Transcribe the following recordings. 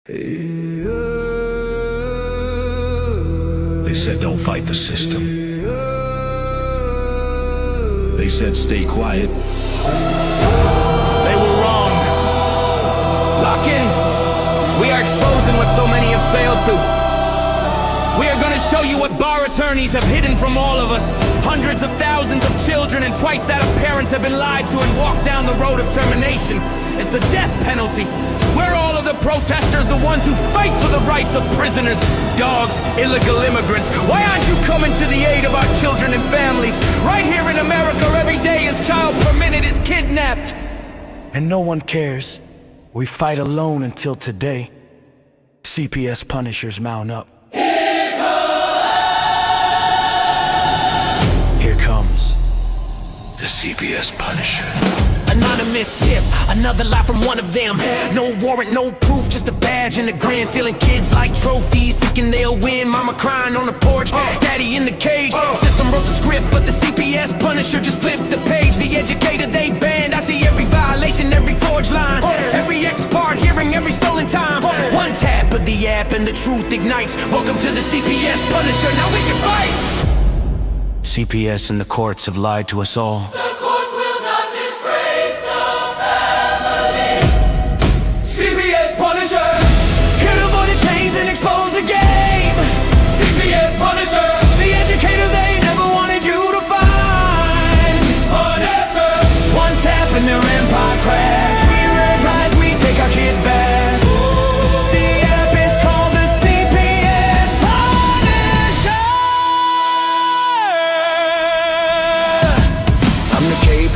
They said don't fight the system. They said stay quiet. They were wrong. Lock in. We are exposing what so many have failed to. We are gonna show you what bar attorneys have hidden from all of us. Hundreds of thousands of children and twice that of parents have been lied to and walked down the road of termination. It's the death penalty. We're all of the protesters, the ones who fight for the rights of prisoners, dogs, illegal immigrants. Why aren't you coming to the aid of our children and families? Right here in America, every day a child per minute is kidnapped. And no one cares. We fight alone until today. CPS punishers mount up. Here comes the CPS Punisher. Anonymous tip, another lie from one of them. No warrant, no proof, just a badge and a grin. Stealing kids like trophies, thinking they'll win. Mama crying on the porch, daddy in the cage. System wrote the script, but the CPS Punisher just flipped the page. The educator they banned, I see every violation, every forged line, every ex-part hearing, every stolen time. One tap of the app and the truth ignites. Welcome to the CPS Punisher, now we can fight. CPS and the courts have lied to us all.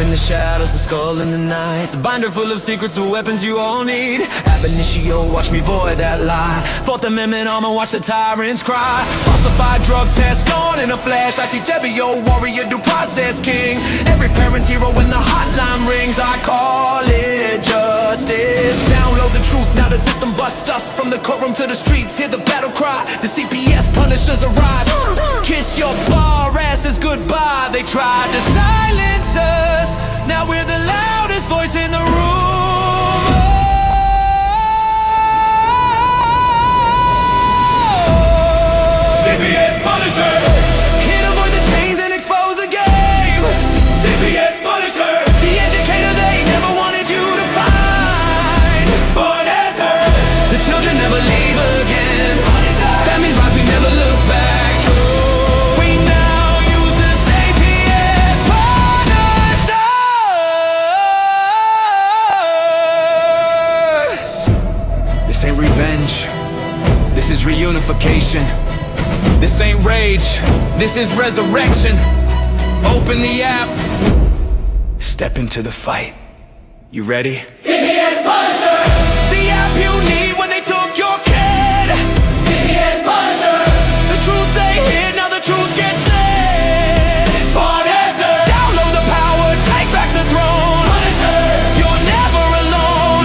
In the shadows, the skull in the night, the binder full of secrets and weapons you all need. Ab initio, watch me void that lie. Fourth Amendment armor, watch the tyrants cry. Falsified drug test gone in a flash. I see Tevio, warrior, due process king. Every parent's hero when the hotline rings. I call it justice. Download the truth, now the system busts us. From the courtroom to the streets, hear the battle cry. The CPS punishers arrive. Kiss your bar asses goodbye. They tried to silence us. Now we're the loudest voice in the room. CPS Punisher. Here to avoid the chains and expose the game. CPS Punisher. The educator they never wanted you to find. Punisher. The children never leave again. Punisher. Families rise, we never look back. This ain't revenge, this is reunification. This ain't rage, this is resurrection. Open the app, step into the fight. You ready? CPS Punisher! The app you need when they took your kid. CPS Punisher! The truth they hid, now the truth gets lit. Punisher! Download the power, take back the throne. Punisher! You're never alone.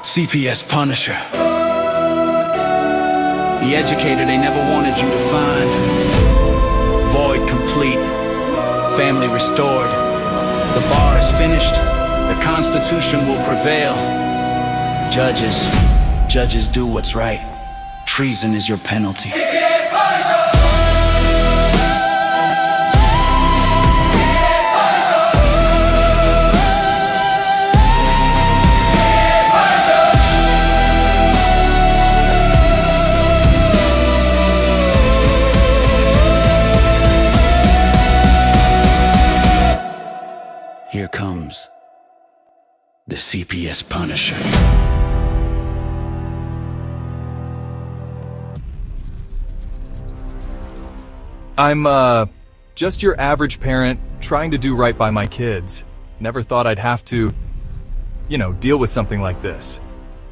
CPS Punisher. The educator they never wanted you to find. Void complete. Family restored. The bar is finished. The Constitution will prevail. Judges do what's right. Treason is your penalty. CPS Punisher! Here comes the CPS Punisher. I'm, just your average parent trying to do right by my kids. Never thought I'd have to, deal with something like this.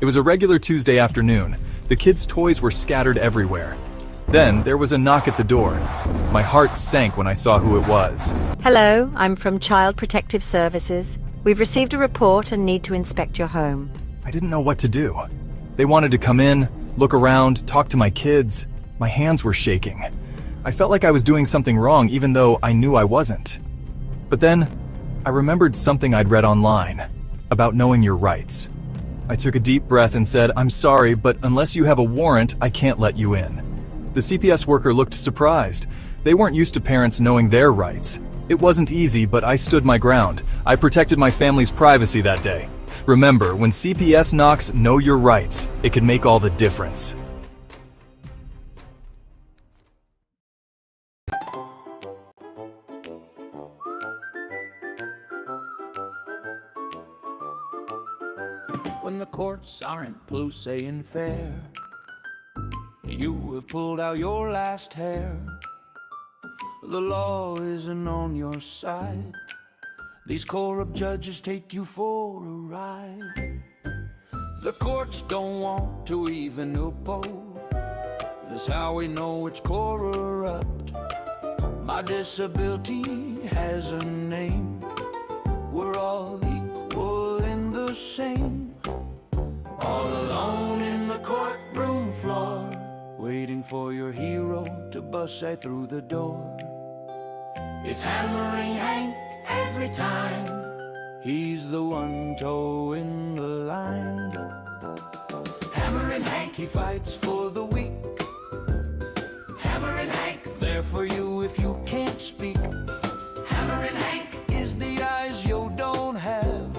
It was a regular Tuesday afternoon. The kids' toys were scattered everywhere. Then there was a knock at the door. My heart sank when I saw who it was. Hello, I'm from Child Protective Services. We've received a report and need to inspect your home. I didn't know what to do. They wanted to come in, look around, talk to my kids. My hands were shaking. I felt like I was doing something wrong even though I knew I wasn't. But then, I remembered something I'd read online about knowing your rights. I took a deep breath and said, "I'm sorry, but unless you have a warrant, I can't let you in." The CPS worker looked surprised. They weren't used to parents knowing their rights. It wasn't easy, but I stood my ground. I protected my family's privacy that day. Remember, when CPS knocks, know your rights. It can make all the difference. When the courts aren't blue saying fair, you have pulled out your last hair. The law isn't on your side. These corrupt judges take you for a ride. The courts don't want to even oppose. That's how we know it's corrupt. My disability has a name. We're all equal and the same. All alone in the courtroom floor, waiting for your hero to bust right through the door. It's hammering Hank every time. He's the one toeing the line. Hammering Hank, he fights for the weak. Hammering Hank, there for you if you can't speak. Hammering Hank is the eyes you don't have.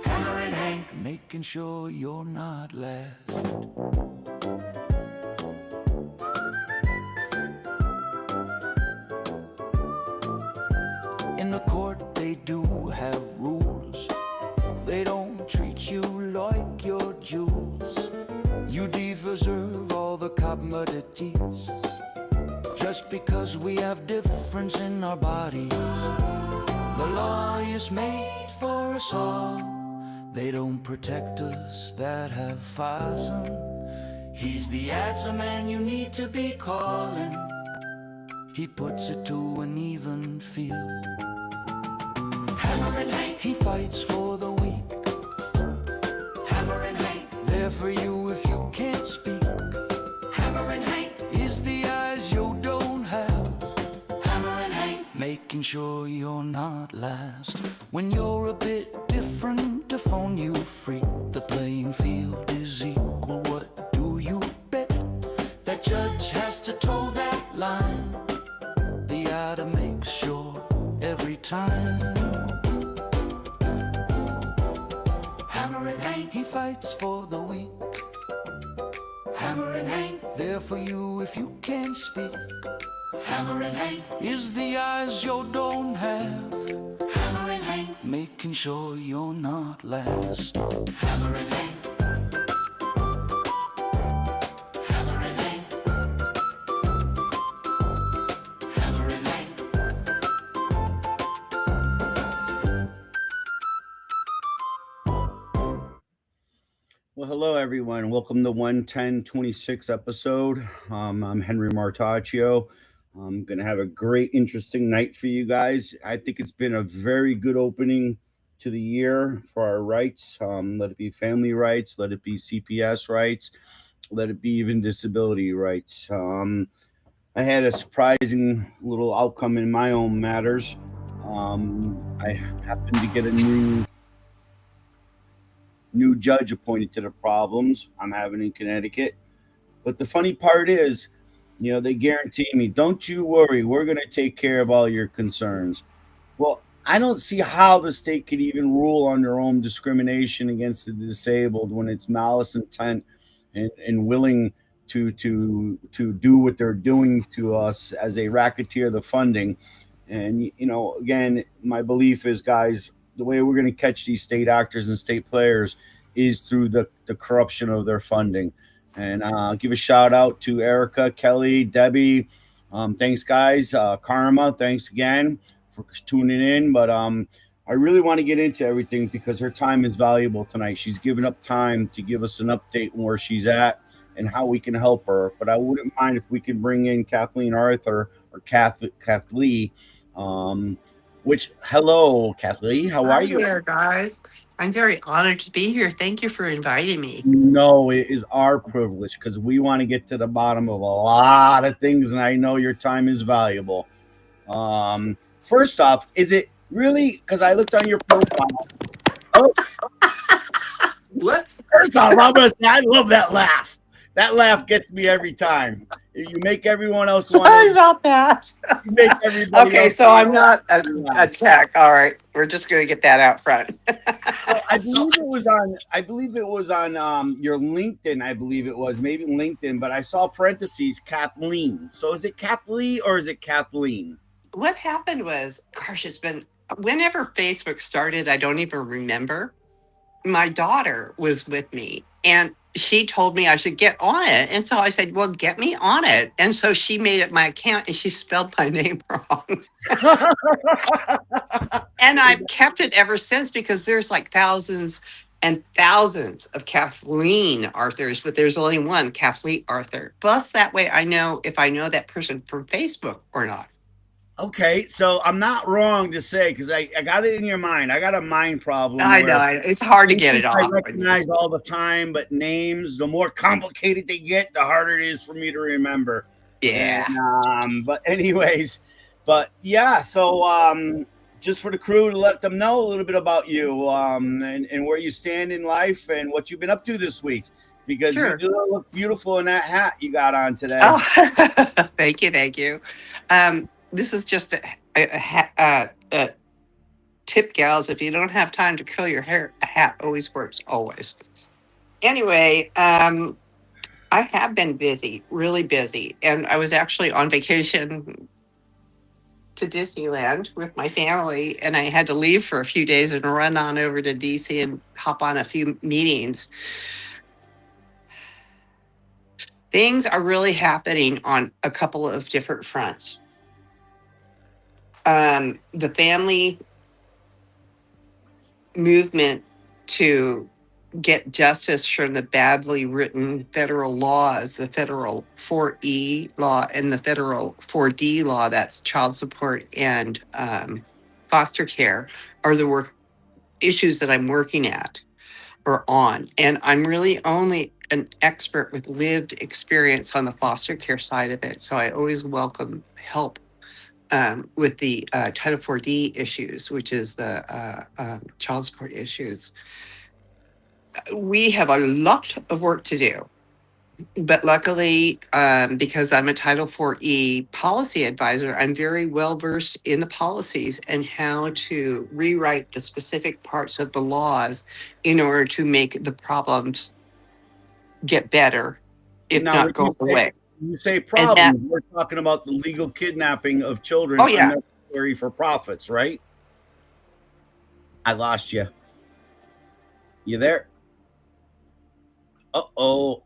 Hammering Hank, making sure you're not last. In the court they do have rules. They don't treat you like your jewels. You deserve all the commodities. Just because we have difference in our bodies. The law is made for us all. They don't protect us that have files on. He's the answer man you need to be calling. He puts it to an even field. Hammering Hank, he fights for the weak. Hammering Hank, there for you if you can't speak. Hammering Hank is the eyes you don't have. Hammering Hank, making sure you're not last. When you're a bit different, to phone you free. The playing field is equal, what do you bet? That judge has to toe that line. The eye to make sure every time. Hammering Hank, he fights for the weak. Hammering Hank, there for you if you can't speak. Hammering Hank is the eyes you don't have. Hammering Hank, making sure you're not last. Hammering Hank. Hammering Hank. Hammering Hank. Well, hello everyone. Welcome to 11026 episode. I'm Henry Martaccio. I'm going to have a great, interesting night for you guys. I think it's been a very good opening to the year for our rights. Let it be family rights, let it be CPS rights, let it be even disability rights. I had a surprising little outcome in my own matters. I happened to get a new judge appointed to the problems I'm having in Connecticut. But the funny part is, they guarantee me, don't you worry, we're going to take care of all your concerns. Well, I don't see how the state could even rule on their own discrimination against the disabled when it's malice intent and willing to do what they're doing to us as they racketeer the funding. And, again, my belief is, guys, the way we're going to catch these state actors and state players is through the corruption of their funding. And give a shout out to Erica, Kelly, Debbie. Thanks, guys. Karma, thanks again for tuning in. But I really want to get into everything because her time is valuable tonight. She's given up time to give us an update on where she's at and how we can help her. But I wouldn't mind if we could bring in Kathleen Arthur or Kathlee. Hello, Kathleen. How are you? Hi there, guys. I'm very honored to be here. Thank you for inviting me. No, it is our privilege because we want to get to the bottom of a lot of things, and I know your time is valuable. First off, is it Really? Because I looked on your profile. Oh, Whoops. first off, I'm gonna say I love that laugh. That laugh gets me every time. You make everyone else want Sorry to. about that. You make everybody Okay, else so I'm not a laugh. tech. All right, we're just gonna get that out front. So I believe it was on. I believe it was on your LinkedIn. I believe it was maybe LinkedIn, but I saw parentheses Kathleen. So is it Kathleen or is it Kathleen? What happened was, gosh, it's been whenever Facebook started, I don't even remember. My daughter was with me and she told me I should get on it. And so I said, well, get me on it. And so she made it my account and she spelled my name wrong. And I've kept it ever since because there's like thousands and thousands of Kathleen Arthurs, but there's only one Kathleen Arthur. Plus, that way I know if I know that person from Facebook or not. Okay, so I'm not wrong to say because I got it in your mind. I got a mind problem I know where it's hard to get faces it I off. recognize all the time, but names, the more complicated they get, the harder it is for me to remember. Yeah. And but anyways, but yeah, so just for the crew to let them know a little bit about you and where you stand in life and what you've been up to this week. Because Sure. you do look beautiful in that hat you got on today. Oh, thank you, thank you. This is just a tip, gals. If you don't have time to curl your hair, a hat always works, always. Anyway, I have been busy, really busy, and I was actually on vacation to Disneyland with my family, and I had to leave for a few days and run on over to DC and hop on a few meetings. Things are really happening on a couple of different fronts. The family movement to get justice from the badly written federal laws, the federal 4E law and the federal 4D law, that's child support and foster care, are the work issues that I'm working at or on. And I'm really only an expert with lived experience on the foster care side of it. So I always welcome help with the Title 4D issues, which is the child support issues. We have a lot of work to do. But luckily, because I'm a Title 4E policy advisor, I'm very well versed in the policies and how to rewrite the specific parts of the laws in order to make the problems get better, if Now, not go away. when you say And that, problems, we're talking about the legal kidnapping of children oh yeah, unnecessary for profits, right? I lost you. You there? Uh-oh.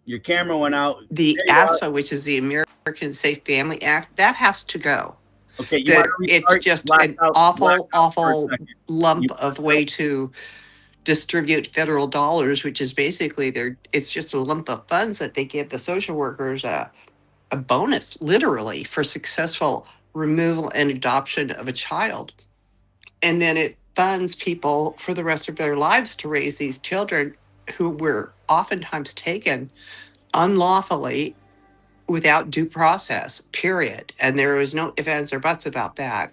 Your camera went out. the There you are. ASFA, which is the American Safe Family Act, that has to go. Okay, you want to It's restart? just Blacked an out for a awful second. lump You- of way to distribute federal dollars, which is basically it's just a lump of funds that they give the social workers a bonus, literally, for successful removal and adoption of a child. And then it funds people for the rest of their lives to raise these children who were oftentimes taken unlawfully without due process, period. And there was no ifs, ands, or buts about that.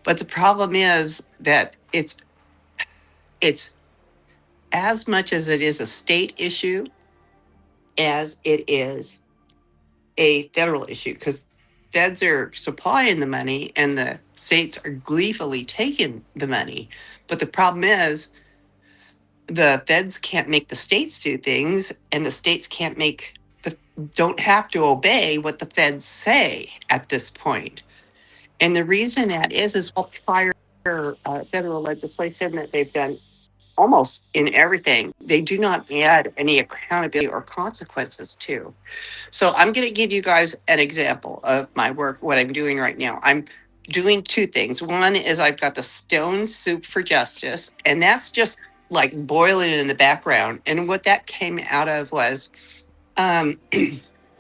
But the problem is that it's as much as it is a state issue as it is a federal issue, because feds are supplying the money and the states are gleefully taking the money. But the problem is the feds can't make the states do things, and the states don't have to obey what the feds say at this point. And the reason that is all prior federal legislation that they've done almost in everything, they do not add any accountability or consequences to. So I'm going to give you guys an example of my work, what I'm doing right now. I'm doing two things. One is I've got the Stone Soup for Justice, and that's just like boiling in the background. And what that came out of was um, And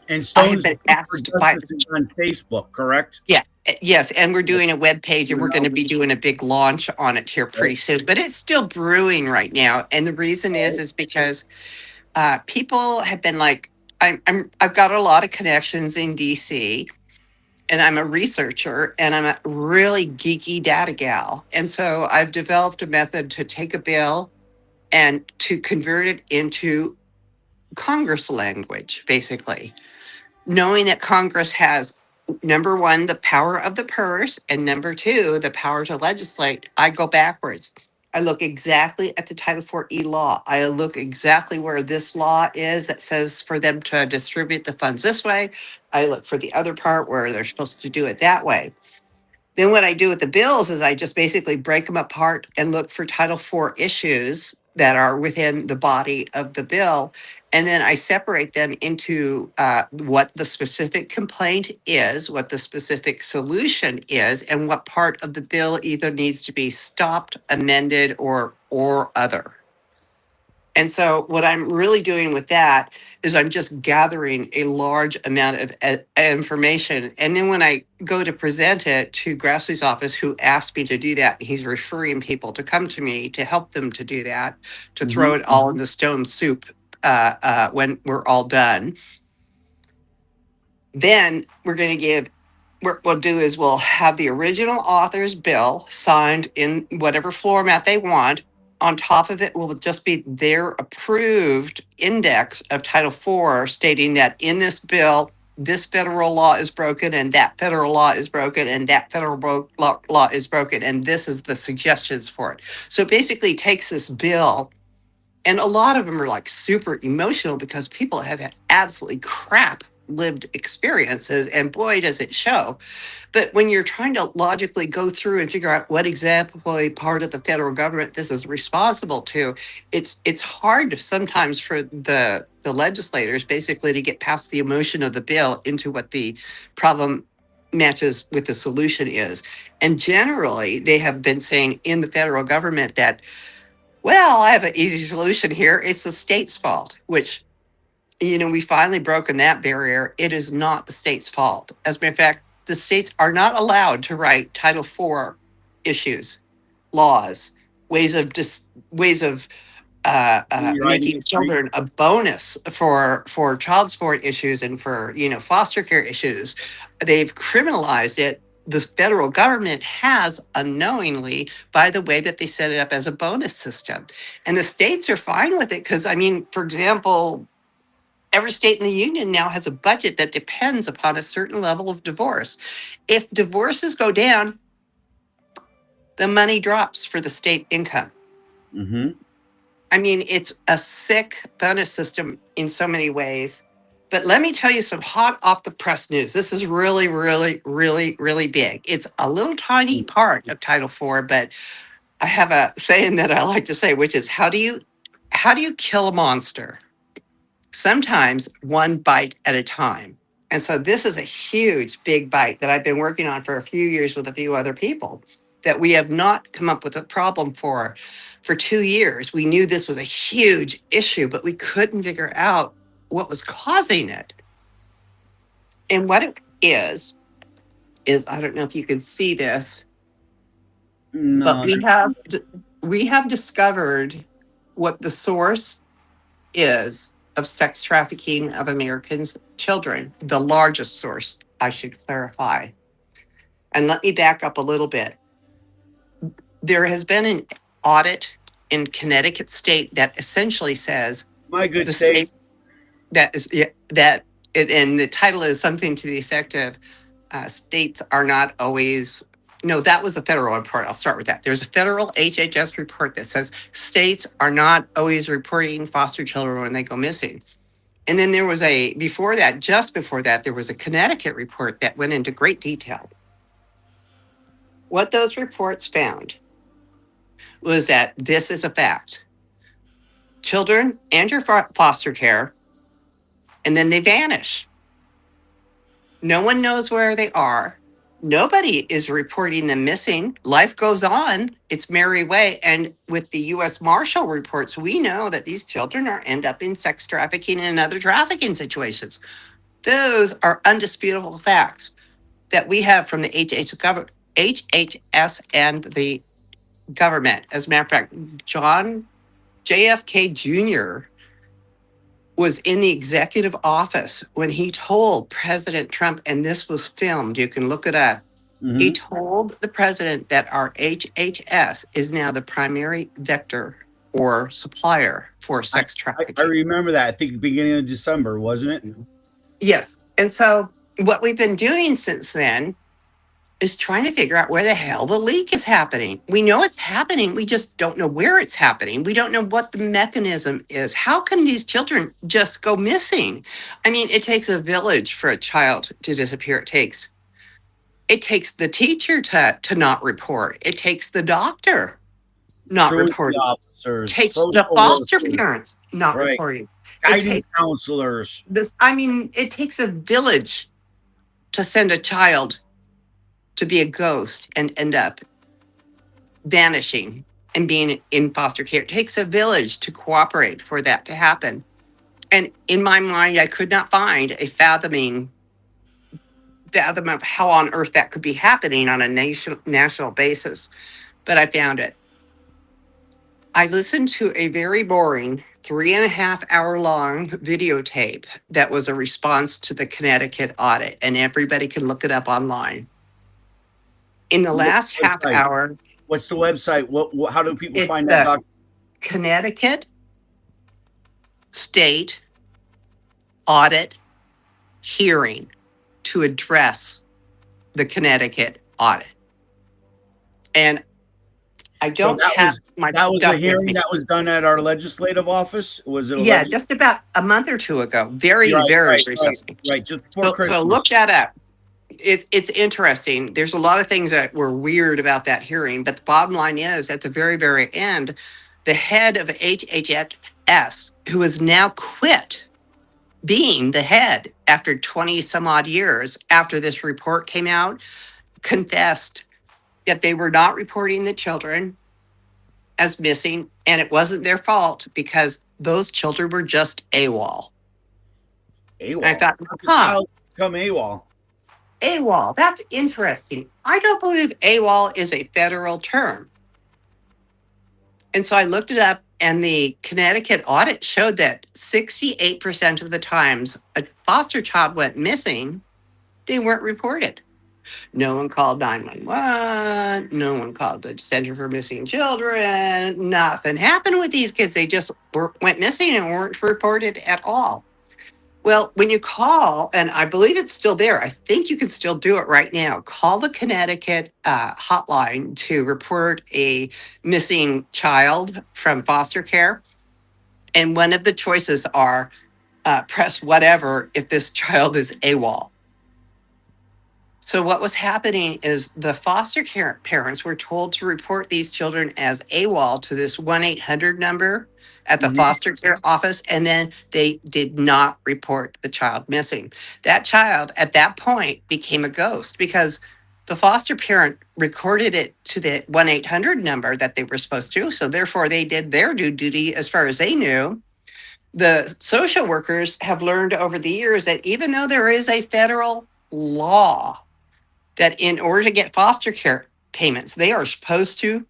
I Stone's have been asked for by, Justice is on Facebook, correct? yeah, yes, and we're doing a web page and we're going to be doing a big launch on it here pretty soon, but it's still brewing right now. And the reason is because people have been like, I've got a lot of connections in DC, and I'm a researcher, and I'm a really geeky data gal. And so I've developed a method to take a bill and to convert it into Congress language, basically, knowing that Congress has, number one, the power of the purse, and number two, the power to legislate. I go backwards. I look exactly at the Title 4E law. I look exactly where this law is that says for them to distribute the funds this way. I look for the other part where they're supposed to do it that way. Then what I do with the bills is I just basically break them apart and look for Title IV issues that are within the body of the bill. And then I separate them into what the specific complaint is, what the specific solution is, and what part of the bill either needs to be stopped, amended, or other. And so, what I'm really doing with that is I'm just gathering a large amount of information. And then, when I go to present it to Grassley's office, who asked me to do that, he's referring people to come to me to help them to do that, to throw it all in the stone soup when we're all done. Then we're going to give, what we'll do is we'll have the original author's bill signed in whatever format they want. On top of it will just be their approved index of Title IV stating that in this bill, this federal law is broken and that federal law is broken and that federal law is broken. And this is the suggestions for it. So it basically takes this bill, and a lot of them are like super emotional because people have had absolutely crap lived experiences, and boy, does it show. But when you're trying to logically go through and figure out what exactly part of the federal government this is responsible to, it's hard sometimes for the legislators basically to get past the emotion of the bill into what the problem matches with the solution is. And generally, they have been saying in the federal government that, well, I have an easy solution here. It's the state's fault, which, we finally broken that barrier. It is not the state's fault. As a matter of fact, the states are not allowed to write Title IV issues, laws, ways of making children a bonus for child support issues and for foster care issues. They've criminalized it. The federal government has unknowingly by the way that they set it up as a bonus system, and the states are fine with it because, for example, every state in the union now has a budget that depends upon a certain level of divorce. If divorces go down, the money drops for the state income. It's a sick bonus system in so many ways. But let me tell you some hot off the press news. This is really, really, really, really big. It's a little tiny part of Title IV, but I have a saying that I like to say, which is, how do you kill a monster? Sometimes one bite at a time. And so this is a huge, big bite that I've been working on for a few years with a few other people that we have not come up with a problem for 2 years. We knew this was a huge issue, but we couldn't figure out what was causing it. And what it is I don't know if you can see this, but we have discovered what the source is of sex trafficking of Americans' children, the largest source, I should clarify. And let me back up a little bit. There has been an audit in Connecticut state that essentially says My good the state. state that is that it, and the title is something to the effect of states are not always. No, that was a federal report. I'll start with that. There's a federal HHS report that says states are not always reporting foster children when they go missing. And then there was just before that, there was a Connecticut report that went into great detail. What those reports found was that this is a fact. Children enter foster care, and then they vanish. No one knows where they are. Nobody is reporting them missing. Life goes on its merry way. And with the U.S. Marshal reports, we know that these children end up in sex trafficking and other trafficking situations. Those are undisputable facts that we have from the HHS and the government. As a matter of fact, John JFK Jr. was in the executive office when he told President Trump, and this was filmed, you can look it up. He told the president that our HHS is now the primary vector or supplier for sex I trafficking. remember that. I think the beginning of December, wasn't it? Yes. And so what we've been doing since then is trying to figure out where the hell the leak is happening. We know it's happening. We just don't know where it's happening. We don't know what the mechanism is. How can these children just go missing? I mean, it takes a village for a child to disappear. It takes the teacher to not report. It takes the doctor not Truancy reporting. officers, It takes social the foster workers, parents not right. reporting. guidance counselors. It takes a village to send a child to be a ghost and end up vanishing and being in foster care. It takes a village to cooperate for that to happen. And in my mind, I could not find a fathom of how on earth that could be happening on a national basis. But I found it. I listened to a very boring 3.5 hour long videotape that was a response to the Connecticut audit, and everybody can look it up online. In the last half hour, What's the website? What how do people it's find the that document? Connecticut State Audit Hearing to address the Connecticut audit. And I don't have my That was stuff a with hearing me. that was done at our legislative office. Was it? Yeah, just about a month or two ago. Very recently. Right, just before Christmas. So look that up. It's interesting. There's a lot of things that were weird about that hearing, but the bottom line is, at the very, very end, the head of HHS, who has now quit being the head after 20 some odd years after this report came out, confessed that they were not reporting the children as missing, and it wasn't their fault because those children were just AWOL. AWOL. And I thought, Child become AWOL. AWOL, that's interesting. I don't believe AWOL is a federal term. And so I looked it up, and the Connecticut audit showed that 68% of the times a foster child went missing, they weren't reported. No one called 911. No one called the Center for Missing Children. Nothing happened with these kids. They just went missing and weren't reported at all. Well, when you call, and I believe it's still there, I think you can still do it right now. Call the Connecticut hotline to report a missing child from foster care. And one of the choices are press whatever if this child is AWOL. So what was happening is the foster care parents were told to report these children as AWOL to this 1-800 number at the foster care office, and then they did not report the child missing. That child at that point became a ghost because the foster parent recorded it to the 1-800 number that they were supposed to. So therefore they did their due duty as far as they knew. The social workers have learned over the years that even though there is a federal law that in order to get foster care payments, they are supposed to,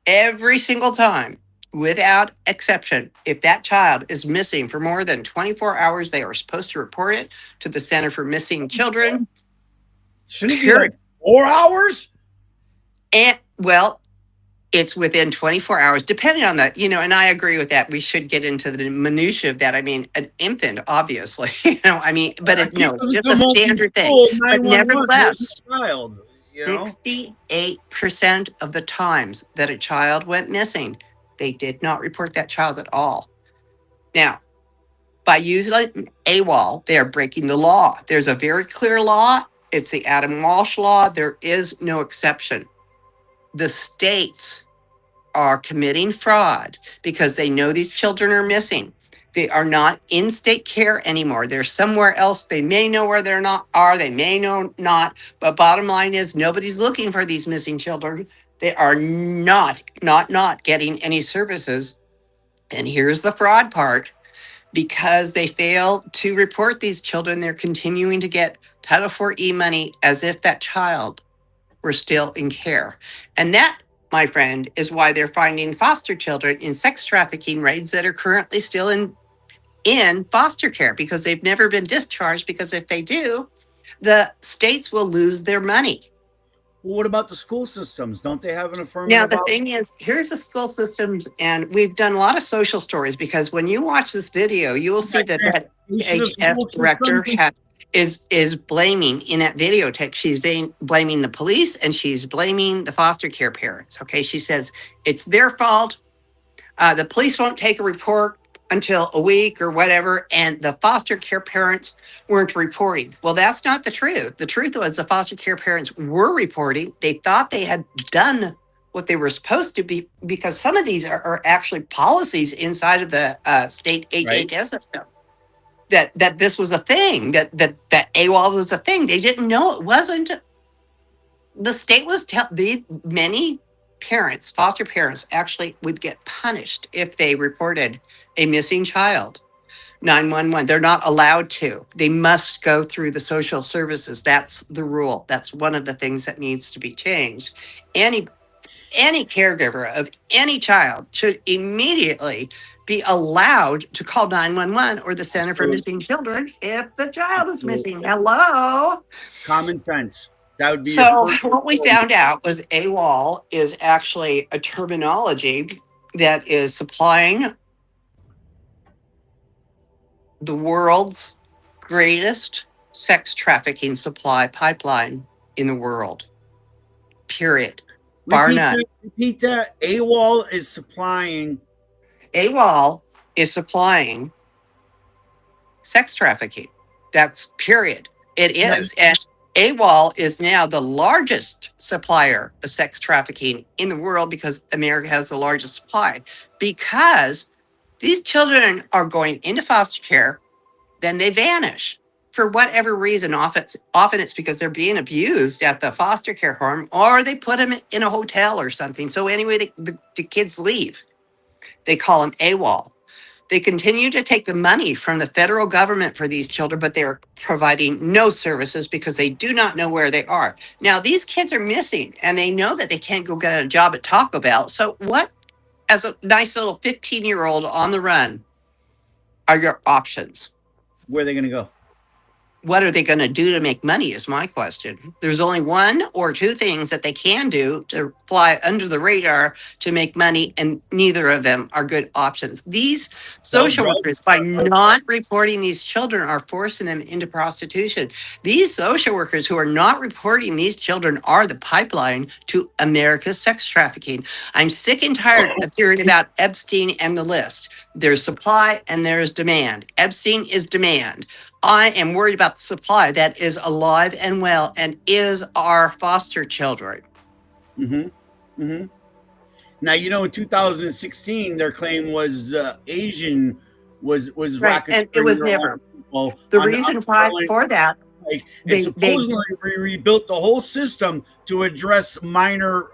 every single time, without exception, if that child is missing for more than 24 hours, they are supposed to report it to the Center for Missing Children. Shouldn't it be like 4 hours? And, well, it's within 24 hours, depending on that, and I agree with that. We should get into the minutia of that. I mean, an infant, obviously, but it's just a standard thing. But nevertheless, 68% of the times that a child went missing, they did not report that child at all. Now, by using AWOL, they are breaking the law. There's a very clear law. It's the Adam Walsh law. There is no exception. The states are committing fraud because they know these children are missing. They are not in state care anymore. They're somewhere else. They may know where they're not are. They may know not. But bottom line is nobody's looking for these missing children. They are not getting any services. And here's the fraud part. Because they fail to report these children, they're continuing to get Title IV money as if that child were still in care. And that, my friend, is why they're finding foster children in sex trafficking raids that are currently still in in foster care because they've never been discharged, because if they do, the states will lose their money. Well, what about the school systems? Don't they have an Now, affirmative the thing is, here's the school systems, and we've done a lot of social stories, because when you watch this video, you will see that that authorization of school HHS director systems? is blaming in that videotape. She's blaming the police, and she's blaming the foster care parents. Okay, she says it's their fault. The police won't take a report until a week or whatever, and the foster care parents weren't reporting. Well, that's not the truth. The truth was the foster care parents were reporting. They thought they had done what they were supposed to be, because some of these are actually policies inside of the state HHS system. That this was a thing, that AWOL was a thing. They didn't know it wasn't. The state was many parents, foster parents, actually would get punished if they reported a missing child. 911. They're not allowed to. They must go through the social services. That's the rule. That's one of the things that needs to be changed. Any caregiver of any child should immediately be allowed to call 911 or the Center for Missing Children if the child is missing. Hello? Common sense. That would be So what we found out was AWOL is actually a terminology that is supplying the world's greatest sex trafficking supply pipeline in the world. Period. Bar none. Repeat that. AWOL is supplying. AWOL is supplying sex trafficking. That's period. It is. And AWOL is now the largest supplier of sex trafficking in the world, because America has the largest supply. Because these children are going into foster care, then they vanish for whatever reason. Often it's because they're being abused at the foster care home, or they put them in a hotel or something. So anyway, the kids leave. They call them AWOL. They continue to take the money from the federal government for these children, but they're providing no services because they do not know where they are. Now, these kids are missing, and they know that they can't go get a job at Taco Bell. So what, as a nice little 15-year-old on the run, are your options? Where are they going to go? What are they going to do to make money is my question. There's only one or two things that they can do to fly under the radar to make money, and neither of them are good options. These social workers, by not reporting these children, are forcing them into prostitution. These social workers who are not reporting these children are the pipeline to America's sex trafficking. I'm sick and tired of hearing about Epstein and the list. There's supply and there's demand. Epstein is demand. I am worried about the supply that is alive and well and is our foster children. Now, in 2016, their claim was Asian was right, and it was never. The reason why for that, supposedly we rebuilt the whole system to address minor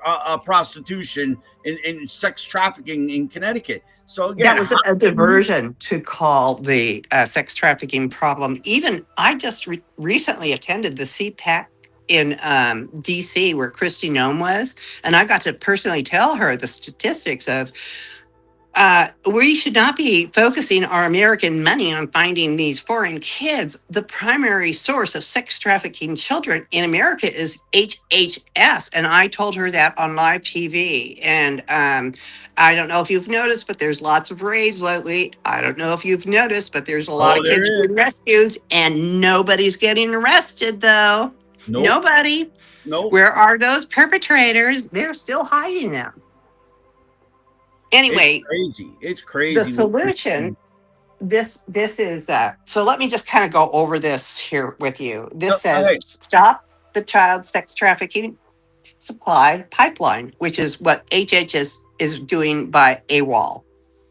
prostitution and sex trafficking in Connecticut. So again, that was a diversion to call the sex trafficking problem. Even I just recently attended the CPAC in DC, where Kristi Noem was, and I got to personally tell her the statistics of we should not be focusing our American money on finding these foreign kids. The primary source of sex trafficking children in America is HHS. And I told her that on live TV. And I don't know if you've noticed, but there's lots of raids lately. I don't know if you've noticed, but there's a lot of kids being rescued, and nobody's getting arrested, though. Nope. Nobody. Nope. Where are those perpetrators? They're still hiding them. Anyway, it's crazy. The solution, this is, so let me just kind of go over this here with you. This says, stop the child sex trafficking supply pipeline, which is what HHS is doing by AWOL.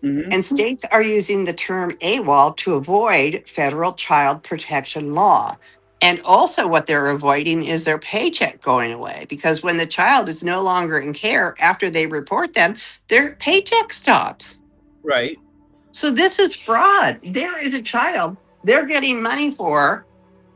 And states are using the term AWOL to avoid federal child protection law. And also what they're avoiding is their paycheck going away, because when the child is no longer in care after they report them, their paycheck stops. Right. So this is fraud. There is a child they're getting money for,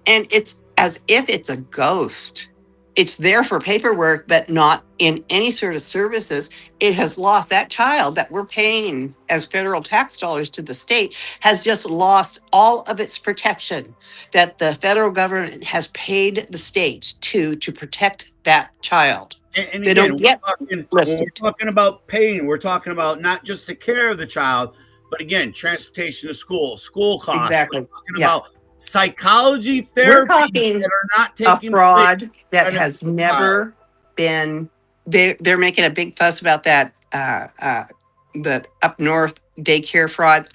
and it's as if it's a ghost. it's there for paperwork, but not in any sort of services. It has lost that child that we're paying as federal tax dollars to the state has just lost all of its protection that the federal government has paid the state to protect that child. And They again, don't get when listed. we're talking about pain, we're talking about not just the care of the child, but again, transportation to school, school costs. Exactly. We're talking Yeah. about psychology We're therapy talking that are not a taking place fraud that in a has child. never been. They're making a big fuss about that. The up north daycare fraud.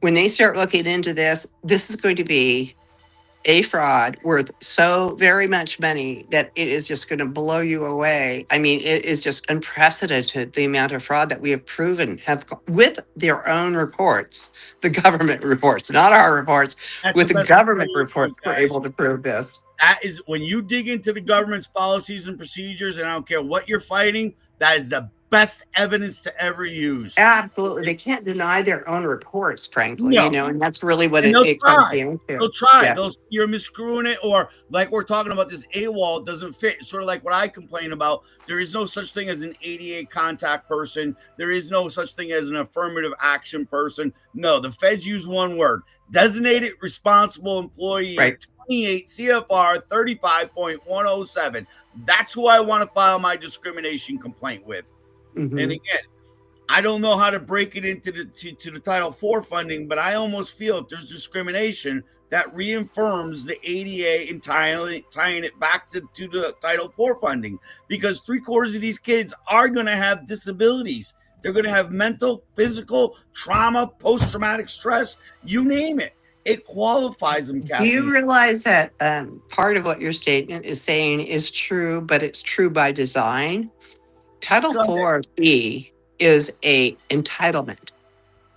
When they start looking into this, this is going to be a fraud worth so very much money that it is just going to blow you away. I mean, it is just unprecedented the amount of fraud that we have proven with their own reports, the government reports, not our reports, That's with the the best part government of reports, those we're guys. able to prove this. That is when you dig into the government's policies and procedures, and I don't care what you're fighting, that is the best evidence to ever use. Absolutely. They can't deny their own reports, frankly, No. and that's really what And it comes down to. They'll try. Yeah. You're miscrewing it, or like we're talking about this AWOL doesn't fit. Sort of like what I complain about. There is no such thing as an ADA contact person. There is no such thing as an affirmative action person. No, the feds use one word: designated responsible employee. Right. 28 CFR 35.107. That's who I want to file my discrimination complaint with. Mhm. And again, I don't know how to break it into the Title IV funding, but I almost feel if there's discrimination, that reaffirms the ADA and tying it back to the Title IV funding, because 3/4 of these kids are going to have disabilities. They're going to have mental, physical, trauma, post-traumatic stress, you name it. It qualifies them, Do Kathleen. you realize that part of what your statement is saying is true, but it's true by design? Title Go ahead. 4B is a entitlement.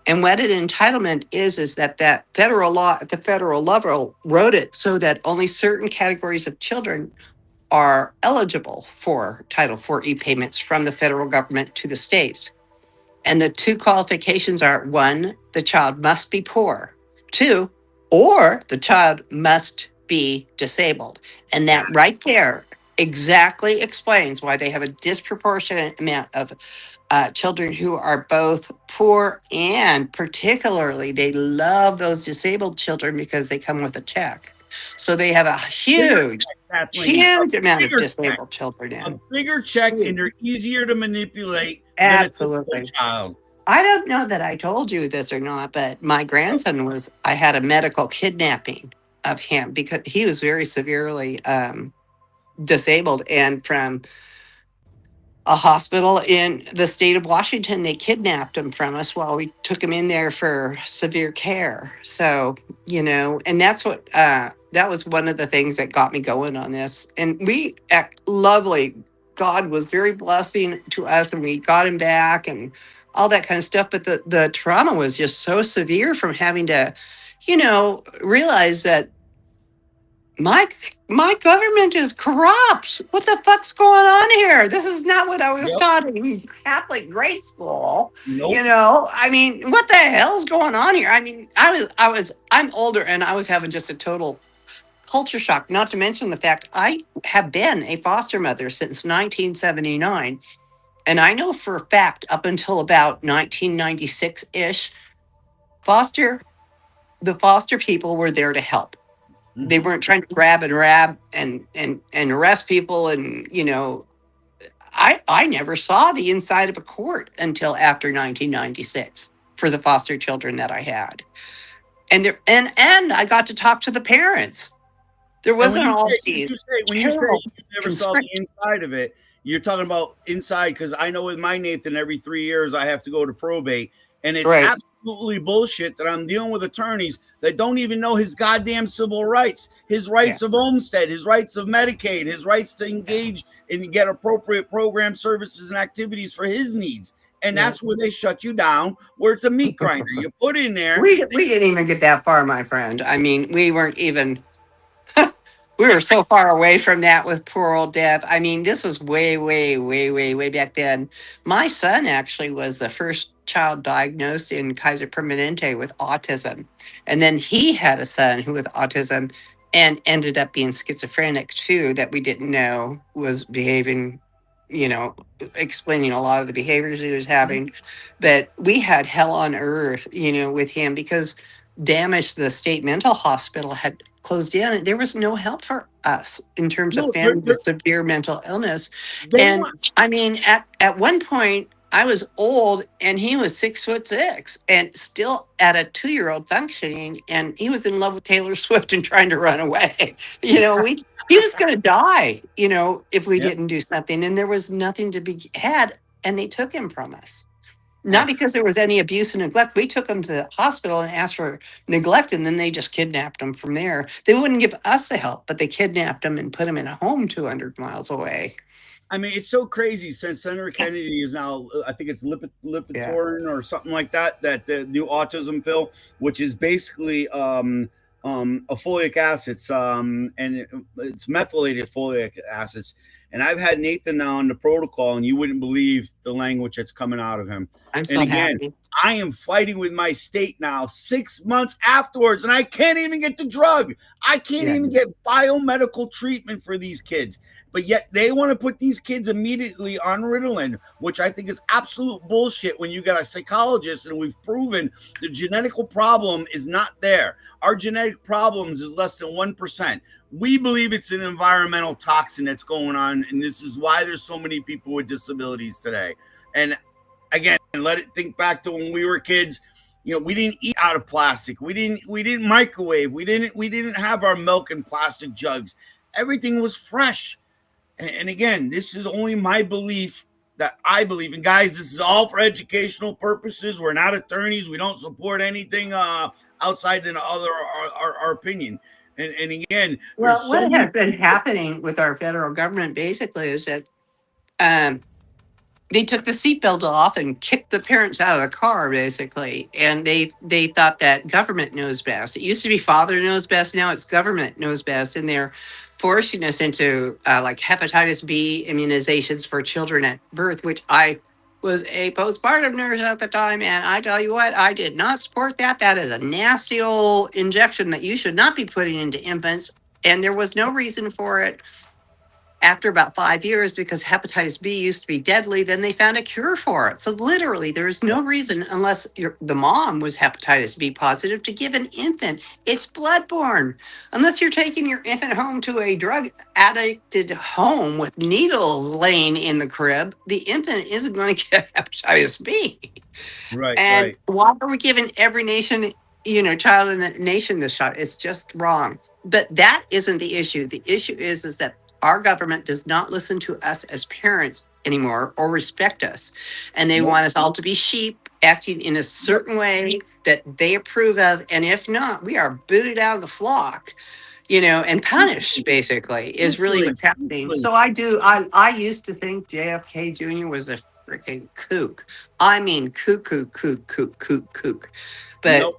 And what an entitlement is that federal law at the federal level wrote it so that only certain categories of children are eligible for Title 4E payments from the federal government to the states. And the two qualifications are: one, the child must be poor; two, or the child must be disabled. And that right there exactly explains why they have a disproportionate amount of children who are both poor, and particularly they love those disabled children because they come with a check. So they have a huge, Kathleen, huge amount of bigger check. disabled children A in. bigger check, and they're easier to manipulate than a typical Absolutely. child. I don't know that I told you this or not, but my grandson I had a medical kidnapping of him because he was very severely disabled, and from a hospital in the state of Washington, they kidnapped him from us while we took him in there for severe care. So, and that's what, that was one of the things that got me going on this. And lovely, God was very blessing to us, and we got him back and all that kind of stuff. But the trauma was just so severe from having to, realize that my government is corrupt. What the fuck's going on here? This is not what I was Yep. taught in Catholic grade school. Nope. I mean, what the hell's going on here? I mean, I'm older, and I was having just a total culture shock, not to mention the fact I have been a foster mother since 1979. And I know for a fact up until about 1996-ish, the foster people were there to help. They weren't trying to grab and arrest people. And, I never saw the inside of a court until after 1996 for the foster children that I had. And I got to talk to the parents. There wasn't all these When you say terrible you never saw the constrictions. inside of it, you're talking about inside, because I know with my Nathan, every 3 years I have to go to probate. And it's Right. absolutely bullshit that I'm dealing with attorneys that don't even know his goddamn civil rights, his rights of homestead, his rights of Medicaid, his rights to engage and get appropriate program services and activities for his needs. And that's where they shut you down, where it's a meat grinder. You put in there. We didn't even get that far, my friend. I mean, we weren't even. We were so far away from that with poor old Deb. I mean, this was way, way, way, way, way back then. My son actually was the first child diagnosed in Kaiser Permanente with autism. And then he had a son who with autism and ended up being schizophrenic too, that we didn't know was behaving, explaining a lot of the behaviors he was having. But we had hell on earth, with him, because Damage, the state mental hospital, had closed down, and there was no help for us in terms of No, family with severe mental illness. they And want. I mean, at one point, I was old and he was 6'6" and still at a 2-year-old functioning, and he was in love with Taylor Swift and trying to run away. He was going to die, if we Yep. didn't do something, and there was nothing to be had, and they took him from us. Not F. because there was any abuse and neglect. We took him to the hospital and asked for neglect, and then they just kidnapped him from there. They wouldn't give us the help, but they kidnapped him and put him in a home 200 miles away. I mean, it's so crazy since Senator Kennedy is now, I think it's Yeah. Lipitor or something like that, that the new autism pill, which is basically a folic acid, it's methylated folic acids. And I've had Nathan now on the protocol, and you wouldn't believe the language that's coming out of him. I'm And so again, happy. I am fighting with my state now 6 months afterwards, and I can't even get the drug. I can't Yeah. even get biomedical treatment for these kids. But yet they want to put these kids immediately on Ritalin, which I think is absolute bullshit when you got a psychologist and we've proven the genetical problem is not there. Our genetic problems is less than 1%. We believe it's an environmental toxin that's going on, and this is why there's so many people with disabilities today. And again, let it think back to when we were kids. We didn't eat out of plastic. We didn't microwave. We didn't have our milk in plastic jugs. Everything was fresh. And again, this is only my belief that I believe. And guys, this is all for educational purposes. We're not attorneys. We don't support anything outside than our opinion. And again, Well, there's so what many. has been happening with our federal government basically is that um, they took the seatbelt off and kicked the parents out of the car, basically, and they thought that government knows best. It used to be father knows best. Now it's government knows best, and they're forcing us into like hepatitis B immunizations for children at birth, which I was a postpartum nurse at the time, and I tell you what, I did not support that. That is a nasty old injection that you should not be putting into infants, and there was no reason for it after about 5 years, because hepatitis B used to be deadly. Then they found a cure for it. So literally, there's no reason, unless the mom was hepatitis B positive, to give an infant. It's bloodborne. Unless you're taking your infant home to a drug addicted home with needles laying in the crib, the infant isn't going to get hepatitis B. Right, And right. why are we giving every nation, child in the nation this shot? It's just wrong. But that isn't the issue. The issue is that our government does not listen to us as parents anymore or respect us. And they Nope. want us all to be sheep, acting in a certain way that they approve of. And if not, we are booted out of the flock, and punished, basically, is really Truthfully, what's happening. truthfully. So I used to think JFK Jr. was a freaking kook. I mean, kook. But Nope.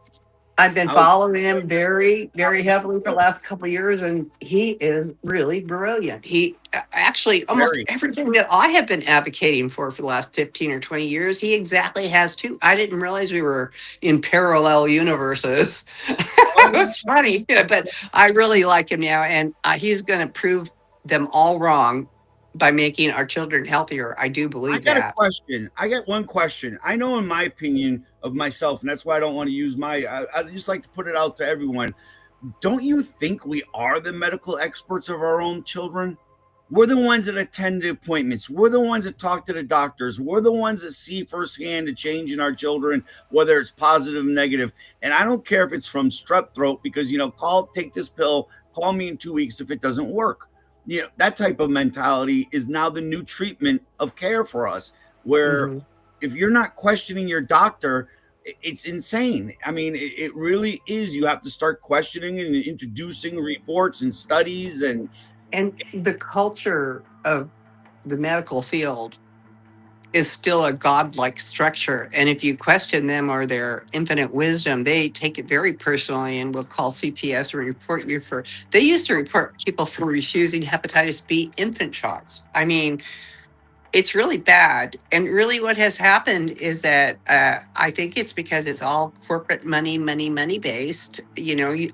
I've been I was following him very, very heavily for the last couple of years, and he is really brilliant. He actually, almost very. everything that I have been advocating for the last 15 or 20 years, he exactly has too. I didn't realize we were in parallel universes. It was funny, but I really like him now, and he's going to prove them all wrong by making our children healthier. I do I believe got a that. question. I got one question. I know, in my opinion of myself, and that's why I don't want to use I just like to put it out to everyone. Don't you think we are the medical experts of our own children? We're the ones that attend the appointments. We're the ones that talk to the doctors. We're the ones that see firsthand the change in our children, whether it's positive or negative. And I don't care if it's from strep throat, because, take this pill, call me in 2 weeks if it doesn't work. That type of mentality is now the new treatment of care for us, where Mhm. if you're not questioning your doctor, it's insane. I mean, it really is. You have to start questioning and introducing reports and studies. And the culture of the medical field is still a godlike structure. And if you question them or their infinite wisdom, they take it very personally and will call CPS and report you for. They used to report people for refusing hepatitis B infant shots. I mean, It's really bad. And really what has happened is that I think it's because it's all corporate money based.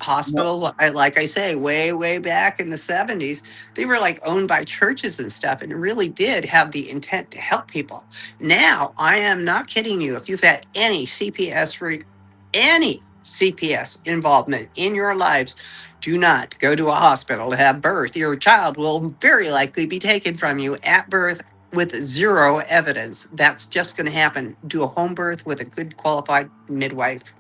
Hospitals, like I say, way back in the 70s, they were like owned by churches and stuff and really did have the intent to help people. Now, I am not kidding you. If you've had any CPS involvement in your lives, do not go to a hospital to have birth. Your child will very likely be taken from you at birth with zero evidence. That's just going to happen. Do a home birth with a good qualified midwife.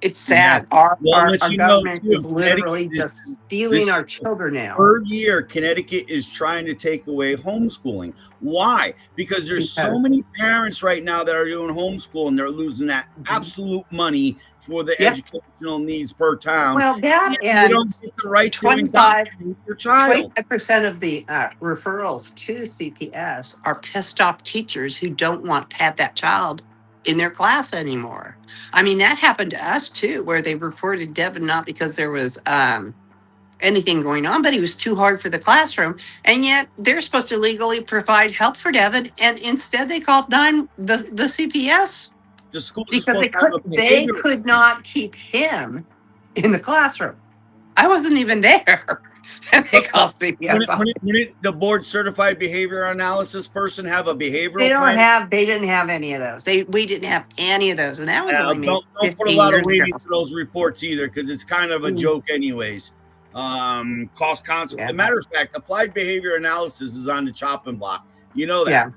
It's Yeah. sad. Our, Well, our, let our you know government too, is literally Connecticut just stealing our children now. third year, Connecticut is trying to take away homeschooling. Why? Because there's so many parents right now that are doing homeschool and they're losing that absolute money for the educational needs per town. Well, that you and don't get the right to 25 indoctrinate your child. 25% of the referrals to CPS are pissed off teachers who don't want to have that child in their class anymore. I mean, that happened to us too, where they reported Devin not because there was anything going on, but he was too hard for the classroom. And yet they're supposed to legally provide help for Devin. And instead they called the CPS The schools are because supposed to have a they behavior. could not keep him in the classroom. I wasn't even there. And they called CPS. Wouldn't the board certified behavior analysis person have a behavioral They plan? didn't have any of those. We didn't have any of those. And that was only maybe Don't put a 15 lot of years weight ago. into those reports either, because it's kind of a joke anyways. Cost consequence. Yeah. As a matter of fact, applied behavior analysis is on the chopping block. You know that.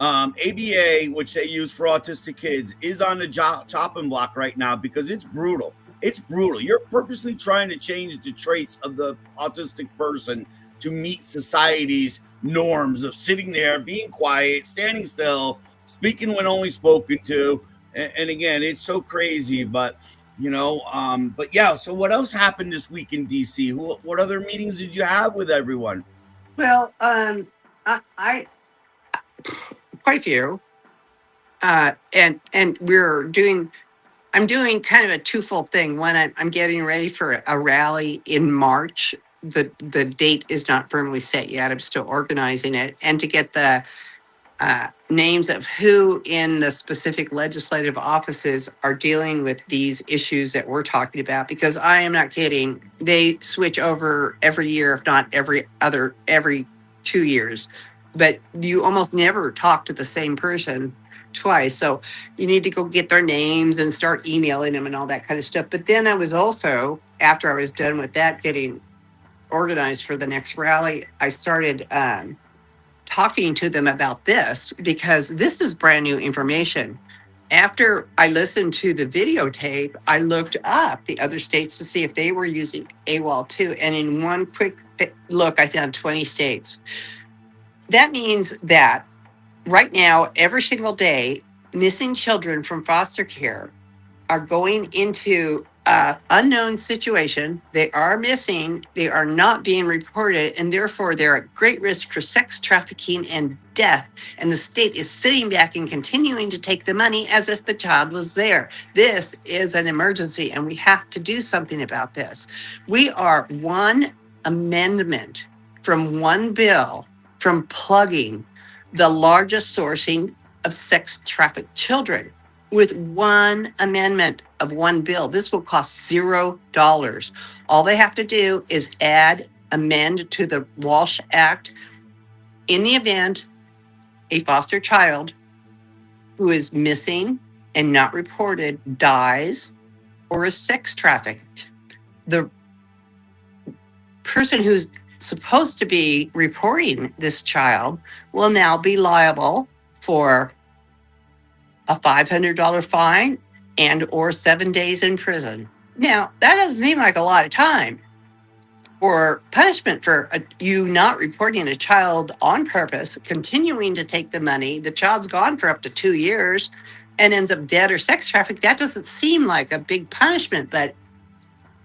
ABA, which they use for autistic kids, is on the chopping block right now because it's brutal. It's brutal. You're purposely trying to change the traits of the autistic person to meet society's norms of sitting there, being quiet, standing still, speaking when only spoken to. And again, it's so crazy, but but yeah. So what else happened this week in DC? What other meetings did you have with everyone? Well, I quite a few. And I'm doing kind of a twofold thing. One, I'm getting ready for a rally in March. The date is not firmly set yet. I'm still organizing it, and to get the names of who in the specific legislative offices are dealing with these issues that we're talking about. Because I am not kidding, they switch over every year, if not every 2 years. But you almost never talk to the same person twice. So you need to go get their names and start emailing them and all that kind of stuff. But then I was also, after I was done with that, getting organized for the next rally, I started talking to them about this because this is brand new information. After I listened to the videotape, I looked up the other states to see if they were using AWOL too. And in one quick look, I found 20 states. That means that right now, every single day, missing children from foster care are going into an unknown situation. They are missing, they are not being reported, and therefore they're at great risk for sex trafficking and death. And the state is sitting back and continuing to take the money as if the child was there. This is an emergency, and we have to do something about this. We are one amendment from one bill from plugging the largest sourcing of sex trafficked children with one amendment of one bill. This will cost $0. All they have to do is amend to the Walsh Act in the event a foster child who is missing and not reported dies or is sex trafficked. The person who's supposed to be reporting this child will now be liable for a $500 fine and or 7 days in prison. Now, that doesn't seem like a lot of time or punishment for you not reporting a child on purpose, continuing to take the money. The child's gone for up to 2 years and ends up dead or sex trafficked. That doesn't seem like a big punishment, but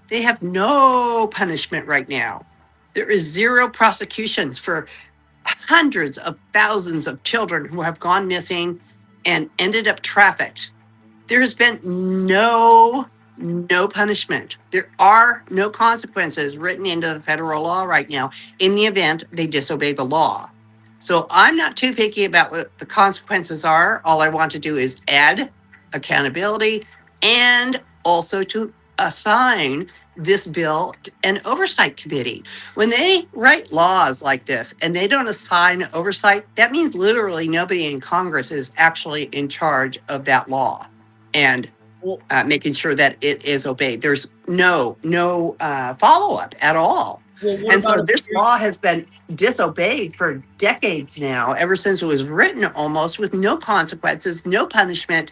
they have no punishment right now. There is zero prosecutions for hundreds of thousands of children who have gone missing and ended up trafficked. There has been no punishment. There are no consequences written into the federal law right now in the event they disobey the law. So I'm not too picky about what the consequences are. All I want to do is add accountability and also to assign this bill an oversight committee. When they write laws like this and they don't assign oversight, that means literally nobody in Congress is actually in charge of that law and Well, making sure that it is obeyed. There's no follow up at all. what And so about this law has been disobeyed for decades now, ever since it was written, almost with no consequences, no punishment.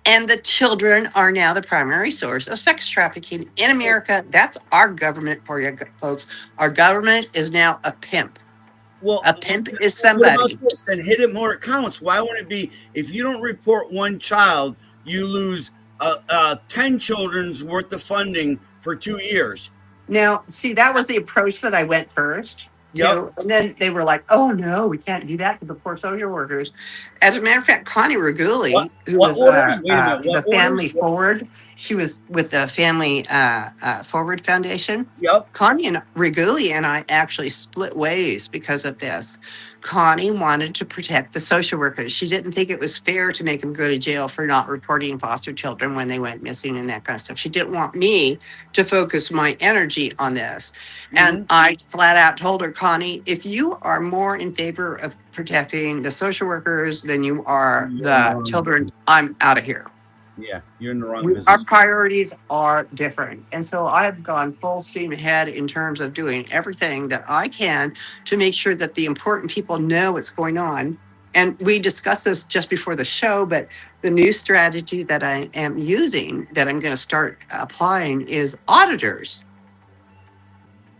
And the children are now the primary source of sex trafficking in America. That's our government for you folks. Our government is now a pimp. A pimp is what about somebody. this? And hit it more it counts. Why won't it be if you don't report one child, you lose 10 children's worth of funding for 2 years? Now, see, that was the approach that I went first. Yep. And then they were like, "Oh no, we can't do that to the poor social workers." As a matter of fact, Connie Raguli, who What was orders? Wait a minute. What the Family orders? Forward, she was with the Family Forward Foundation. Yep. Connie and Raguli and I actually split ways because of this. Connie wanted to protect the social workers. She didn't think it was fair to make them go to jail for not reporting foster children when they went missing and that kind of stuff. She didn't want me to focus my energy on this. And I flat out told her, Connie, if you are more in favor of protecting the social workers than you are the children, I'm out of here. Yeah, you're in the wrong Our business. priorities are different. And so I've gone full steam ahead in terms of doing everything that I can to make sure that the important people know what's going on. And we discussed this just before the show, but the new strategy that I am using, that I'm going to start applying, is auditors.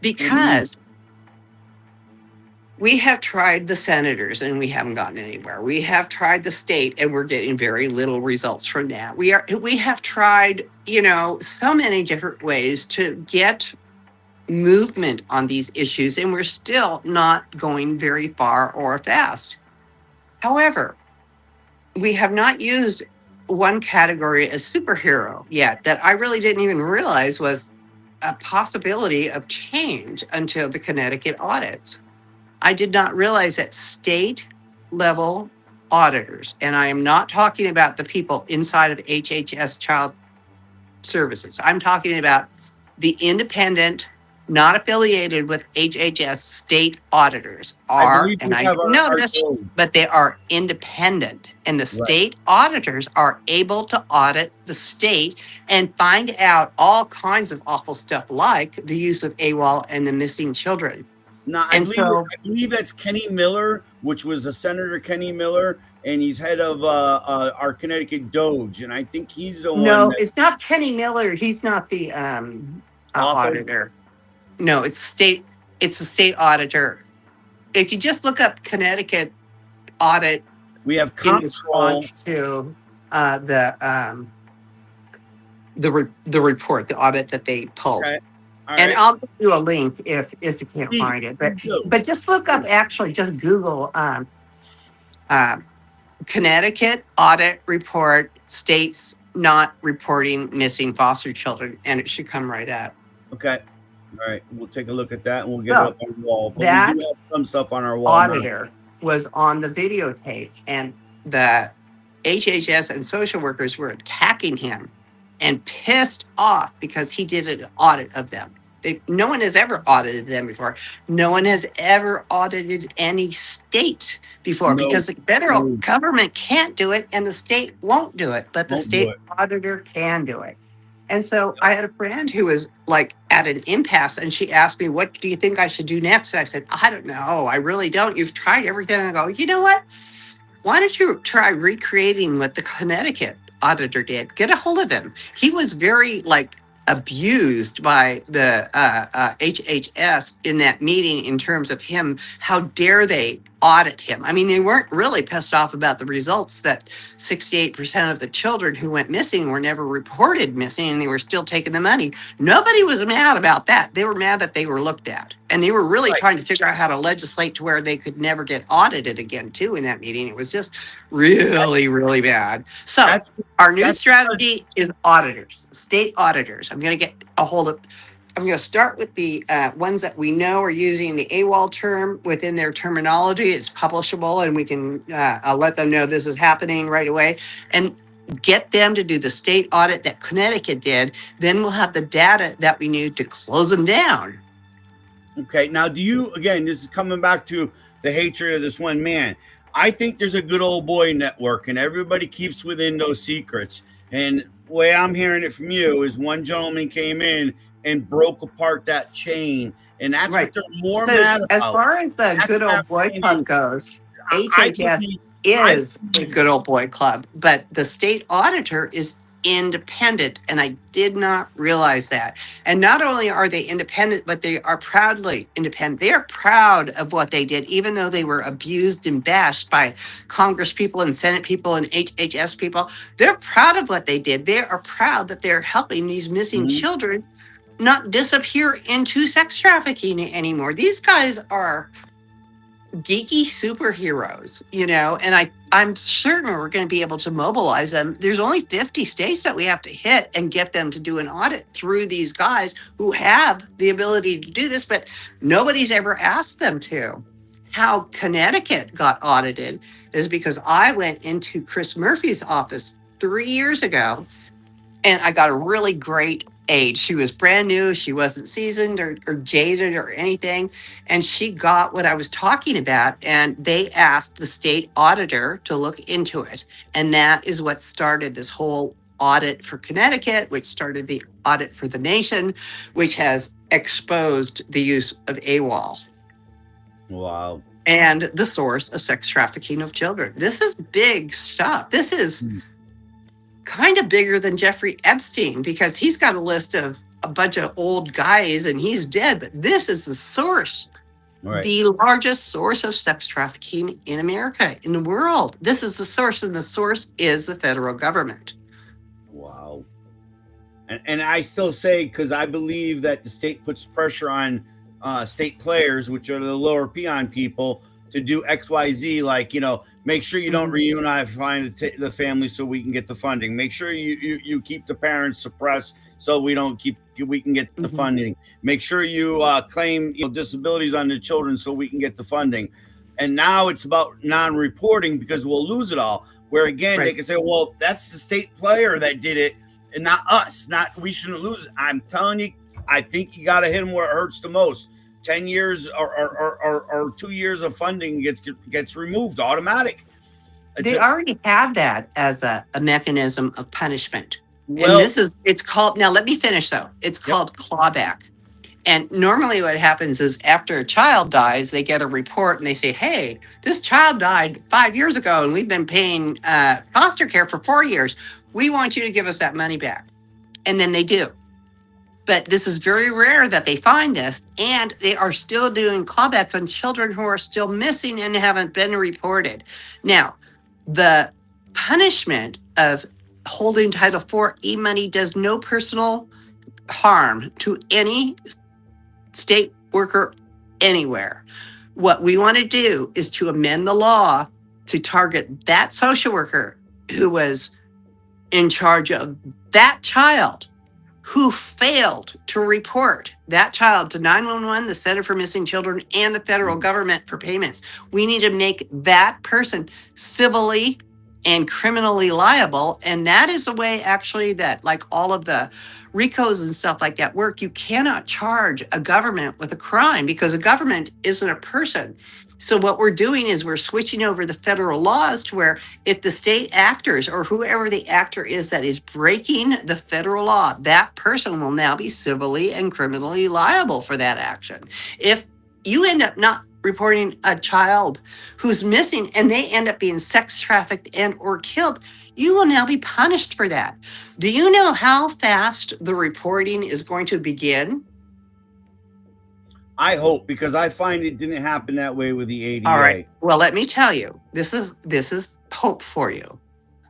Because we have tried the senators and we haven't gotten anywhere. We have tried the state and we're getting very little results from that. We have tried, so many different ways to get movement on these issues, and we're still not going very far or fast. However, we have not used one category as superhero yet that I really didn't even realize was a possibility of change until the Connecticut audits. I did not realize that state level auditors, and I am not talking about the people inside of HHS Child Services. I'm talking about the independent, not affiliated with HHS state auditors I and I know this, but they are independent. And the state auditors are able to audit the state and find out all kinds of awful stuff like the use of AWOL and the missing children. Now, I believe that's Kenny Miller, which was a Senator Kenny Miller, and he's head of our Connecticut Doge, and I think he's the one. No, it's not Kenny Miller. He's not the auditor. No, it's a state auditor. If you just look up Connecticut audit, we have in response to the report, the audit that they pulled. Okay. And I'll give you a link if you can't find it. But just look up, actually, just Google Connecticut audit report states not reporting missing foster children, and it should come right up. Okay. All right. We'll take a look at that and we'll get it up on the wall. But that we do have some stuff on our wall. Auditor was on the videotape, and the HHS and social workers were attacking him and pissed off because he did an audit of them. No one has ever audited them before. No one has ever audited any state before because the federal government can't do it and the state won't do it, but the state auditor can do it. And so I had a friend who was like at an impasse, and she asked me, "What do you think I should do next?" And I said, "I don't know. I really don't. You've tried everything." And I go, "You know what? Why don't you try recreating what the Connecticut auditor did? Get a hold of him." He was very abused by the HHS in that meeting in terms of him. How dare they audit him? I mean, they weren't really pissed off about the results that 68% of the children who went missing were never reported missing, and they were still taking the money. Nobody was mad about that. They were mad that they were looked at, and they were really trying to figure out how to legislate to where they could never get audited again too in that meeting. It was just really, really bad. So our new strategy is auditors, state auditors. I'm going to get a hold of I'm going to start with the ones that we know are using the AWOL term within their terminology. It's publishable, and we can I'll let them know this is happening right away, and get them to do the state audit that Connecticut did. Then we'll have the data that we need to close them down. Okay, now do you, again, this is coming back to the hatred of this one man. I think there's a good old boy network and everybody keeps within those secrets. And the way I'm hearing it from you is one gentleman came in and broke apart that chain. And that's Right. what they're more So mad as about. far as the That's good what old boy I'm club saying. goes, I HHS believe- is a good old boy club, but the state auditor is independent, and I did not realize that. And not only are they independent, but they are proudly independent. They are proud of what they did, even though they were abused and bashed by Congress people and Senate people and HHS people. They're proud of what they did. They are proud that they're helping these missing Mhm. children not disappear into sex trafficking anymore. These guys are geeky superheroes, and I'm certain we're going to be able to mobilize them. There's only 50 states that we have to hit and get them to do an audit through these guys who have the ability to do this, but nobody's ever asked them to. How Connecticut got audited is because I went into Chris Murphy's office 3 years ago, and I got a really great aide. She was brand new. She wasn't seasoned or jaded or anything. And she got what I was talking about. And they asked the state auditor to look into it. And that is what started this whole audit for Connecticut, which started the audit for the nation, which has exposed the use of AWOL. Wow. And the source of sex trafficking of children. This is big stuff. This is kind of bigger than Jeffrey Epstein because he's got a list of a bunch of old guys and he's dead. But this is the source, the largest source of sex trafficking in America, in the world. This is the source, and the source is the federal government. Wow. And I still say, because I believe that the state puts pressure on state players, which are the lower peon people, to do XYZ, like, make sure you don't reunify the family so we can get the funding. Make sure you keep the parents suppressed so we can get the funding. Make sure you claim disabilities on the children so we can get the funding. And now it's about non-reporting because we'll lose it all. Where again, they can say, well, that's the state player that did it and not us. We shouldn't lose it. I'm telling you, I think you got to hit them where it hurts the most. 10 years or 2 years of funding gets removed automatic. They already have that as a mechanism of punishment. Well, and it's called, now let me finish though. It's called clawback. And normally what happens is after a child dies, they get a report and they say, hey, this child died 5 years ago and we've been paying foster care for 4 years. We want you to give us that money back. And then they do. But this is very rare that they find this, and they are still doing clawbacks on children who are still missing and haven't been reported. Now, the punishment of holding Title IV money does no personal harm to any state worker anywhere. What we want to do is to amend the law to target that social worker who was in charge of that child, who failed to report that child to 911, the Center for Missing Children, and the federal government for payments. We need to make that person civilly and criminally liable. And that is a way actually that, like all of the RICOs and stuff like that work, you cannot charge a government with a crime because a government isn't a person. So what we're doing is we're switching over the federal laws to where if the state actors or whoever the actor is that is breaking the federal law, that person will now be civilly and criminally liable for that action. If you end up not reporting a child who's missing and they end up being sex trafficked and or killed, you will now be punished for that. Do you know how fast the reporting is going to begin? I hope, because I find it didn't happen that way with the ADA. All right. Well, let me tell you, this is hope for you.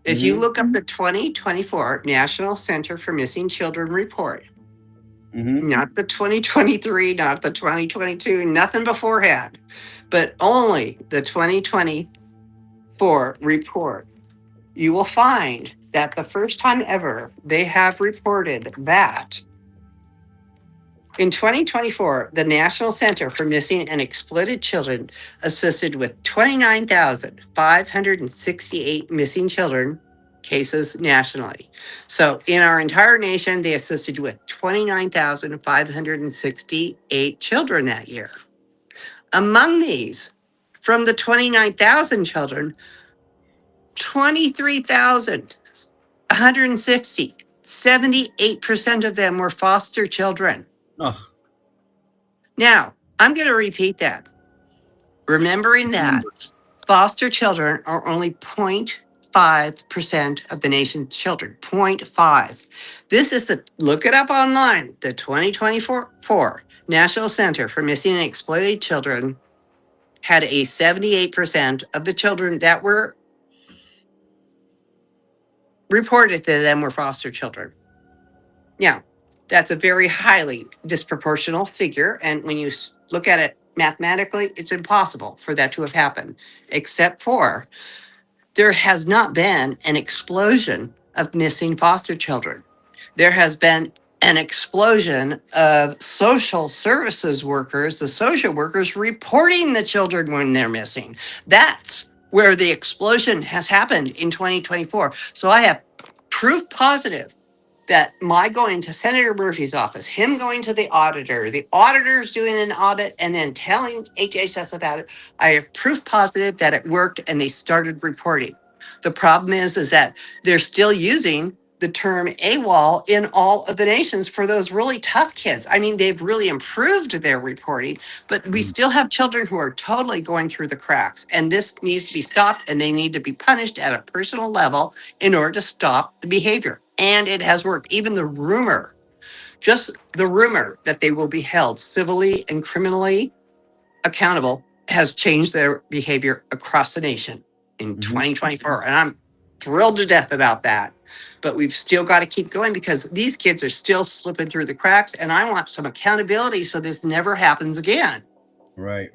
If you look up the 2024 National Center for Missing Children report, not the 2023, not the 2022, nothing beforehand, but only the 2024 report, you will find that the first time ever they have reported that In 2024, the National Center for Missing and Exploited Children assisted with 29,568 missing children cases nationally. So in our entire nation, they assisted with 29,568 children that year. Among these, from the 29,000 children, 23,160, 78% of them were foster children. Oh, Now, I'm going to repeat that. Remembering that foster children are only 0.5% of the nation's children. 0.5. This is look it up online, the 2024 National Center for Missing and Exploited Children had a 78% of the children that were reported to them were foster children. Now, that's a very highly disproportional figure. And when you look at it mathematically, it's impossible for that to have happened, except for there has not been an explosion of missing foster children. There has been an explosion of social services workers, the social workers reporting the children when they're missing. That's where the explosion has happened in 2024. So I have proof positive that my going to Senator Murphy's office, him going to the auditor's doing an audit and then telling HHS about it, I have proof positive that it worked and they started reporting. The problem is that they're still using the term AWOL in all of the nations for those really tough kids. I mean, they've really improved their reporting, but we still have children who are totally going through the cracks. And this needs to be stopped and they need to be punished at a personal level in order to stop the behavior. And it has worked. Even the rumor, just the rumor that they will be held civilly and criminally accountable has changed their behavior across the nation in 2024. And I'm thrilled to death about that. But we've still got to keep going because these kids are still slipping through the cracks. And I want some accountability so this never happens again. Right.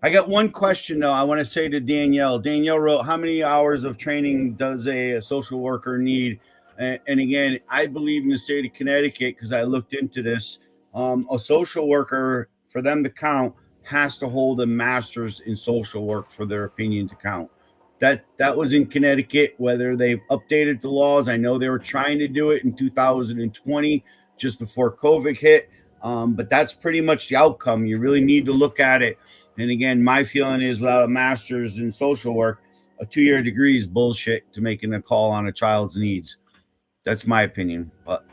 I got one question though. I want to say to Danielle. Danielle wrote, "How many hours of training does a social worker need?" And again, I believe in the state of Connecticut because I looked into this. A social worker, for them to count, has to hold a master's in social work for their opinion to count. That was in Connecticut. Whether they've updated the laws, I know they were trying to do it in 2020, just before COVID hit. But that's pretty much the outcome. You really need to look at it. And again, my feeling is without a master's in social work, a 2-year degree is bullshit to making a call on a child's needs. That's my opinion. But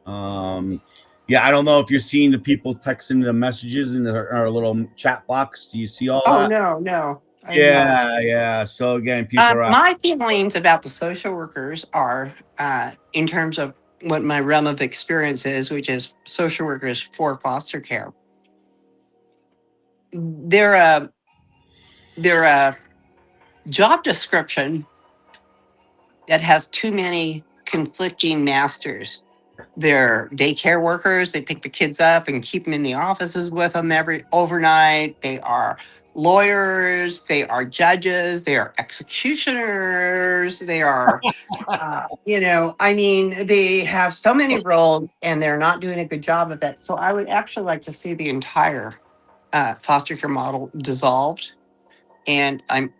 yeah, I don't know if you're seeing the people texting the messages in our little chat box. Do you see all that? No. Yeah. So again, people are my feelings about the social workers are in terms of what my realm of experience is, which is social workers for foster care. They're a job description that has too many conflicting masters. They're daycare workers. They pick the kids up and keep them in the offices with them overnight. They are lawyers. They are judges. They are executioners. They are, they have so many roles and they're not doing a good job of it. So I would actually like to see the entire foster care model dissolved. And I'm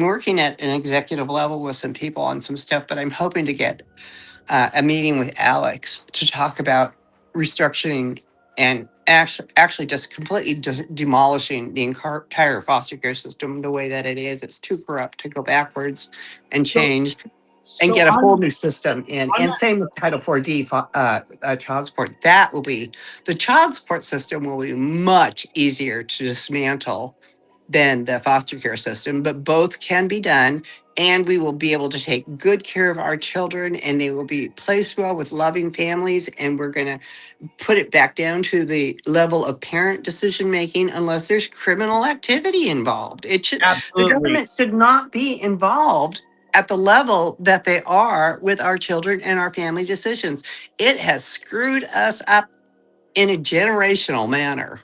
working at an executive level with some people on some stuff, but I'm hoping to get a meeting with Alex to talk about restructuring and actually just completely demolishing the entire foster care system the way that it is. It's too corrupt to go backwards and change and get a whole new system in. And same with Title 4D child support. The child support system will be much easier to dismantle than the foster care system, but both can be done. And we will be able to take good care of our children and they will be placed well with loving families. And we're going to put it back down to the level of parent decision making unless there's criminal activity involved. The government should not be involved at the level that they are with our children and our family decisions. It has screwed us up in a generational manner.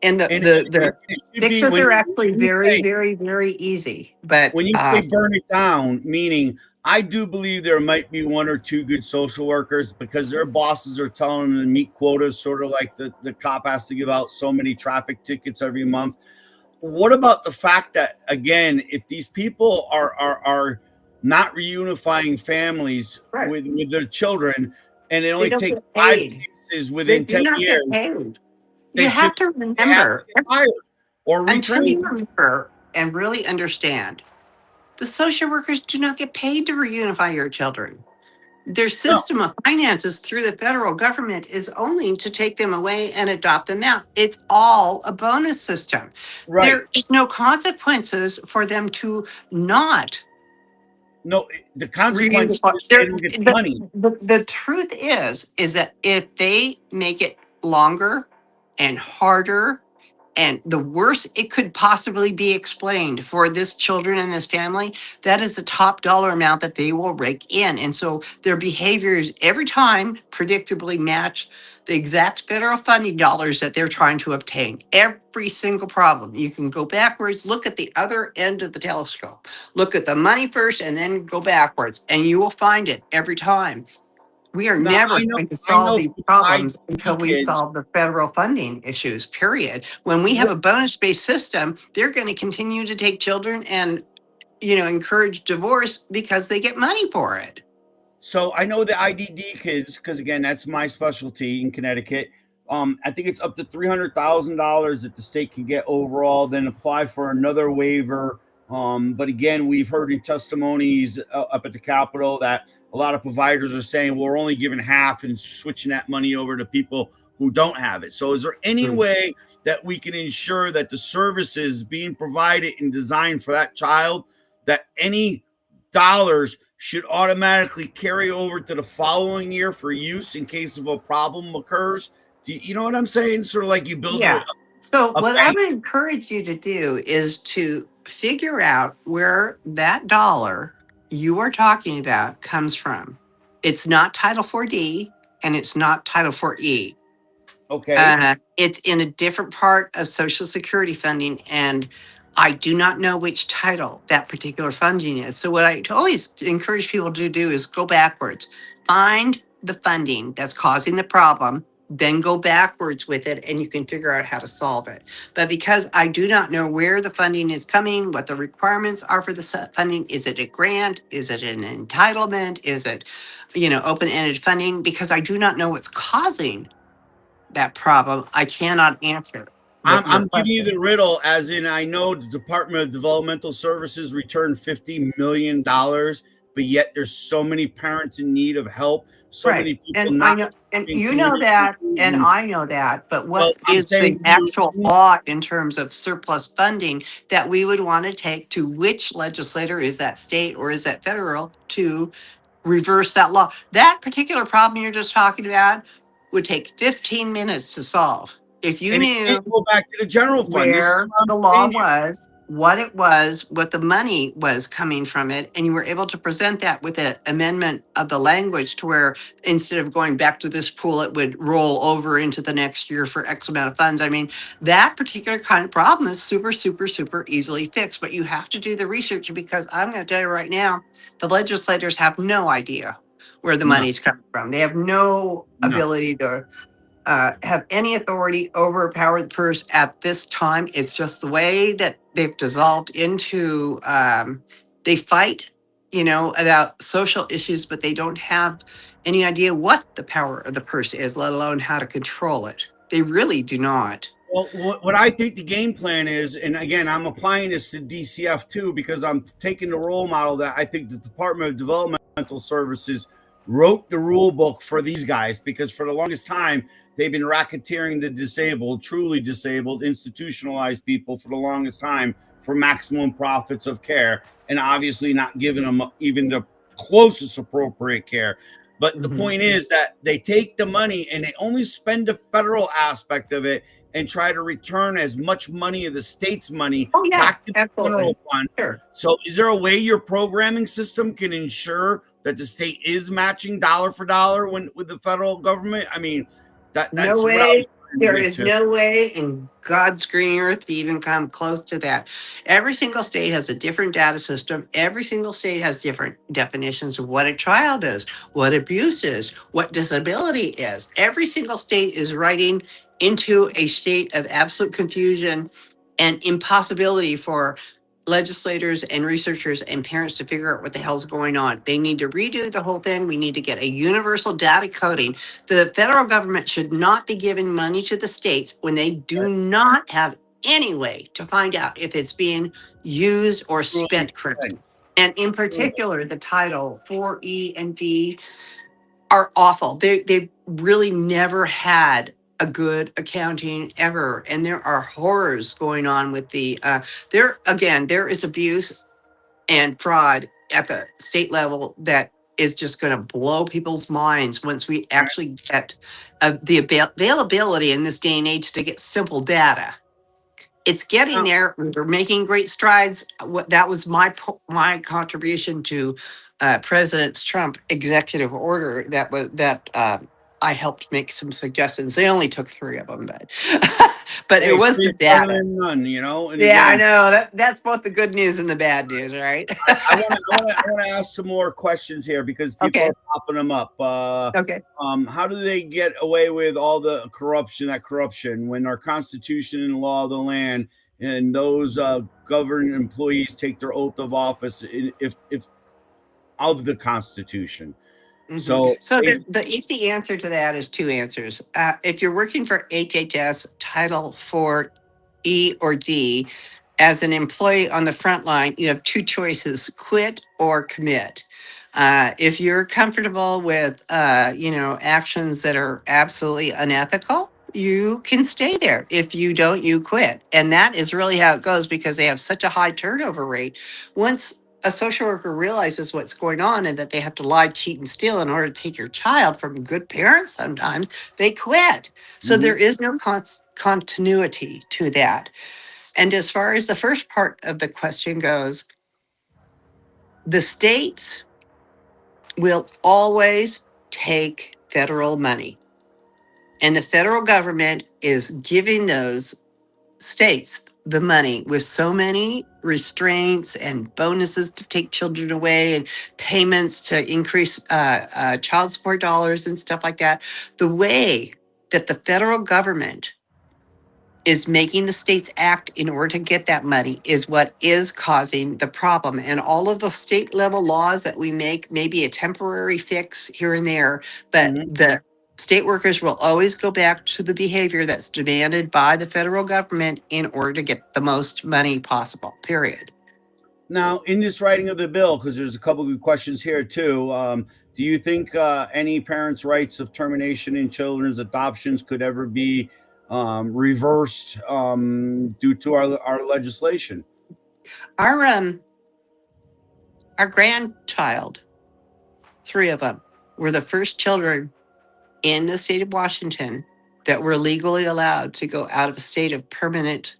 And the fixes are actually very, very, very easy. But when you say burn it down, meaning I do believe there might be one or two good social workers because their bosses are telling them to meet quotas, sort of like the cop has to give out so many traffic tickets every month. What about the fact that, again, if these people are not reunifying families Right. with their children, and it They only don't takes get 5 paid. cases They within do 10 not get years, paid. they You have should to they have to remember, get fired or until you retrained. remember and really understand, the social workers do not get paid to reunify your children. Their No, system of finances through the federal government is only to take them away and adopt them out. It's all a bonus system. right. There is no consequences for them to not No, the consequence reunify. is they don't get the money. The truth is that if they make it longer and harder and the worst it could possibly be explained for this children and this family, that is the top dollar amount that they will rake in. And so their behaviors every time predictably match the exact federal funding dollars that they're trying to obtain. Every single problem. You can go backwards, look at the other end of the telescope, look at the money first, and then go backwards, and you will find it every time. We are Now never I know going to I solve know these for problems until IDP we kids. solve the federal funding issues, period. When we have a bonus-based system, they're going to continue to take children and, encourage divorce because they get money for it. So I know the IDD kids, because again, that's my specialty in Connecticut. I think it's up to $300,000 that the state can get overall, then apply for another waiver. But again, we've heard in testimonies up at the Capitol that a lot of providers are saying, well, we're only giving half and switching that money over to people who don't have it. So is there any Mm. way that we can ensure that the services being provided and designed for that child, that any dollars should automatically carry over to the following year for use in case of a problem occurs? Do you know what I'm saying? Sort of like you build Yeah. So a what I bank. would encourage you to do is to figure out where that dollar you are talking about comes from. It's not Title 4D and it's not Title 4E. Okay. It's in a different part of Social Security funding, and I do not know which title that particular funding is. So, what I always encourage people to do is go backwards, find the funding that's causing the problem, then go backwards with it, and you can figure out how to solve it. But because I do not know where the funding is coming, what the requirements are for the funding, is it a grant? Is it an entitlement? Is it, open ended funding? Because I do not know what's causing that problem, I cannot answer your I'm giving you question. the riddle, as in I know the Department of Developmental Services returned $50 million, but yet there's so many parents in need of help, so Right. many people And I not know, and in you know community. that, and I know that, but So what I'm is saying the to actual you, law in terms of surplus funding that we would want to take to which legislator, is that state or is that federal, to reverse that law? That particular problem you're just talking about would take 15 minutes to solve. If you and it knew can't go back to the general fund. This is where what I'm the law saying to you. was, what it was, what the money was coming from it, and you were able to present that with an amendment of the language to where instead of going back to this pool, it would roll over into the next year for X amount of funds. I mean, that particular kind of problem is super, super, super easily fixed, but you have to do the research because I'm going to tell you right now, the legislators have no idea where the No, money's coming from. They have no no. ability to have any authority over power the purse at this time. It's just the way that they've dissolved into, they fight, about social issues, but they don't have any idea what the power of the purse is, let alone how to control it. They really do not. Well, what I think the game plan is, and again, I'm applying this to DCF too, because I'm taking the role model that I think the Department of Developmental Services wrote the rule book for these guys, because for the longest time, they've been racketeering the disabled, truly disabled, institutionalized people for the longest time for maximum profits of care, and obviously not giving them even the closest appropriate care. But the Mhm. point is that they take the money and they only spend the federal aspect of it and try to return as much money of the state's money Oh, yeah, back to the absolutely. general fund. Sure. So is there a way your programming system can ensure that the state is matching dollar for dollar when with the federal government? I mean, No that's what I was way. There Me is too. no way in God's green earth to even come close to that. Every single state has a different data system. Every single state has different definitions of what a child is, what abuse is, what disability is. Every single state is writing into a state of absolute confusion and impossibility for legislators and researchers and parents to figure out what the hell's going on. They need to redo the whole thing. We need to get a universal data coding. The federal government should not be giving money to the states when they do not have any way to find out if it's being used or Truly spent correctly. spent. And in particular, the title 4E and D are awful. They've really never had a good accounting ever. And there are horrors going on with there is abuse and fraud at the state level that is just going to blow people's minds once we actually get the availability in this day and age to get simple data. It's getting Now, there. We're making great strides. That was my contribution to President Trump executive order. I helped make some suggestions. They only took 3 of them, but but it hey, was the three's better data. than none, you know. And Yeah, I again, know that's both the good news and the bad news, right? I want to ask some more questions here because people Okay. are popping them up. Okay. How do they get away with all the corruption when our Constitution and law of the land and those government employees take their oath of office if of the Constitution? So So the easy answer to that is 2 answers. If you're working for HHS Title 4E or D, as an employee on the front line, you have 2 choices: quit or commit. If you're comfortable with, actions that are absolutely unethical, you can stay there. If you don't, you quit. And that is really how it goes because they have such a high turnover rate. Once a social worker realizes what's going on and that they have to lie, cheat, and steal in order to take your child from good parents, sometimes they quit. So there is no continuity to that. And as far as the first part of the question goes, the states will always take federal money. And the federal government is giving those states the money with so many restraints and bonuses to take children away and payments to increase child support dollars and stuff like that. The way that the federal government is making the states act in order to get that money is what is causing the problem. And all of the state level laws that we make may be a temporary fix here and there, but the state workers will always go back to the behavior that's demanded by the federal government in order to get the most money possible, period. now, in this writing of the bill, because there's a couple of questions here too, do you think any parents' rights of termination in children's adoptions could ever be reversed due to our legislation? Our grandchild, 3 of them, were the first children in the state of Washington that were legally allowed to go out of a state of permanent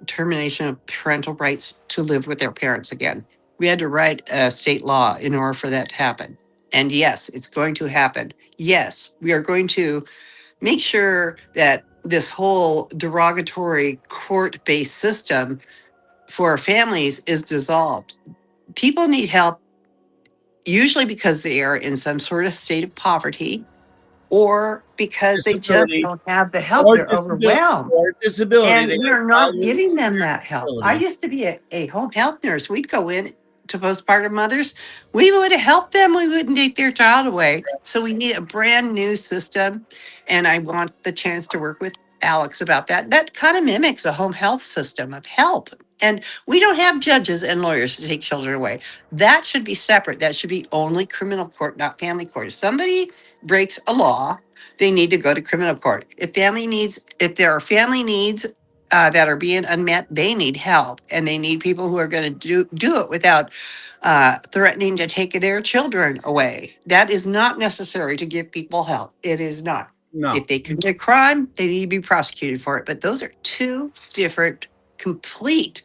termination of parental rights to live with their parents again. We had to write a state law in order for that to happen. And yes, it's going to happen. Yes, we are going to make sure that this whole derogatory court-based system for families is dissolved. People need help, usually because they are in some sort of state of poverty or because they just Disability don't have the help. or They're disability overwhelmed. or disability. And They we have are not child giving them severe that help. I disability. used to be a home health nurse. We'd go in to postpartum mothers. We would have helped them. We wouldn't take their child away. So we need a brand new system. And I want the chance to work with Alex about that. That kind of mimics a home health system of help. And we don't have judges and lawyers to take children away. That should be separate. That should be only criminal court, not family court. If somebody breaks a law, they need to go to criminal court. If there are family needs that are being unmet, they need help, and they need people who are going to do it without threatening to take their children away. That is not necessary to give people help. It is not. No. If they commit a crime, they need to be prosecuted for it. But those are 2 different, complete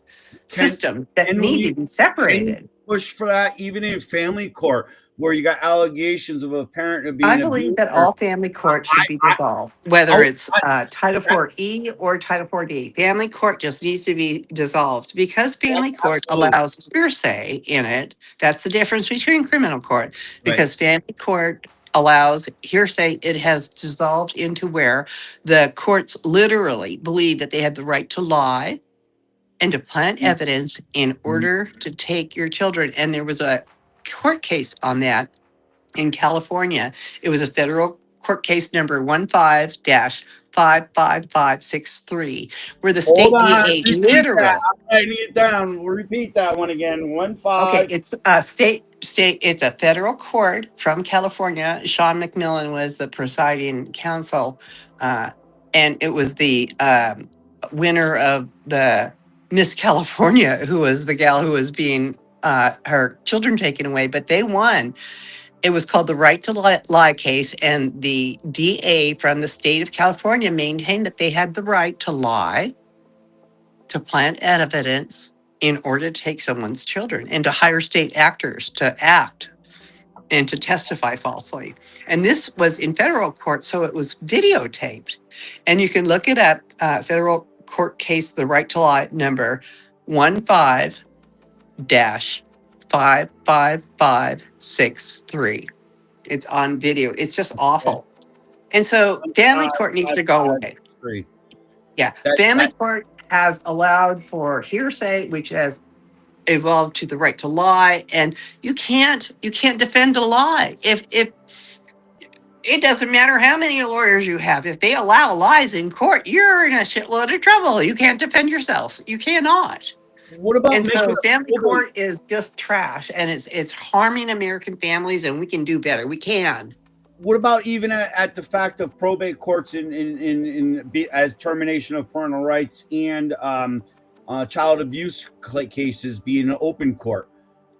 systems that need to be separated. push for that even in family court where you got allegations of a parent of I being believe that abuser. all family court should be I dissolved, whether oh, it's I, Title that, 4E or Title 4D. Family court just needs to be dissolved because family court absolutely allows hearsay in it. That's the difference between criminal court. right. Because family court allows hearsay, it has dissolved into where the courts literally believe that they have the right to lie and to plant evidence in Mhm. order to take your children. And there was a court case on that in California. It was a federal court case number 15-55563, where the Hold state on, DA repeat that. literal. I'm writing it down. We'll repeat that one again. One Okay, five. it's a state. It's a federal court from California. Sean McMillan was the presiding counsel, uh, and it was the winner of the Miss California, who was the gal who was being her children taken away. But they won. It was called the Right to Lie case, and the DA from the state of California maintained that they had the right to lie, to plant evidence in order to take someone's children, and to hire state actors to act and to testify falsely. And this was in federal court, so it was videotaped. And you can look it up, federal court case, the Right to Lie number 15-55563. It's on video. It's just Okay. awful. And so family Five, court needs five, to go five, away. 3. Yeah. Family That court has allowed for hearsay, which has evolved to the right to lie. And you can't defend a lie. If it doesn't matter how many lawyers you have, if they allow lies in court, you're in a shitload of trouble. You can't defend yourself. You cannot. what about And making so a family probate? court is just trash, and it's harming American families, and we can do better. We can. What about even at the fact of probate courts as termination of parental rights and child abuse cases being an open court?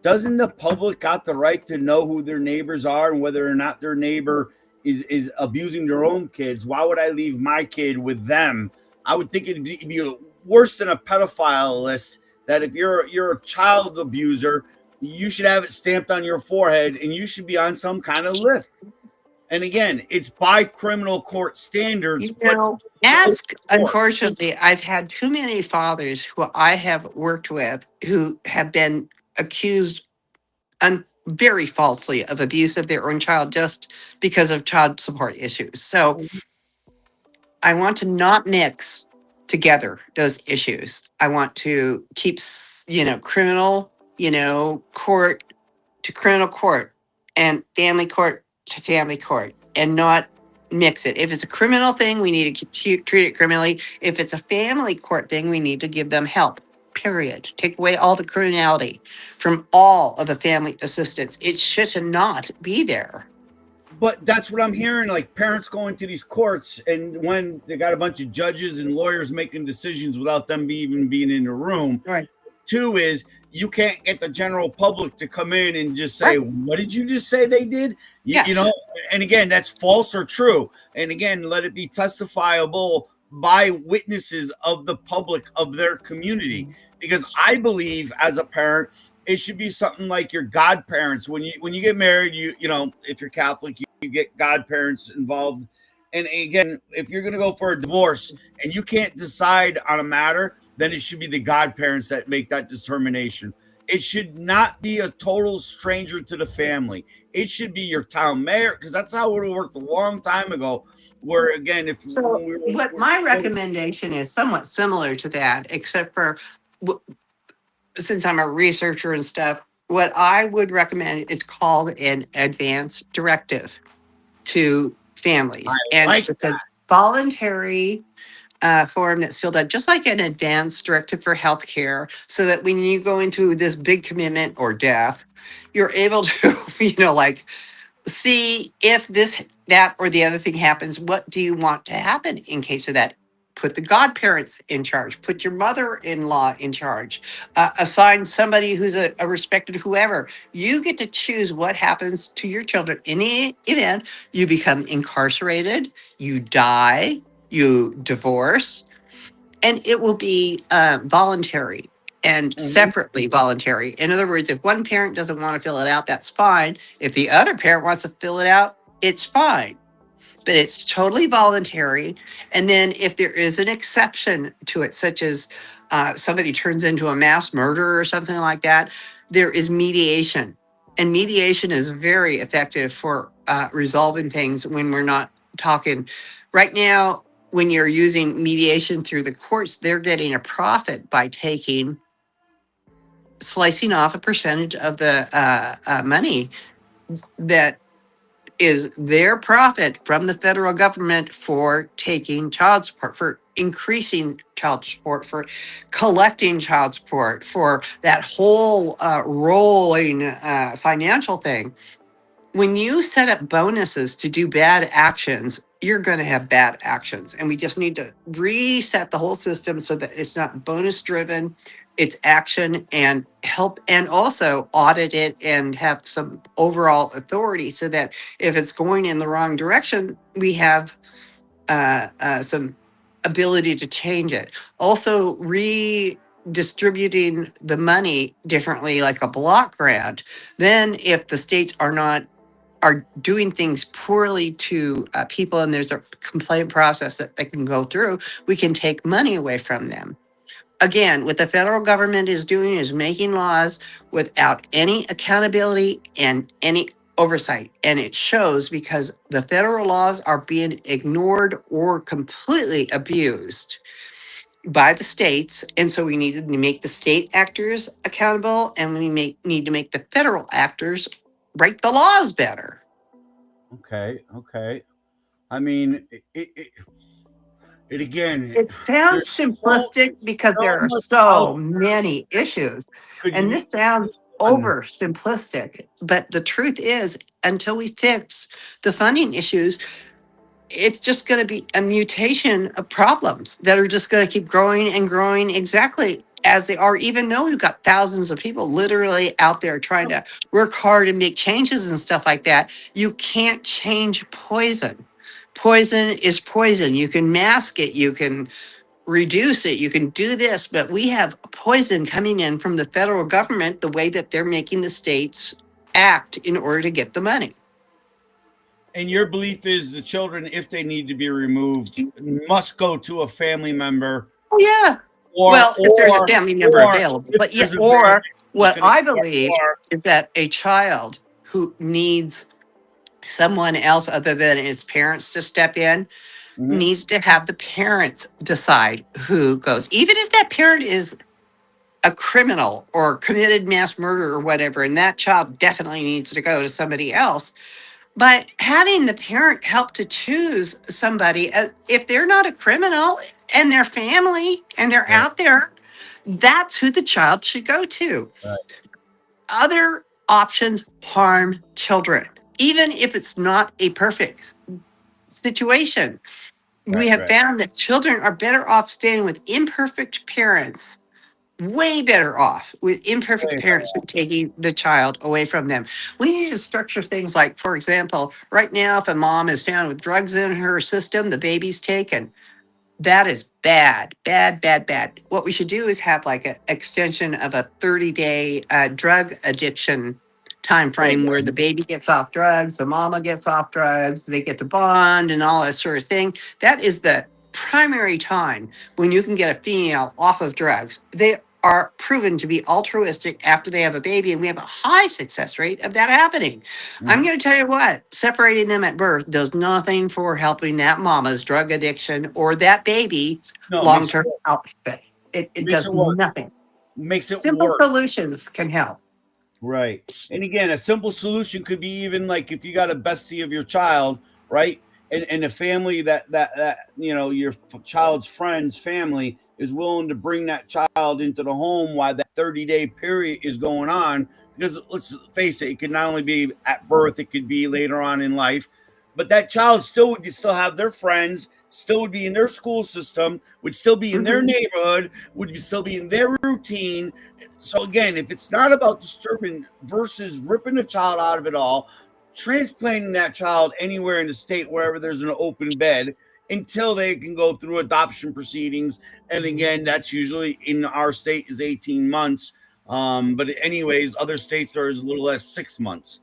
Doesn't the public got the right to know who their neighbors are and whether or not their neighbor is abusing their own kids? Why would I leave my kid with them? I would think it'd be worse than a pedophile list. That if you're a child abuser, you should have it stamped on your forehead and you should be on some kind of list. And again, it's by criminal court standards, You but know, open ask, court. unfortunately, I've had too many fathers who I have worked with who have been accused very falsely of abuse of their own child just because of child support issues. So I want to not mix together those issues. I want to keep, criminal, court to criminal court and family court to family court and not mix it. If it's a criminal thing, we need to treat it criminally. If it's a family court thing, we need to give them help. Period. Take away all the criminality from all of the family assistance. It should not be there. But that's what I'm hearing. Like parents going to these courts, and when they got a bunch of judges and lawyers making decisions without them even being in the room. Right. Two is you can't get the general public to come in and just say, Right. "What did you just say they did?" Yeah. You know, and again, that's false or true. And again, let it be testifiable by witnesses of the public of their community. Because I believe, as a parent, it should be something like your godparents. When you get married, you know, if you're Catholic, you get godparents involved. And again, if you're going to go for a divorce and you can't decide on a matter, then it should be the godparents that make that determination. It should not be a total stranger to the family. It should be your town mayor, because that's how it worked a long time ago. Where again, if So, when we what my recommendation is somewhat similar to that, except for since I'm a researcher and stuff, what I would recommend is called an advance directive to families. I And like it's a voluntary form that's filled out just like an advance directive for healthcare, so that when you go into this big commitment or death, you're able to, like see if this, that, or the other thing happens. What do you want to happen in case of that? Put the godparents in charge. Put your mother-in-law in charge. Assign somebody who's a respected whoever. You get to choose what happens to your children in the event you become incarcerated, you die, you divorce, and it will be voluntary. and separately voluntary. In other words, if one parent doesn't want to fill it out, that's fine. If the other parent wants to fill it out, it's fine. But it's totally voluntary. And then if there is an exception to it, such as somebody turns into a mass murderer or something like that, there is mediation. And mediation is very effective for resolving things when we're not talking. Right now, when you're using mediation through the courts, they're getting a profit by slicing off a percentage of the money that is their profit from the federal government for taking child support, for increasing child support, for collecting child support, for that whole rolling financial thing. When you set up bonuses to do bad actions, you're going to have bad actions. And we just need to reset the whole system so that it's not bonus driven, it's action, and help, and also audit it and have some overall authority so that if it's going in the wrong direction, we have some ability to change it. Also, redistributing the money differently, like a block grant. Then, if the states are doing things poorly to people and there's a complaint process that they can go through, we can take money away from them. Again, what the federal government is doing is making laws without any accountability and any oversight. And it shows because the federal laws are being ignored or completely abused by the states. And so we need to make the state actors accountable, and we need to make the federal actors write the laws better. Okay. I mean, it again. It sounds simplistic because there are so many issues. And this sounds over simplistic. But the truth is, until we fix the funding issues, it's just going to be a mutation of problems that are just going to keep growing and growing exactly as they are, even though we've got thousands of people literally out there trying to work hard and make changes and stuff like that. You can't change poison. Poison is poison. You can mask it, you can reduce it, you can do this, but we have poison coming in from the federal government the way that they're making the states act in order to get the money. And your belief is the children, if they need to be removed, must go to a family member. Oh, yeah. If there's a family member available. But yeah, or what I believe is that a child who needs someone else other than his parents to step in needs to have the parents decide who goes. Even if that parent is a criminal or committed mass murder or whatever, and that child definitely needs to go to somebody else. But having the parent help to choose somebody, if they're not a criminal and their family and they're out there, that's who the child should go to. Right. Other options harm children, even if it's not a perfect situation. We have found that children are better off staying with imperfect parents, way better off with imperfect parents than taking the child away from them. We need to structure things like, for example, right now, if a mom is found with drugs in her system, the baby's taken. That is bad. What we should do is have like an extension of a 30-day drug addiction time frame where the baby gets off drugs, the mama gets off drugs, they get to bond and all that sort of thing. That is the primary time when you can get a female off of drugs. They are proven to be altruistic after they have a baby, and we have a high success rate of that happening. I'm going to tell you what, separating them at birth does nothing for helping that mama's drug addiction or that baby's long-term outfit. It does nothing. Makes it Simple work. solutions can help. Right. And again, a simple solution could be even like if you got a bestie of your child, right? And a family that your child's friend's family is willing to bring that child into the home while that 30-day period is going on. Because let's face it could not only be at birth, it could be later on in life. But that child would still have their friends, still would be in their school system, would still be in their neighborhood, would still be in their routine. So again, if it's not about disturbing versus ripping a child out of it all, transplanting that child anywhere in the state, wherever there's an open bed, until they can go through adoption proceedings. And again, that's usually in our state is 18 months. But anyways, other states are as little as 6 months.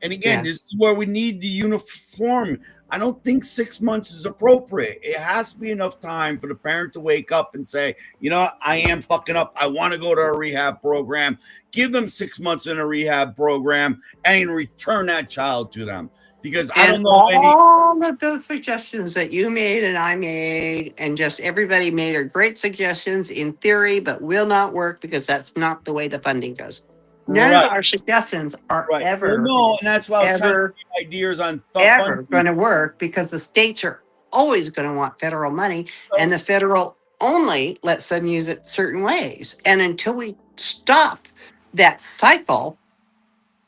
And again, Yeah. this is where we need the uniform. I don't think 6 months is appropriate. It has to be enough time for the parent to wake up and say, you know, I am fucking up. I want to go to a rehab program. Give them 6 months in a rehab program and return that child to them. Because I And don't know any. all of those suggestions that you made and I made and just everybody made are great suggestions in theory, but will not work because that's not the way the funding goes. None of Right, our suggestions are right. Well, ever, no, and that's why I was trying to ever, give ideas on ever funding. going to work because the states are always going to want federal money and the federal only lets them use it certain ways. And until we stop that cycle,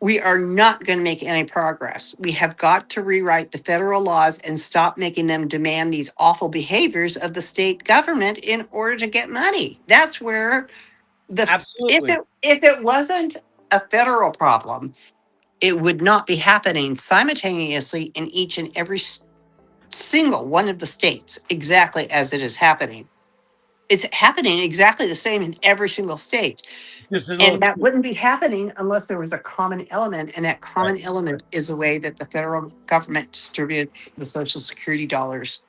we are not going to make any progress. We have got to rewrite the federal laws and stop making them demand these awful behaviors of the state government in order to get money. That's where Absolutely. if it wasn't a federal problem, it would not be happening simultaneously in each and every single one of the states exactly as it is happening. It's happening exactly the same in every single state. Just a little. And that wouldn't be happening unless there was a common element. And that Right. common element is the way that the federal government distributes the Social Security dollars,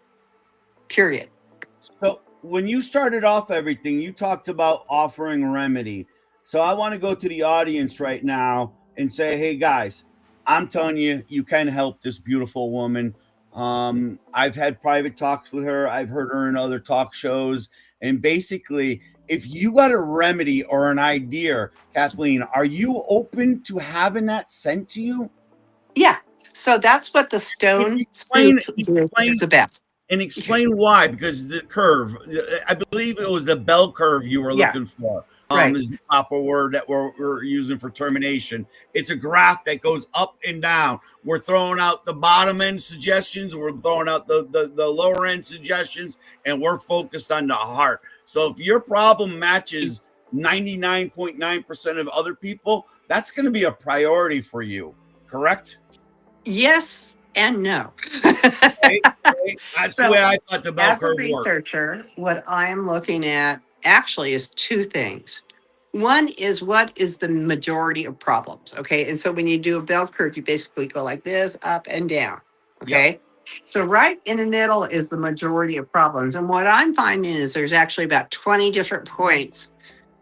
period. So when you started off everything, you talked about offering remedy. So I want to go to the audience right now and say, hey guys, I'm telling you, you can help this beautiful woman. I've had private talks with her. I've heard her in other talk shows. And basically, if you got a remedy or an idea, Kathleen, are you open to having that sent to you? Yeah. So that's what the stone Explain, soup explain is about. And explain why, because the curve, I believe it was the bell curve you were Yeah. looking for. Right. Is the proper word that we're using for termination. It's a graph that goes up and down. We're throwing out the bottom end suggestions, we're throwing out the lower end suggestions, and we're focused on the heart. So if your problem matches 99.9% of other people, that's going to be a priority for you, correct? Yes and no. Right? That's the way I thought the bell As a curve worked. researcher, what I'm looking at actually is two things. One is what is the majority of problems, okay? And so when you do a bell curve, you basically go like this, up and down, okay? So right in the middle is the majority of problems. And what I'm finding is there's actually about 20 different points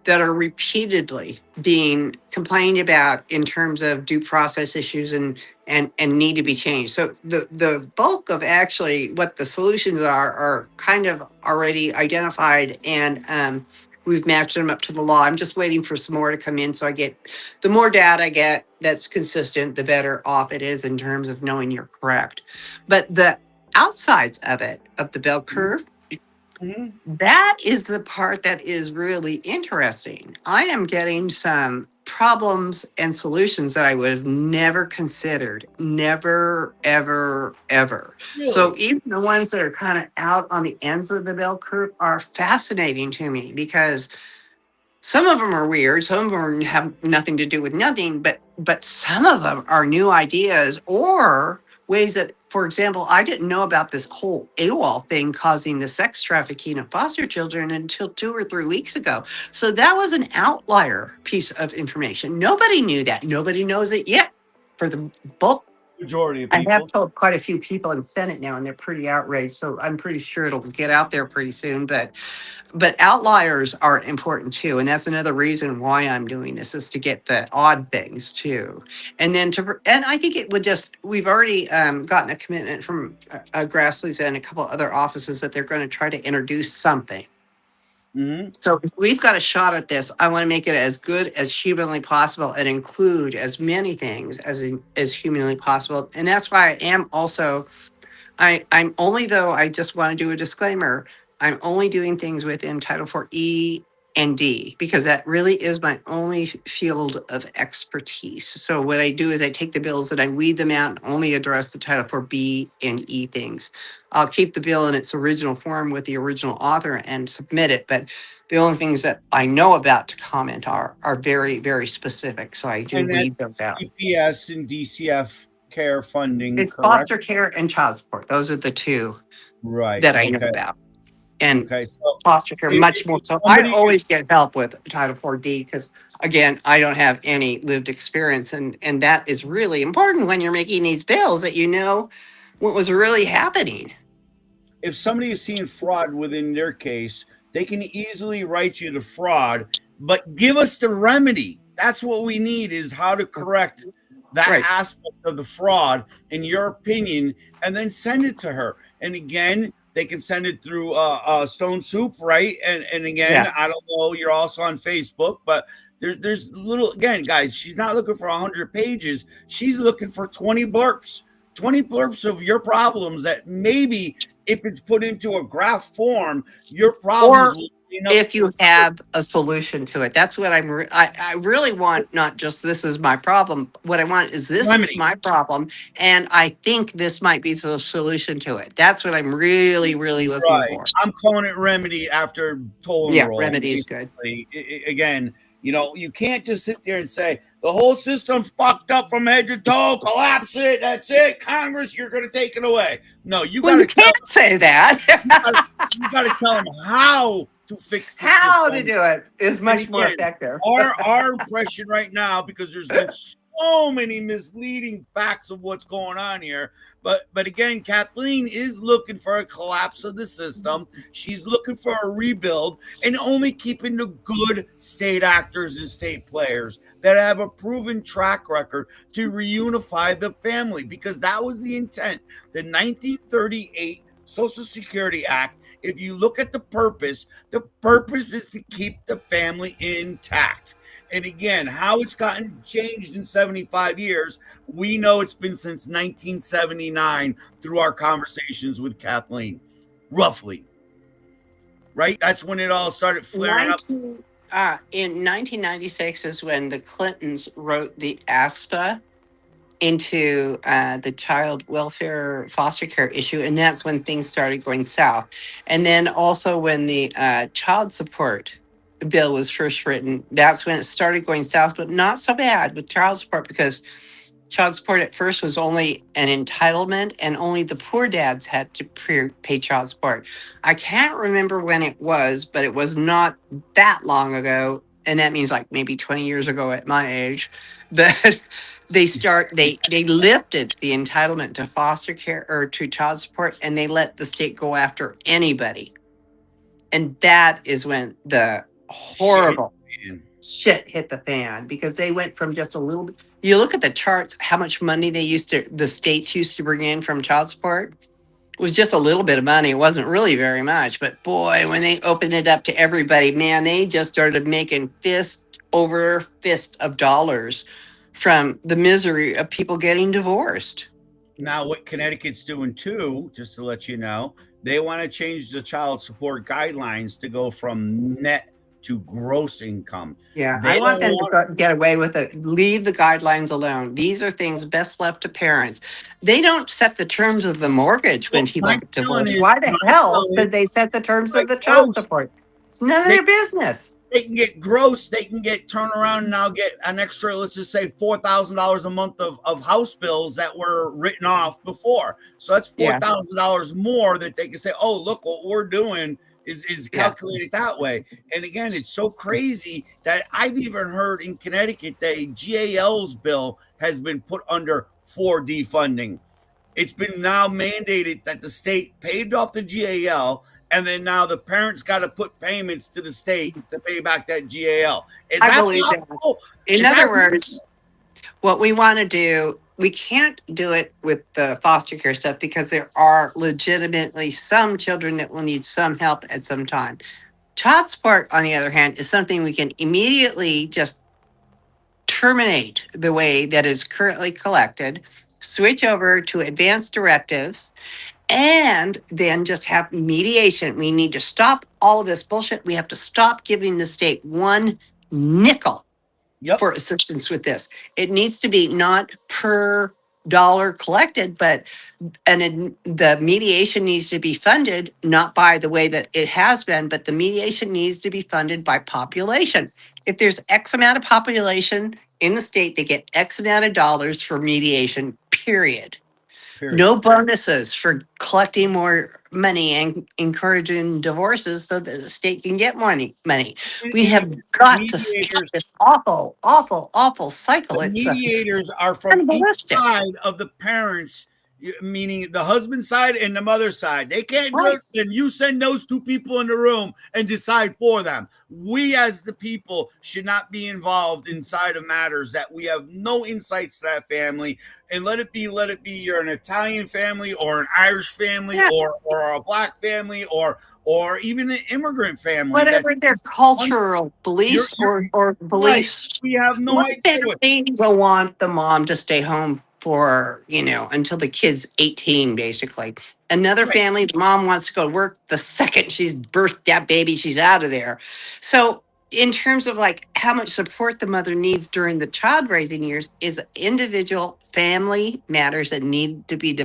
that are repeatedly being complained about in terms of due process issues and need to be changed. So the bulk of actually what the solutions are kind of already identified and we've matched them up to the law. I'm just waiting for some more to come in. So I get the more data I get that's consistent, the better off it is in terms of knowing you're correct. But the outsides of it, of the bell curve, that is the part that is really interesting. I am getting some problems and solutions that I would have never considered. Never, ever, ever. So Really? even the ones that are kind of out on the ends of the bell curve are fascinating to me because some of them are weird, some of them have nothing to do with nothing, but some of them are new ideas or ways that, for example, I didn't know about this whole AWOL thing causing the sex trafficking of foster children until 2 or 3 weeks ago. So that was an outlier piece of information. Nobody knew that. Nobody knows it yet. For the bulk, Majority of I have people. told quite a few people in Senate now, and they're pretty outraged. So I'm pretty sure it'll get out there pretty soon. But outliers are important too, and that's another reason why I'm doing this is to get the odd things too, and then and I think it would just we've already gotten a commitment from Grassley's and a couple other offices that they're going to try to introduce something. So if we've got a shot at this. I want to make it as good as humanly possible and include as many things as humanly possible, and that's why I am also. I'm only though I just want to do a disclaimer. I'm only doing things within Title IV E and D because that really is my only field of expertise. So what I do is I take the bills and I weed them out and only address the Title IV B and E things. I'll keep the bill in its original form with the original author and submit it, but the only things that I know about to comment are very, very specific. So I do And weed that's them out. CPS and DCF care funding, It's correct? foster care and child support. Those are the two Right. that I know Okay. about. And Okay. So foster care much more if so. I somebody always is get help with Title 4D because, again, I don't have any lived experience, and that is really important when you're making these bills that you know what was really happening. if somebody is seeing fraud within their case, they can easily write you to fraud, but give us the remedy. That's what we need is how to correct that Right. aspect of the fraud in your opinion, and then send it to her. And again, they can send it through Stone Soup, right? And again, Yeah. I don't know, you're also on Facebook, but there's little, again, guys, she's not looking for 100 pages. She's looking for 20 blurps. 20 blurps of your problems that maybe if it's put into a graph form, your problems Or will clean up. if you have a solution to it. That's what I really want, not just this is my problem. What I want is this is Remedy. my problem. And I think this might be the solution to it. That's what I'm really, really looking Right. for. I'm calling it remedy after toll and Yeah, roll. remedy is good. Basically, again, you can't just sit there and say the whole system's fucked up from head to toe, collapse it. That's it. Congress, you're going to take it away. No, you Well, got you to tell can't say that. you got to tell them how to fix the How to system. do it is And much more again, effective. our impression right now, because there's been so many misleading facts of what's going on here. But again, Kathleen is looking for a collapse of the system. She's looking for a rebuild and only keeping the good state actors and state players that have a proven track record to reunify the family, because that was the intent. The 1938 Social Security Act, if you look at the purpose is to keep the family intact. And again, how it's gotten changed in 75 years, we know it's been since 1979 through our conversations with Kathleen, roughly. Right? That's when it all started flaring up. In 1996 is when the Clintons wrote the ASPA into the child welfare foster care issue, and that's when things started going south. And then also when the child support bill was first written, that's when it started going south, but not so bad with child support because child support at first was only an entitlement and only the poor dads had to pay child support. I can't remember when it was, but it was not that long ago. And that means like maybe 20 years ago at my age. But they lifted the entitlement to foster care or to child support, and they let the state go after anybody. And that is when the horrible shit hit the fan, because they went from just a little bit. You look at the charts, how much money the states used to bring in from child support. It was just a little bit of money. It wasn't really very much, but boy, when they opened it up to everybody, man, they just started making fist over fist of dollars from the misery of people getting divorced. Now, what Connecticut's doing too, just to let you know, they want to change the child support guidelines to go from net to gross income. Yeah, They I want don't them want to get away with it. Leave the guidelines alone. These are things best left to parents. They don't set the terms of the mortgage when what people my get feeling divorced. is Why the my hell feeling is should they set the terms of like the child gross. support? It's none of They their business. they can get gross, they can get turn around and now get an extra, let's just say $4,000 a month of house bills that were written off before. So that's Yeah, $4,000 more that they can say, oh, look, what we're doing is yeah. calculated that way. And again, it's so crazy that I've even heard in Connecticut that GAL's bill has been put under 4D funding. It's been now mandated that the state paid off the GAL, and then now the parents got to put payments to the state to pay back that GAL. Is I that believe that. possible? In Is that other words, what we want to do, we can't do it with the foster care stuff because there are legitimately some children that will need some help at some time. Child support, on the other hand, is something we can immediately just terminate the way that is currently collected, switch over to advanced directives, and then just have mediation. We need to stop all of this bullshit. We have to stop giving the state one nickel Yep. for assistance with this. It needs to be not per dollar collected, but the mediation needs to be funded not by the way that it has been, but the mediation needs to be funded by population. If there's X amount of population in the state, they get X amount of dollars for mediation, period. Period. No bonuses for collecting more money and encouraging divorces so that the state can get money. We have got to stop Mediators, this awful, awful, awful cycle. the It's mediators are from each unrealistic. side of the parents, meaning the husband side and the mother side. They can't Right. go, then you send those two people in the room and decide for them. We as the people should not be involved inside of matters that we have no insights to that family. And let it be you're an Italian family or an Irish family Yeah. or a black family or even an immigrant family. Whatever their cultural You're, beliefs you're or right. beliefs. We have no One idea what. family will want the mom to stay home for, until the kid's 18, basically. Another Right. family, the mom wants to go to work the second she's birthed that baby, she's out of there. So, in terms of like how much support the mother needs during the child raising years, is individual family matters that need to be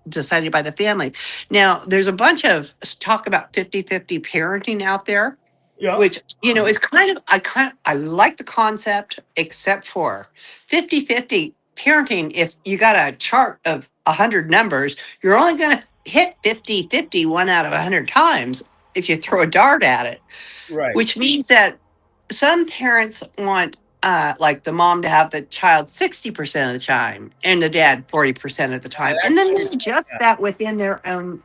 decided by the family. Now, there's a bunch of talk about 50-50 parenting out there, Yeah. which is I like the concept, except for 50-50 parenting. If you got a chart of 100 numbers, you're only going to hit 50-50 one out of 100 times if you throw a dart at it, Right. which means that some parents want like the mom to have the child 60% of the time and the dad 40% of the time, and then they adjust that within their own.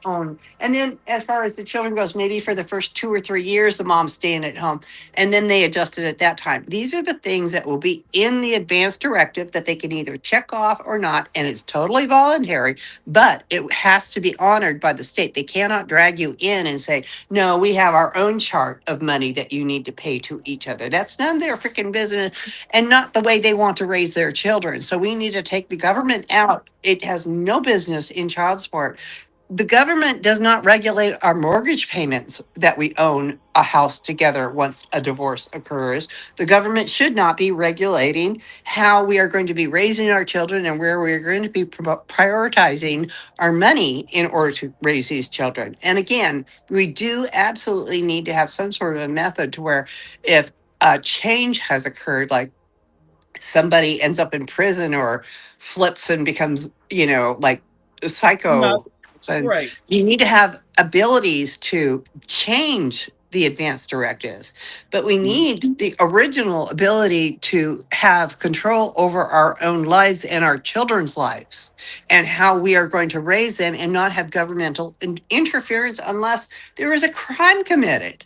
And then as far as the children goes, maybe for the first 2 or 3 years the mom's staying at home, and then they adjust it at that time. These are the things that will be in the advance directive that they can either check off or not, and it's totally voluntary, but it has to be honored by the state. They cannot drag you in and say, no, we have our own chart of money that you need to pay to each other. That's none of their freaking business, and not the way they want to raise their children. So we need to take the government out. It has no business in child support. The government does not regulate our mortgage payments that we own a house together once a divorce occurs. The government should not be regulating how we are going to be raising our children and where we are going to be prioritizing our money in order to raise these children. And again, we do absolutely need to have some sort of a method to where if a change has occurred, like somebody ends up in prison or flips and becomes, like a No, psycho. And right. you need to have abilities to change the advance directive, but we need the original ability to have control over our own lives and our children's lives and how we are going to raise them and not have governmental interference unless there is a crime committed.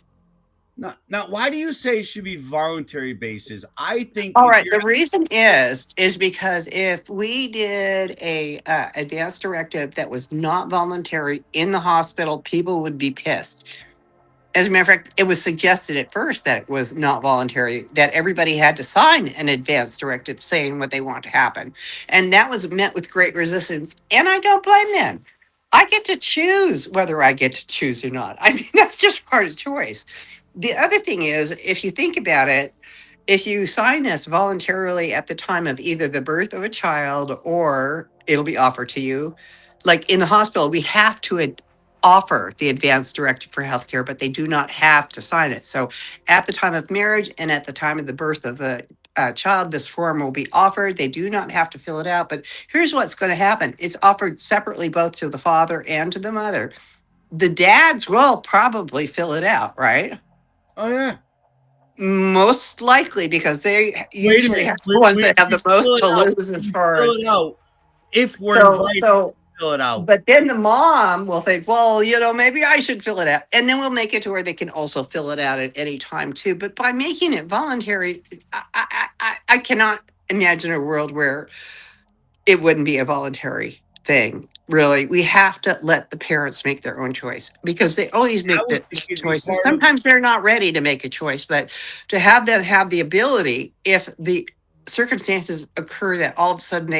Now, why do you say it should be voluntary basis? I think All right. The reason is because if we did a advance directive that was not voluntary in the hospital, people would be pissed. As a matter of fact, it was suggested at first that it was not voluntary, that everybody had to sign an advance directive saying what they want to happen. And that was met with great resistance. And I don't blame them. I get to choose whether I get to choose or not. I mean, that's just part of choice. The other thing is, if you think about it, if you sign this voluntarily at the time of either the birth of a child or it'll be offered to you, like in the hospital, we have to offer the advance directive for healthcare, but they do not have to sign it. So at the time of marriage and at the time of the birth of the child, this form will be offered. They do not have to fill it out. But here's what's going to happen. It's offered separately both to the father and to the mother. The dads will probably fill it out, right? Oh yeah. Most likely, because they Wait a usually minute. have the ones that have We the most fill to it out. lose as We far fill as. it out if we're So, invited so, to fill it out. but then the mom will think, well, maybe I should fill it out. And then we'll make it to where they can also fill it out at any time too. But by making it voluntary, I cannot imagine a world where it wouldn't be a voluntary thing. Really, we have to let the parents make their own choice because they always I make would the think it'd be choices. part of. Sometimes they're not ready to make a choice, but to have them have the ability, if the circumstances occur that all of a sudden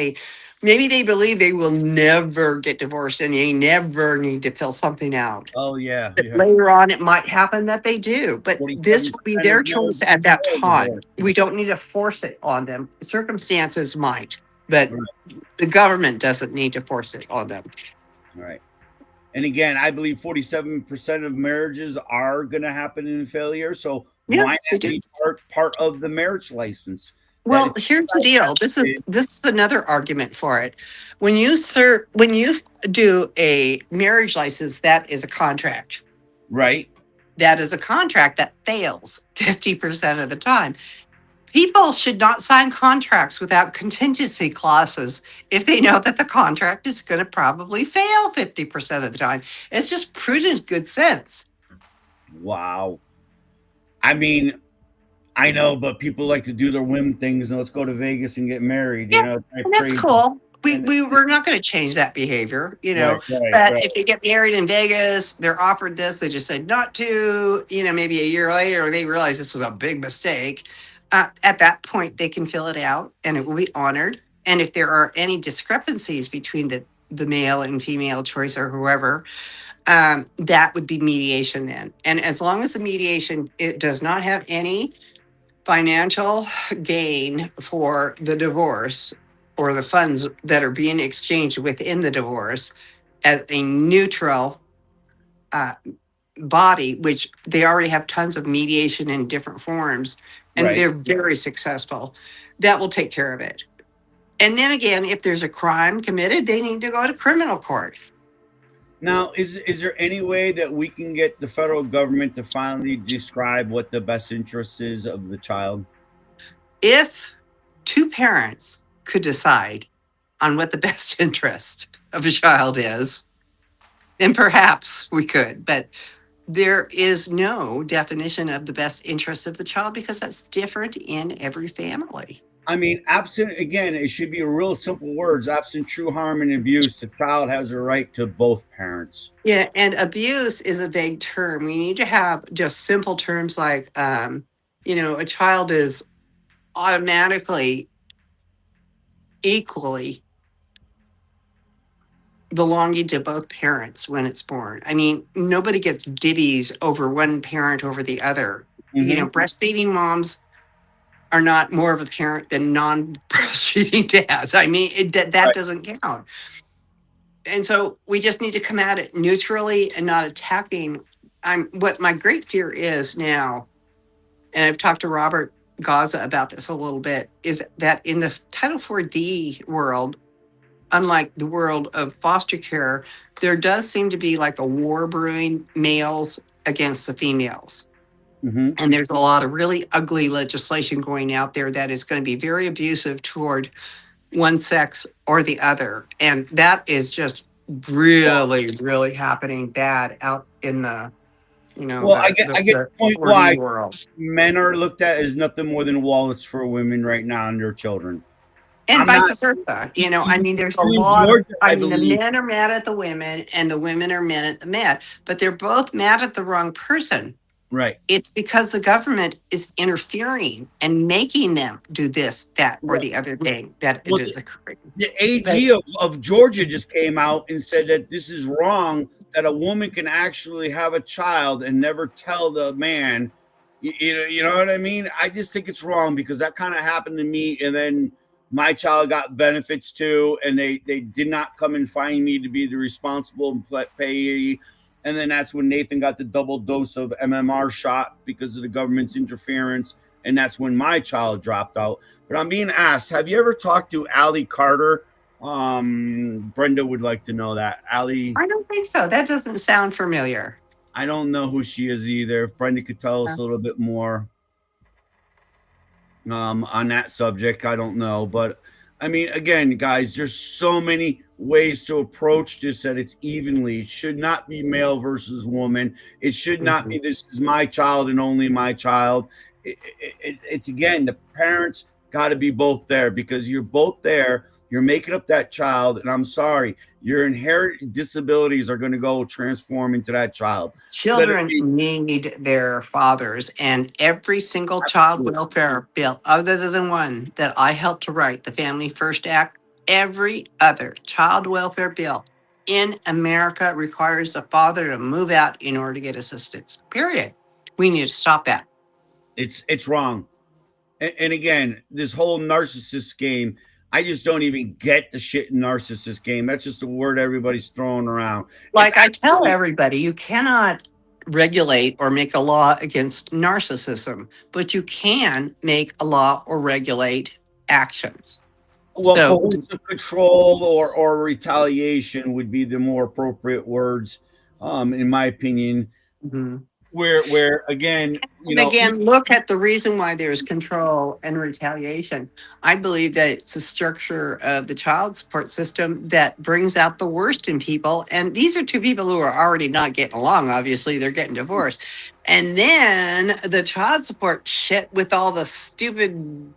maybe they believe they will never get divorced and they never need to fill something out. Oh yeah. But later on, it might happen that they do, but this 47% will be their of choice marriages at that fail time. divorce. We don't need to force it on them. Circumstances might, but Right. the government doesn't need to force it on them. Right. And again, I believe 47% of marriages are going to happen in failure. So Yeah, why they not do. be part of the marriage license? That Well, if here's the deal. This is another argument for it. When you do a marriage license, that is a contract. right, That is a contract that fails 50% of the time. People should not sign contracts without contingency clauses if they know that the contract is going to probably fail 50% of the time. It's just prudent good sense. wow. I mean, I know, but people like to do their whim things and let's go to Vegas and get married. Yeah, You know, type and that's crazy. cool. We, And we we're not going to change that behavior, right, right, But right, if you get married in Vegas, they're offered this, they just said not to, maybe a year later, they realize this was a big mistake. At that point, they can fill it out and it will be honored. And if there are any discrepancies between the male and female choice or whoever, that would be mediation then. And as long as the mediation, it does not have any financial gain for the divorce or the funds that are being exchanged within the divorce as a neutral uh, body, which they already have tons of mediation in different forms, and right. they're very successful. That will take care of it. And then again, if there's a crime committed, they need to go to criminal court. Now, is there any way that we can get the federal government to finally describe what the best interest is of the child? If two parents could decide on what the best interest of a child is, then perhaps we could. But there is no definition of the best interest of the child because that's different in every family. I mean, absent again, it should be real simple words. Absent true harm and abuse, the child has a right to both parents. Yeah, and abuse is a vague term. We need to have just simple terms like, a child is automatically equally belonging to both parents when it's born. I mean, nobody gets divvies over one parent over the other. Mhm. Breastfeeding moms are not more of a parent than non-breastfeeding dads. I mean, that Right. doesn't count. And so we just need to come at it neutrally and not attacking. What my great fear is now, and I've talked to Robert Gaza about this a little bit, is that in the Title 4D world, unlike the world of foster care, there does seem to be like a war brewing, males against the females. Mhm. And there's a lot of really ugly legislation going out there that is going to be very abusive toward one sex or the other. And that is just really, really happening bad out in Well, I get the the point 4D why world. men are looked at as nothing more than wallets for women right now and their children. And I'm not vice versa. There's a in lot of, Georgia, I the believe. men are mad at the women and the women are mad at the men, but they're both mad at the wrong person. Right. It's because the government is interfering and making them do this, that, or the other thing that it Well, is occurring. the But AG of Georgia just came out and said that this is wrong, that a woman can actually have a child and never tell the man. You know what I mean? I just think it's wrong because that kind of happened to me, and then my child got benefits too, and they did not come and find me to be the responsible payee. And then that's when Nathan got the double dose of MMR shot because of the government's interference, and that's when my child dropped out. But I'm being asked, have you ever talked to Allie Carter? Brenda would like to know that. Allie, I don't think so. That doesn't sound familiar. I don't know who she is either. If Brenda could tell us Yeah. a little bit more on that subject, I don't know. But I mean, again, guys, there's so many ways to approach this that it's evenly. It should not be male versus woman. It should not be this is my child and only my child. It's again, the parents got to be both there because you're both there. You're making up that child, and I'm sorry, your inherent disabilities are going to go transform into that child. Children need their fathers, and every single child welfare bill, other than one that I helped to write, the Family First Act, every other child welfare bill in America requires the father to move out in order to get assistance. Period. We need to stop that. It's wrong. And again, this whole narcissist game, I just don't even get the shit narcissist game. That's just a word everybody's throwing around. Like I tell everybody, you cannot regulate or make a law against narcissism, but you can make a law or regulate actions. Well, So, coercive control or retaliation would be the more appropriate words, in my opinion. mhm. Where again, And again, look at the reason why there's control and retaliation. I believe that it's the structure of the child support system that brings out the worst in people. And these are two people who are already not getting along. Obviously, they're getting divorced. And then the child support shit with all the stupid,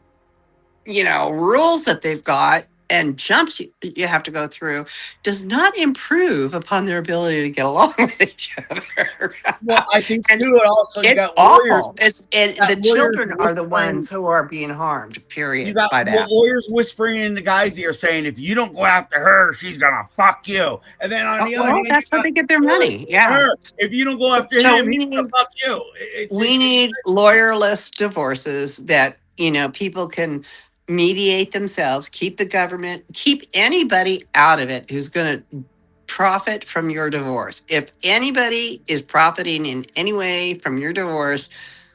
rules that they've got and jumps you have to go through does not improve upon their ability to get along with each other. well, I think And too. And also, you it's got lawyers. awful. The Lawyers children are the whispering. ones who are being harmed, You period, got by that. lawyers whispering in the guy's ear saying, "If you don't go after her, she's gonna fuck you." And then on the other Well, hand, you that's how got they get their lawyers money. Yeah. her. If you don't go after So him, he's gonna fuck you. we need lawyerless divorces that, people can mediate themselves, keep the government, keep anybody out of it who's going to profit from your divorce. If anybody is profiting in any way from your divorce,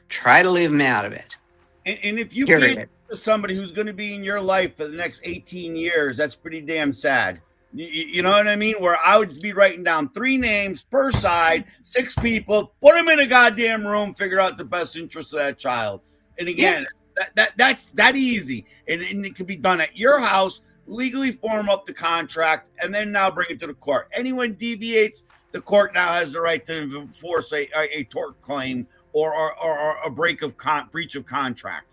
try to leave them out of it. And if you Period. can't to somebody who's going to be in your life for the next 18 years, that's pretty damn sad. You know what I mean? Where I would be writing down 3 names per side, 6 people, put them in a goddamn room, figure out the best interest of that child. And again, that's that easy. And it can be done at your house, legally form up the contract, and then now bring it to the court. Anyone deviates, the court now has the right to enforce a tort claim or a breach of contract.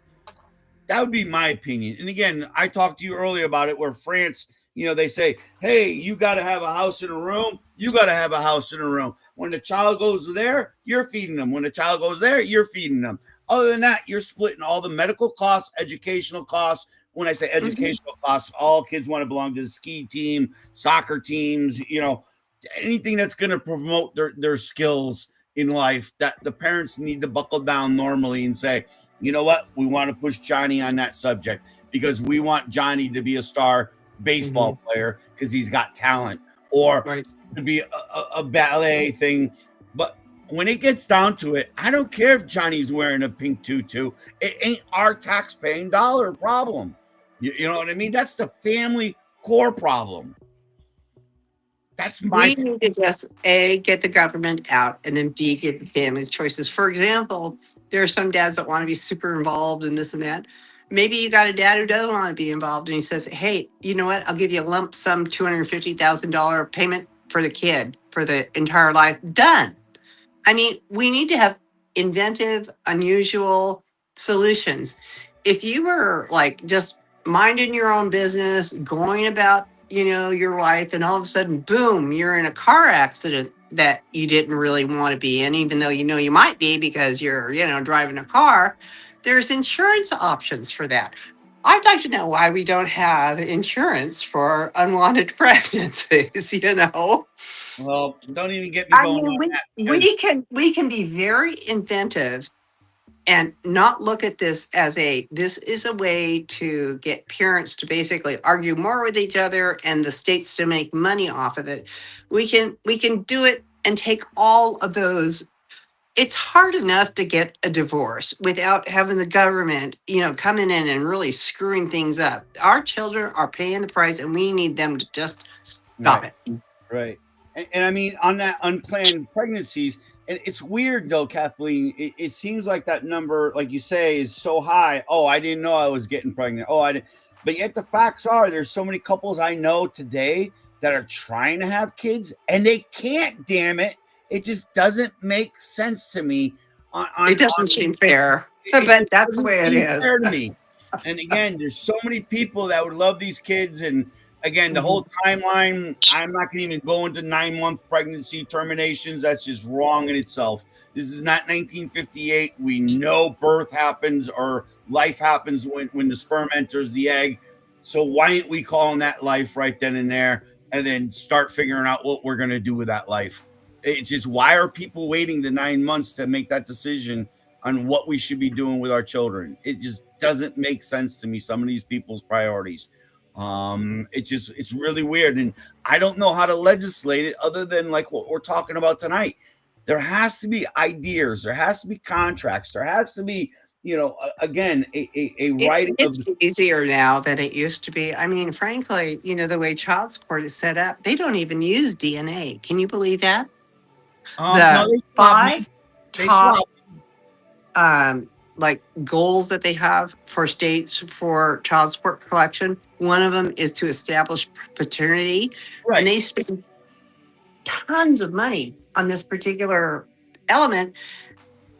That would be my opinion. And again, I talked to you earlier about it where France, they say, hey, you got to have a house in a room. You got to have a house in a room. When the child goes there, you're feeding them. When the child goes there, you're feeding them. Other than that, you're splitting all the medical costs, educational costs. When I say educational costs, all kids want to belong to the ski team, soccer teams, anything that's going to promote their skills in life, that the parents need to buckle down normally and say, you know what? We want to push Johnny on that subject because we want Johnny to be a star baseball player because he's got talent, or to be a ballet thing. But when it gets down to it, I don't care if Johnny's wearing a pink tutu. It ain't our tax-paying dollar problem. You know what I mean? That's the family core problem. That's my. We need to just A, get the government out, and then B, get the families choices. For example, there are some dads that want to be super involved in this and that. Maybe you got a dad who doesn't want to be involved and he says, hey, you know what? I'll give you a lump sum $250,000 payment for the kid for the entire life. Done. I mean, we need to have inventive, unusual solutions. If you were like just minding your own business, going about, your life, and all of a sudden, boom, you're in a car accident that you didn't really want to be in, even though you might be because you're, driving a car, there's insurance options for that. I'd like to know why we don't have insurance for unwanted pregnancies, Well, don't even get me going on that. we can be very inventive and not look at this as this is a way to get parents to basically argue more with each other and the states to make money off of it. We can do it and take all of those. It's hard enough to get a divorce without having the government, coming in and really screwing things up. Our children are paying the price and we need them to just stop it. Right. And I mean, on that unplanned pregnancies, and it's weird though, Kathleen, it seems like that number, like you say, is so high. Oh, I didn't know I was getting pregnant. Oh, I didn't. But yet the facts are there's so many couples I know today that are trying to have kids and they can't, damn it. It just doesn't make sense to me. It doesn't seem fair, but that's the way it is. Fair to me. And again, there's so many people that would love these kids. And again, the whole timeline, I'm not going to even go into 9-month pregnancy terminations. That's just wrong in itself. This is not 1958. We know birth happens or life happens when the sperm enters the egg. So why aren't we calling that life right then and there and then start figuring out what we're going to do with that life? It's just, why are people waiting the 9 months to make that decision on what we should be doing with our children? It just doesn't make sense to me, some of these people's priorities. It's really weird. And I don't know how to legislate it other than like what we're talking about tonight. There has to be ideas. There has to be contracts. There has to be, again, a It's writing of it's easier now than it used to be. I mean, frankly, the way child support is set up, they don't even use DNA. Can you believe that? no, The they swap me. five They top swap. like goals that they have for states for child support collection, one of them is to establish paternity, and Right. they spend tons of money on this particular element.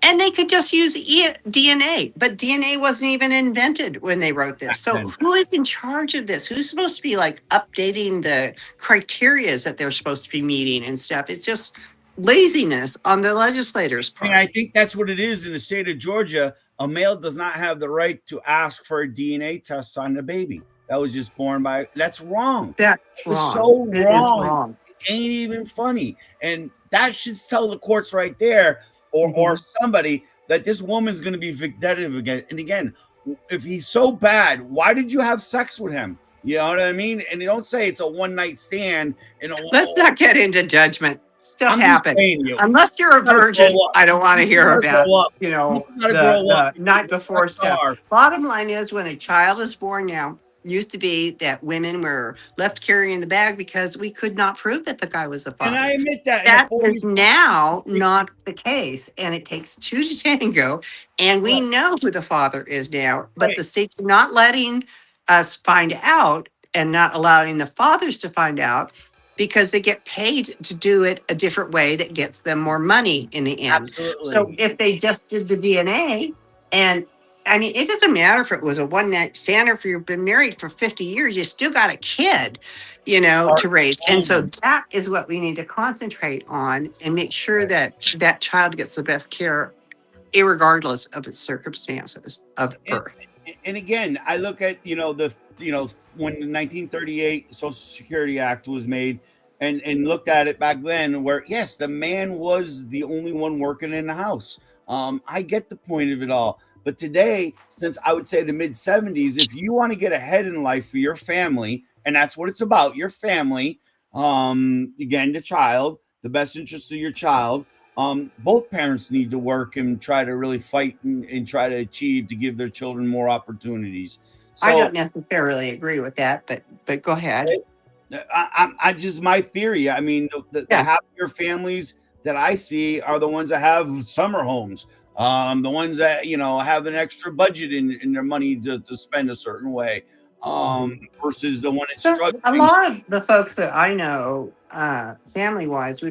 And they could just use DNA, but DNA wasn't even invented when they wrote this. Back So then. who is in charge of this? Who's supposed to be like updating the criterias that they're supposed to be meeting and stuff? It's just laziness on the legislators' I mean, part. I think that's what it is in the state of Georgia. A male does not have the right to ask for a DNA test on the baby that was just born by. That's wrong. That's It's wrong. so It is wrong. wrong. It ain't even funny, and that should tell the courts right there, or Mhm. somebody, that this woman's going to be victim again. And again, if he's so bad, why did you have sex with him? You know what I mean? And they don't say it's a one night stand. Let's not get into judgment. Stuff I'm just happens. saying, you Unless you're a gotta virgin, grow up. I don't want to People hear gotta about, grow up. People gotta grow up. the night before That's stuff. our. Bottom line is, when a child is born now, used to be that women were left carrying the bag because we could not prove that the guy was the And I father. admit that in the That 40s, is now 60s, not the case, and it takes two to tango. And we right, know who the father is now, but right, the state's not letting us find out and not allowing the fathers to find out because they get paid to do it a different way that gets them more money in the end. So absolutely. if they just did the DNA, and I mean, it doesn't matter if it was a one night stand or if you've been married for 50 years, you still got a kid, Our to raise. And so family, that is what we need to concentrate on and make sure right. that that child gets the best care, irregardless of its circumstances of And, birth. and again, I look at when the 1938 Social Security Act was made, and looked at it back then, where yes, the man was the only one working in the house. I get the point of it all, but today, since I would say the mid 70s, if you want to get ahead in life for your family, and that's what it's about, your family, again, the child, the best interest of your child, both parents need to work and try to really fight and try to achieve to give their children more opportunities. I So don't necessarily agree with that, but go ahead. I just, my theory. I mean, the Yeah. happier families that I see are the ones that have summer homes. The ones that have an extra budget in their money to spend a certain way, Mhm. versus the one that's So a struggling. lot of the folks that I know, family wise,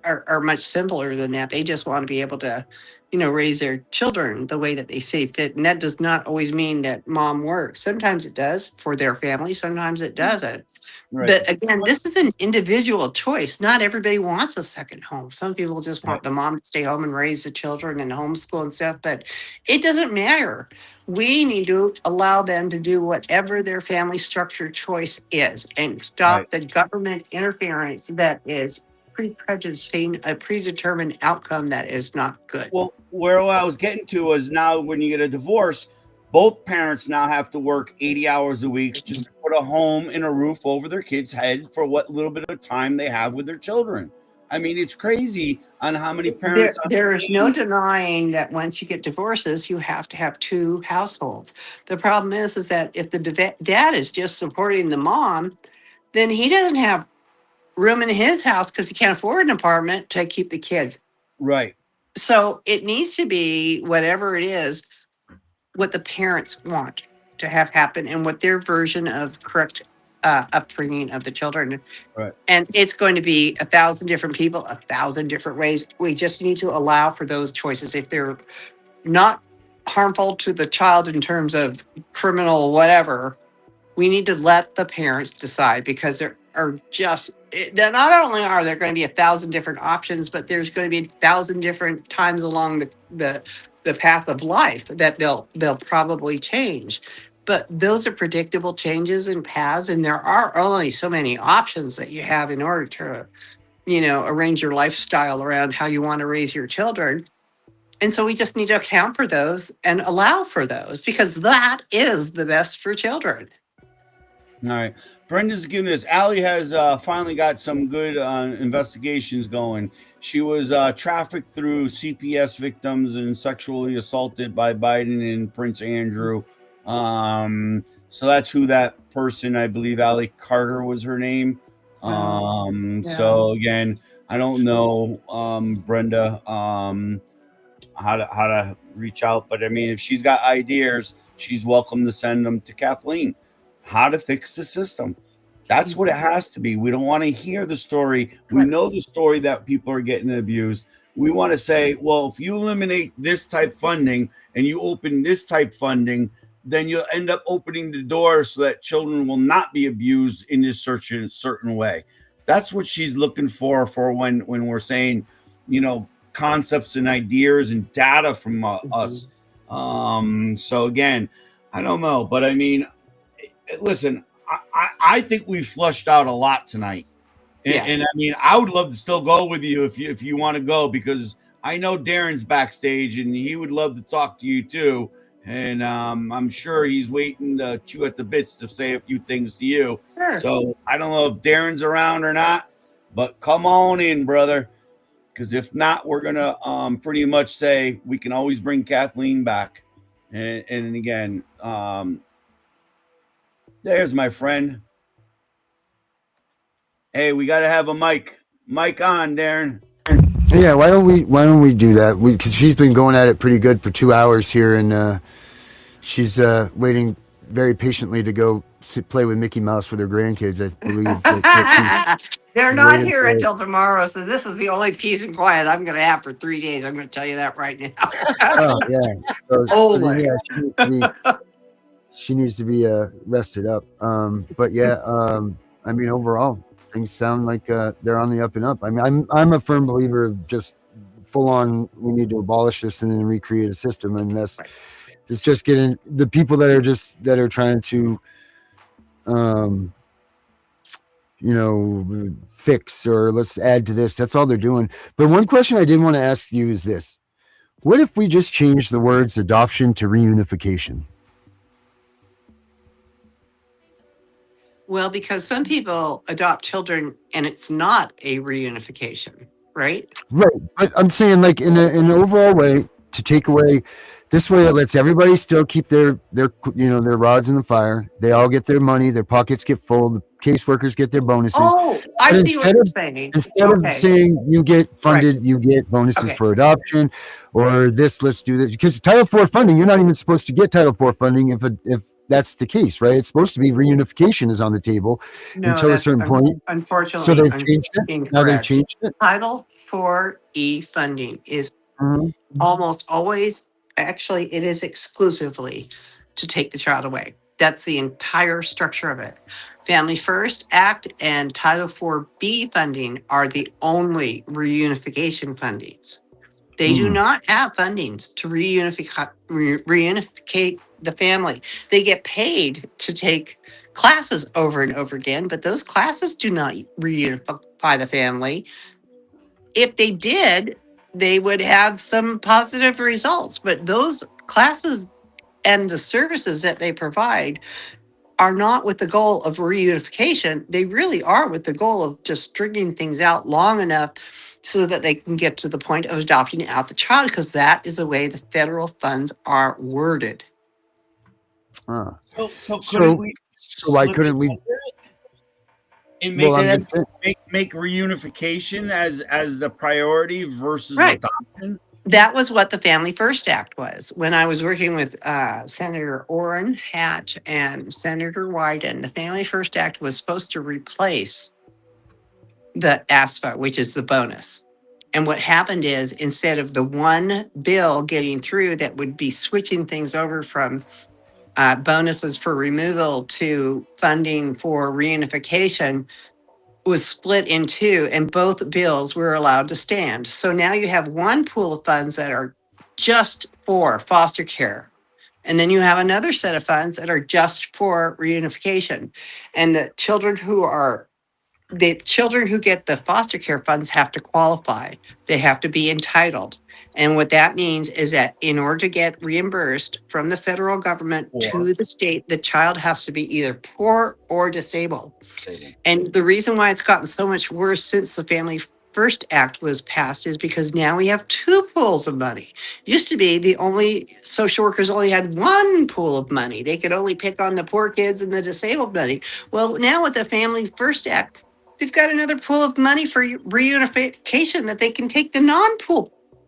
are much simpler than that. They just want to be able to, raise their children the way that they see fit. And that does not always mean that mom works. Sometimes it does for their family, sometimes it doesn't. Right, But again, this is an individual choice. Not everybody wants a second home. Some people just right, want the mom to stay home and raise the children and homeschool and stuff, but it doesn't matter. We need to allow them to do whatever their family structure choice is and right. stop the government interference that is prejudicing a predetermined outcome that is not good. Well, where I was getting to was, now when you get a divorce, both parents now have to work 80 hours a week just to put a home and a roof over their kids' head for what little bit of time they have with their children. I mean, it's crazy on how many parents are There is no paying. denying that once you get divorces, you have to have two households. The problem is that if the dad is just supporting the mom, then he doesn't have room in his house because he can't afford an apartment to keep the kids. Right, So it needs to be whatever it is, what the parents want to have happen and what their version of correct upbringing of the children. right, And it's going to be 1,000 different people, 1,000 different ways. We just need to allow for those choices. If they're not harmful to the child in terms of criminal whatever, we need to let the parents decide, because there are not only are there going to be 1,000 different options, but there's going to be 1,000 different times along the path of life that they'll probably change. But those are predictable changes and paths, and there are only so many options that you have in order to, arrange your lifestyle around how you want to raise your children. And so we just need to account for those and allow for those, because that is the best for children. All right. Brenda's giving us. Allie has finally got some good investigations going. She was trafficked through CPS victims and sexually assaulted by Biden and Prince Andrew. So that's who that person, I believe, Allie Carter was her name. Yeah. So again, I don't know, Brenda, how to reach out, but I mean, if she's got ideas, she's welcome to send them to Kathleen. How to fix the system. That's what it has to be. We don't want to hear the story. We Right. know the story that people are getting abused. We want to say, well, if you eliminate this type funding and you open this type funding, then you'll end up opening the door so that children will not be abused in this certain way. That's what she's looking for when we're saying, concepts and ideas and data from us. So again, I don't know, but I mean, listen, I think we flushed out a lot tonight, Yeah. and I mean, I would love to still go with you if you want to go, because I know Darren's backstage and he would love to talk to you too, and I'm sure he's waiting to chew at the bits to say a few things to you. Sure. So I don't know if Darren's around or not, but come on in, brother. Because if not, we're gonna pretty much say we can always bring Kathleen back, and again, there's my friend. Hey, we got to have a mic on, Darren. Yeah, why don't we do that? Because she's been going at it pretty good for 2 hours here, and she's waiting very patiently to go play with Mickey Mouse with her grandkids. I believe They're she's not waiting here for it. until tomorrow, so this is the only peace and quiet I'm going to have for 3 days. I'm going to tell you that right now. Oh yeah, so Only. yeah, she needs to be rested up. But yeah, I mean, overall, things sound like they're on the up and up. I mean, I'm a firm believer of just full on. We need to abolish this and then recreate a system, and that's it's just getting the people that are trying to, fix or let's add to this. That's all they're doing. But one question I did want to ask you is this: what if we just change the words adoption to reunification? Well, because some people adopt children and it's not a reunification, right? Right, but I'm saying like in an overall way to take away. This way, it lets everybody still keep their rods in the fire. They all get their money. Their pockets get full. The caseworkers get their bonuses. Oh, I But see what you're saying. instead of Okay. saying you get funded, Right. you get bonuses Okay. for adoption, or this. Let's do this because Title IV funding. You're not even supposed to get Title IV funding if that's the case, right? It's supposed to be reunification is on the table No, until a that's certain point. So unfortunately they've changed it. Now they've incorrect. changed it. Title 4E funding is Mhm. almost always, actually, it is exclusively to take the child away. That's the entire structure of it. Family First Act and Title 4B funding are the only reunification fundings. They do not have fundings to reunificate the family. They get paid to take classes over and over again, but those classes do not reunify the family. If they did, they would have some positive results, but those classes and the services that they provide are not with the goal of reunification. They really are with the goal of just stringing things out long enough so that they can get to the point of adopting out the child, because that is the way the federal funds are worded. Ah. So So couldn't we so why slip it couldn't we? under it and Well, make I'm Say just saying. make reunification as the priority versus Right. adoption? That was what the Family First Act was. When I was working with Senator Orrin Hatch and Senator Wyden, the Family First Act was supposed to replace the ASFA, which is the bonus. And what happened is, instead of the one bill getting through that would be switching things over from bonuses for removal to funding for reunification, was split in two, and both bills were allowed to stand. So now you have one pool of funds that are just for foster care. And then you have another set of funds that are just for reunification. And the children who get the foster care funds have to qualify. They have to be entitled. And what that means is that in order to get reimbursed from the federal government to the state, the child has to be either poor or disabled. And the reason why it's gotten so much worse since the Family First Act was passed is because now we have two pools of money. Used to be the only social workers only had one pool of money. They could only pick on the poor kids and the disabled money. Well, now with the Family First Act, they've got another pool of money for reunification that they can take the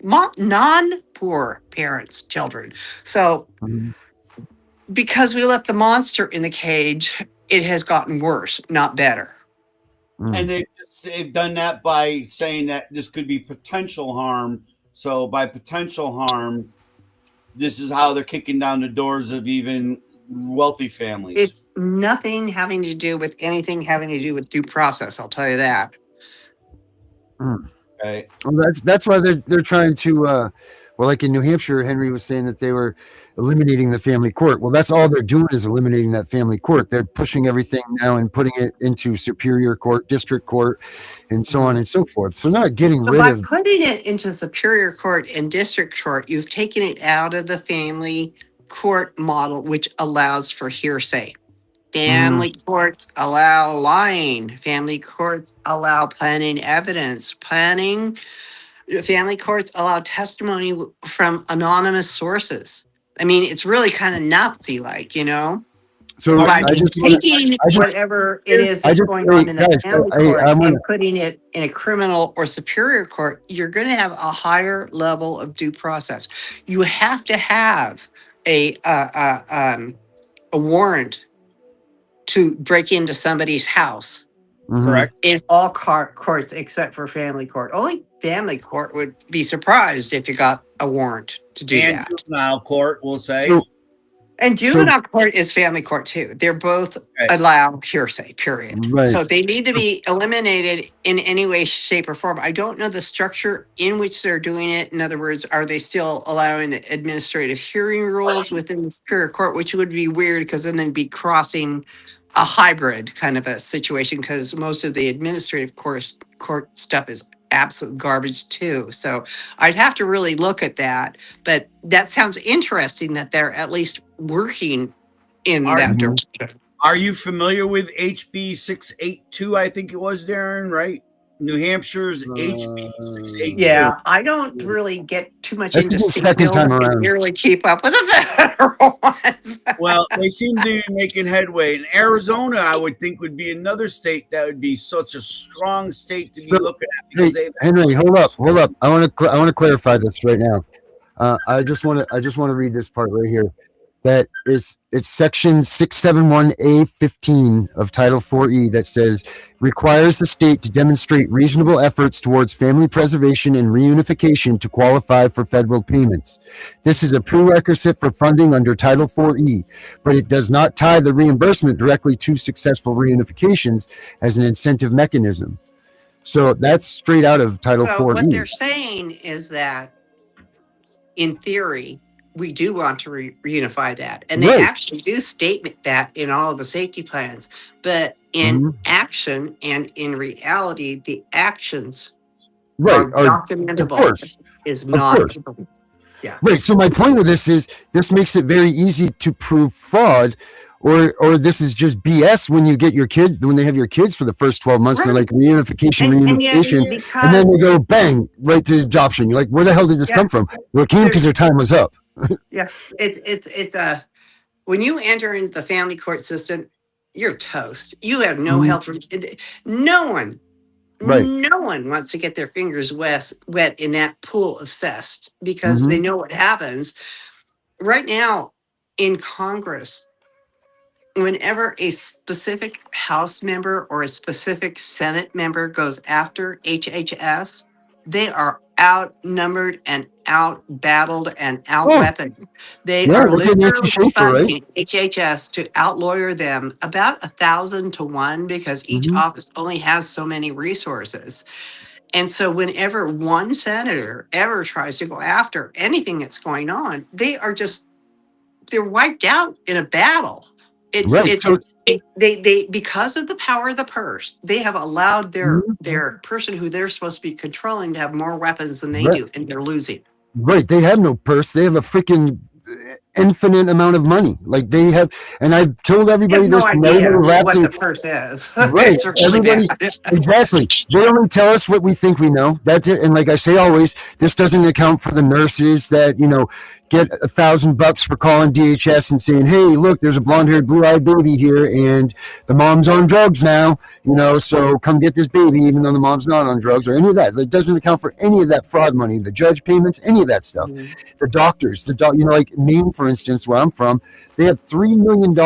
non-poor parents' children. So because we left the monster in the cage, it has gotten worse, not better. And they've done that by saying that this could be potential harm. So by potential harm, this is how they're kicking down the doors of even wealthy families. It's nothing having to do with anything having to do with due process. I'll tell you that. Okay. Well, that's why they're trying to. Well, like in New Hampshire, Henry was saying that they were eliminating the family court. Well, that's all they're doing is eliminating that family court. They're pushing everything now and putting it into superior court, district court, and so on and so forth. So not getting rid by of putting it into superior court and district court, you've taken it out of the family court model, which allows for hearsay. Family courts allow lying. Family courts allow planning evidence. Family courts allow testimony from anonymous sources. I mean, it's really kind of Nazi-like, you know? So by taking whatever it is that's going on in the family court and putting it in a criminal or superior court, you're going to have a higher level of due process. You have to have a warrant to break into somebody's house. Correct. In all courts except for family court. Only family court would be surprised if you got a warrant to do that. And juvenile court, we'll say. And juvenile court is family court too. They're both allow hearsay, period. Right. So they need to be eliminated in any way, shape, or form. I don't know the structure in which they're doing it. In other words, are they still allowing the administrative hearing rules within the superior court, which would be weird because then they'd be crossing a hybrid kind of a situation because most of the administrative court stuff is absolute garbage too. So I'd have to really look at that. But that sounds interesting that they're at least working in that direction. Are you familiar with HB 682? I think it was, Darren, right? New Hampshire's HB 682. Yeah, I don't really get too much That's into the second time around. Really keep up with the federal ones. Well, they seem to be making headway. And Arizona, I would think, would be another state that would be such a strong state to be looking at. Because Henry, hold up. I want to clarify this right now. I just want to read this part right here. That it's section 671A15 of Title 4E that says requires the state to demonstrate reasonable efforts towards family preservation and reunification to qualify for federal payments. This is a prerequisite for funding under Title 4E, but it does not tie the reimbursement directly to successful reunifications as an incentive mechanism. So that's straight out of Title 4E. What they're saying is that, in theory, we do want to reunify that. And they actually do state that in all of the safety plans. But in action and in reality, the actions are documentable. Of course. Is not. Yeah. Right. So my point with this is this makes it very easy to prove fraud or this is just BS when you get your kids, when they have your kids for the first 12 months, they're like reunification, and then they go bang, right to adoption. You're like, where the hell did this come from? Well, it came because their time was up. Yeah, it's when you enter into the family court system, you're toast. You have no help from no one. Right. No one wants to get their fingers wet in that pool of cess because they know what happens. Right now in Congress, whenever a specific House member or a specific Senate member goes after HHS, they are outnumbered and out-battled and out-weaponed. They are literally funding HHS to out-lawyer them about 1,000 to 1 because each office only has so many resources. And so whenever one senator ever tries to go after anything that's going on, they're wiped out in a battle. They because of the power of the purse, they have allowed their person who they're supposed to be controlling to have more weapons than they do, and they're losing. Right. They have no purse. They have a freaking infinite amount of money. Like they have, and I've told You everybody have no this, and idea everybody laughs what at the it. purse is. Right. It's really Everybody, bad. exactly. They only tell us what we think we know. That's it. And like I say always, this doesn't account for the nurses that, get $1,000 for calling DHS and saying, hey, look, there's a blonde-haired, blue-eyed baby here, and the mom's on drugs now, so come get this baby, even though the mom's not on drugs or any of that. It doesn't account for any of that fraud money, the judge payments, any of that stuff. Mhm. The doctors, like Maine, for instance, where I'm from, they have $3 million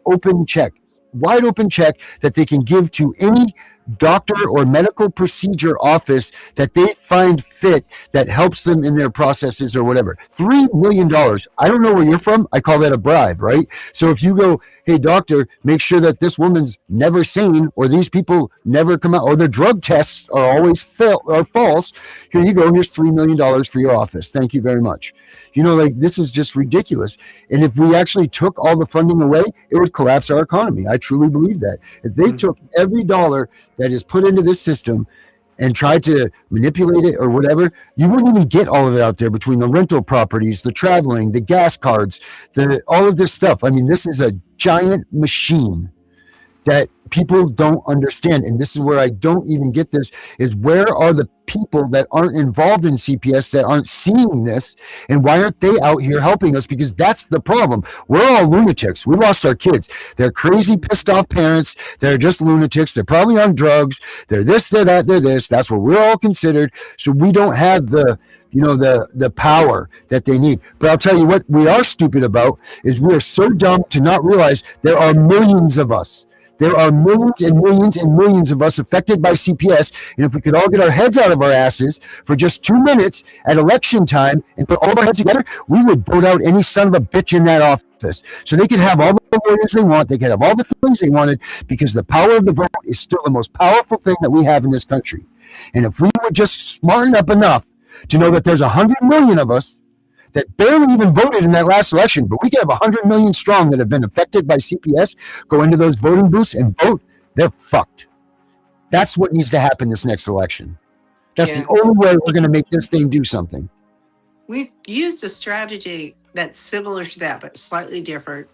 open check, wide open check that they can give to any doctor or medical procedure office that they find fit that helps them in their processes or whatever. $3 million. I don't know where you're from. I call that a bribe, right? So if you go, hey, doctor, make sure that this woman's never sane or these people never come out or their drug tests are always false. Here you go. Here's $3 million for your office. Thank you very much. This is just ridiculous. And if we actually took all the funding away, it would collapse our economy. I truly believe that. If they took every dollar that is put into this system and tried to manipulate it or whatever, you wouldn't even get all of it out there between the rental properties, the traveling, the gas cards, all of this stuff. I mean, this is a giant machine that people don't understand. And this is where I don't even get this, is where are the people that aren't involved in CPS that aren't seeing this? And why aren't they out here helping us? Because that's the problem. We're all lunatics. We lost our kids. They're crazy, pissed off parents. They're just lunatics. They're probably on drugs. They're this, they're that, they're this. That's what we're all considered. So we don't have the power that they need. But I'll tell you what we are stupid about is we are so dumb to not realize there are millions of us. There are millions and millions and millions of us affected by CPS. And if we could all get our heads out of our asses for just 2 minutes at election time and put all of our heads together, we would vote out any son of a bitch in that office. So they could have all the lawyers they want. They could have all the things they wanted because the power of the vote is still the most powerful thing that we have in this country. And if we were just smarten up enough to know that there's 100 million of us that barely even voted in that last election, but we could have 100 million strong that have been affected by CPS, go into those voting booths and vote, they're fucked. That's what needs to happen this next election. That's the only way we're going to make this thing do something. We've used a strategy that's similar to that, but slightly different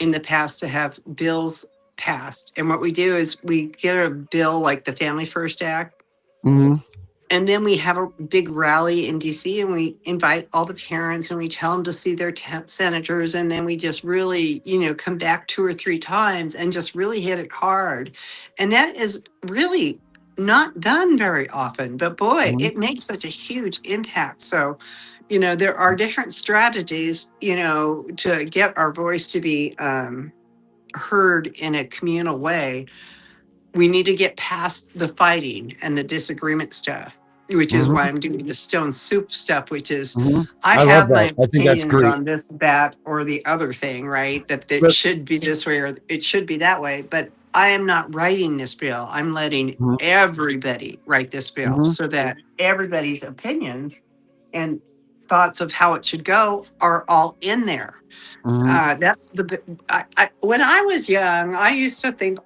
in the past to have bills passed. And what we do is we get a bill like the Family First Act, and then we have a big rally in DC and we invite all the parents and we tell them to see their senators. And then we just really, come back 2 or 3 times and just really hit it hard. And that is really not done very often, but boy, it makes such a huge impact. So, there are different strategies, to get our voice to be heard in a communal way. We need to get past the fighting and the disagreement stuff, which is why I'm doing the stone soup stuff, which is I have my opinions on this, that, or the other thing, right? That it should be this way or it should be that way. But I am not writing this bill. I'm letting everybody write this bill so that everybody's opinions and thoughts of how it should go are all in there. That's when I was young, I used to think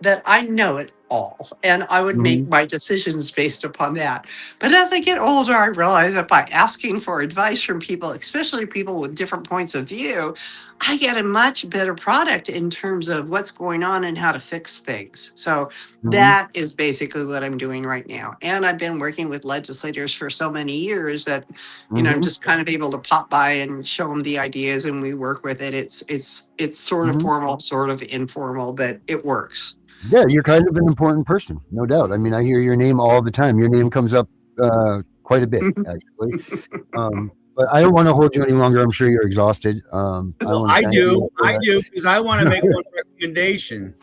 that I know it all and I would make my decisions based upon that. But as I get older, I realize that by asking for advice from people, especially people with different points of view, I get a much better product in terms of what's going on and how to fix things. So that is basically what I'm doing right now. And I've been working with legislators for so many years that, I'm just kind of able to pop by and show them the ideas and we work with it. It's sort of formal, sort of informal, but it works. Yeah, you're kind of an important person, no doubt. I mean, I hear your name all the time. Your name comes up quite a bit, actually. But I don't want to hold you any longer. I'm sure you're exhausted. I do, because I want to make one recommendation.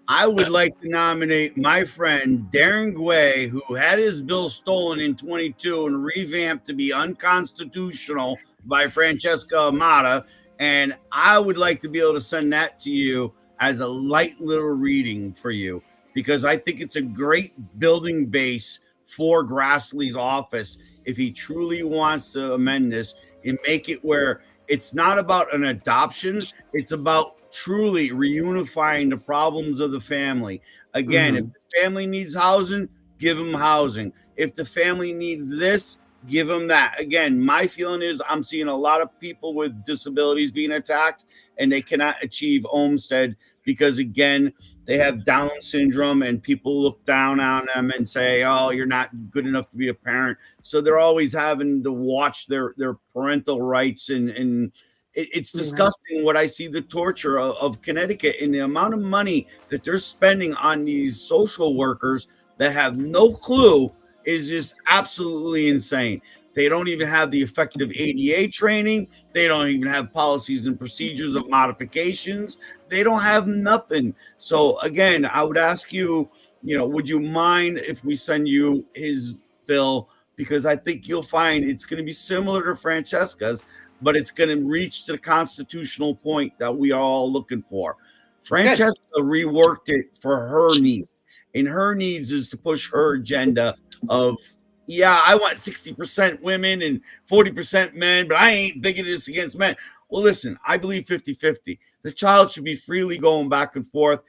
I would like to nominate my friend Darren Guay, who had his bill stolen in 22 and revamped to be unconstitutional by Francesca Amata. And I would like to be able to send that to you as a light little reading for you, because I think it's a great building base for Grassley's office if he truly wants to amend this and make it where it's not about an adoption, it's about truly reunifying the problems of the family. Again, if the family needs housing, give them housing. If the family needs this, Give them that. Again, my feeling is I'm seeing a lot of people with disabilities being attacked, and they cannot achieve Olmsted because, again, they have Down syndrome, and people look down on them and say, "Oh, you're not good enough to be a parent." So they're always having to watch their parental rights, and it's disgusting what I see, the torture of Connecticut and the amount of money that they're spending on these social workers that have no clue is just absolutely insane. They don't even have the effective ADA training. They don't even have policies and procedures of modifications. They don't have nothing. So again, I would ask you, would you mind if we send you his bill? Because I think you'll find it's going to be similar to Francesca's, but it's going to reach to the constitutional point that we are all looking for. Francesca reworked it for her needs, and her needs is to push her agenda of, yeah, I want 60% women and 40% men, but I ain't bigoted against men. Well, listen, I believe 50-50. The child should be freely going back and forth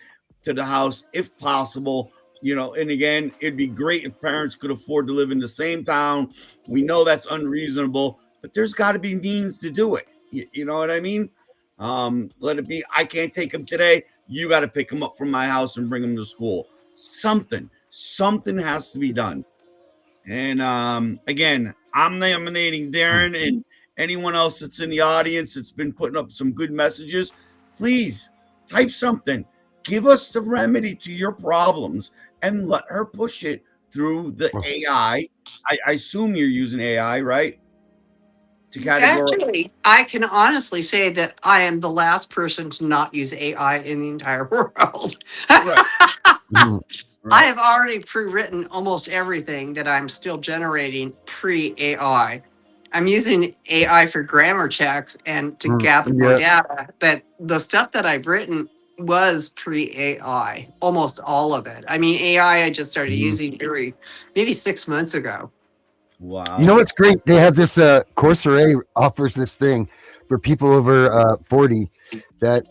to the house if possible. And again, it'd be great if parents could afford to live in the same town. We know that's unreasonable, but there's got to be means to do it. You know what I mean? Let it be, I can't take them today. You got to pick them up from my house and bring them to school. Something has to be done. And again, I'm nominating Darren and anyone else that's in the audience that's been putting up some good messages. Please type something. Give us the remedy to your problems and let her push it through the AI. I assume you're using AI, right? To Actually, I can honestly say that I am the last person to not use AI in the entire world. Right. I have already pre-written almost everything that I'm still generating pre-AI. I'm using AI for grammar checks and to gather more data, but the stuff that I've written was pre-AI, almost all of it. I mean, AI I just started using maybe 6 months ago. Wow. You know what's great? They have this Coursera offers this thing for people over 40 that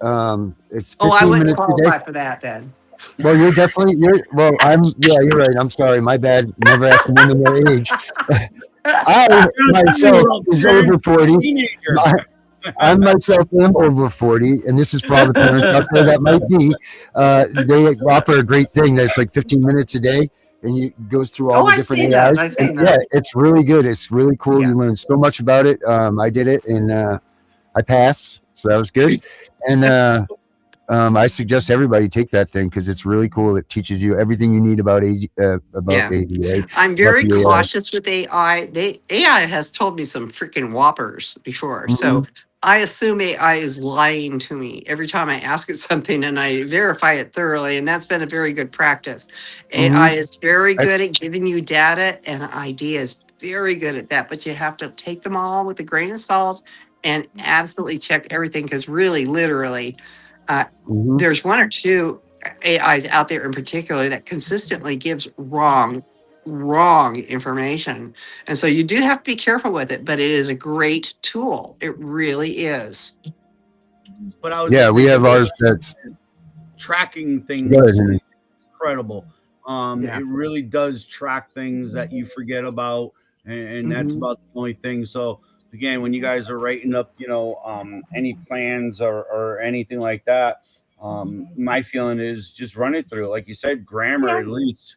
it's 15 I wouldn't minutes a day. qualify for that then. Well, you're you're right. I'm sorry. My bad. Never asking women their age. I myself is over 40. I myself am over 40, and this is for all the parents out there that might be. They offer a great thing that's like 15 minutes a day, and it goes through all the different AIs. Yeah, it's really good. It's really cool. Yeah. You learn so much about it. I did it, and I passed, so that was good. And I suggest everybody take that thing because it's really cool. It teaches you everything you need about ADA. I'm very cautious with AI. AI has told me some freaking whoppers before. So I assume AI is lying to me every time I ask it something, and I verify it thoroughly. And that's been a very good practice. AI is very good at giving you data and ideas. Very good at that. But you have to take them all with a grain of salt and absolutely check everything because really, literally, there's one or two AIs out there in particular that consistently gives wrong information. And so you do have to be careful with it, but it is a great tool. It really is. But we have ours that's tracking things. Is incredible. It really does track things that you forget about, and that's about the only thing. So again, when you guys are writing up, any plans or anything like that, my feeling is just run it through, like you said, grammar at least.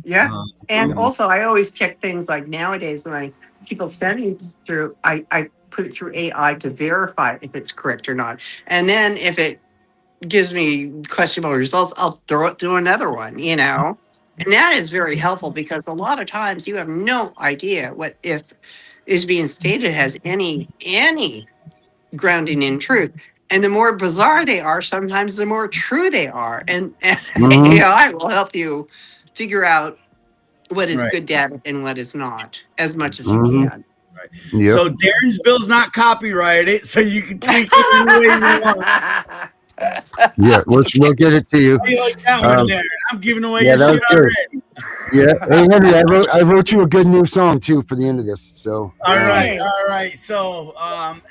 Yeah. And also I always check things like nowadays when people send me through, I put it through AI to verify if it's correct or not. And then if it gives me questionable results, I'll throw it through another one, And that is very helpful because a lot of times you have no idea what if is being stated has any grounding in truth. And the more bizarre they are, sometimes the more true they are. And AI will help you figure out what is good data and what is not, as much as you can. Right. Yep. So Darren's bill's not copyrighted, so you can tweak it any way you want. Yeah, we'll get it to you. How you like that one, Darren? I'm giving away your shit already. Yeah, hey Henry, I wrote you a good new song too for the end of this. So all right. So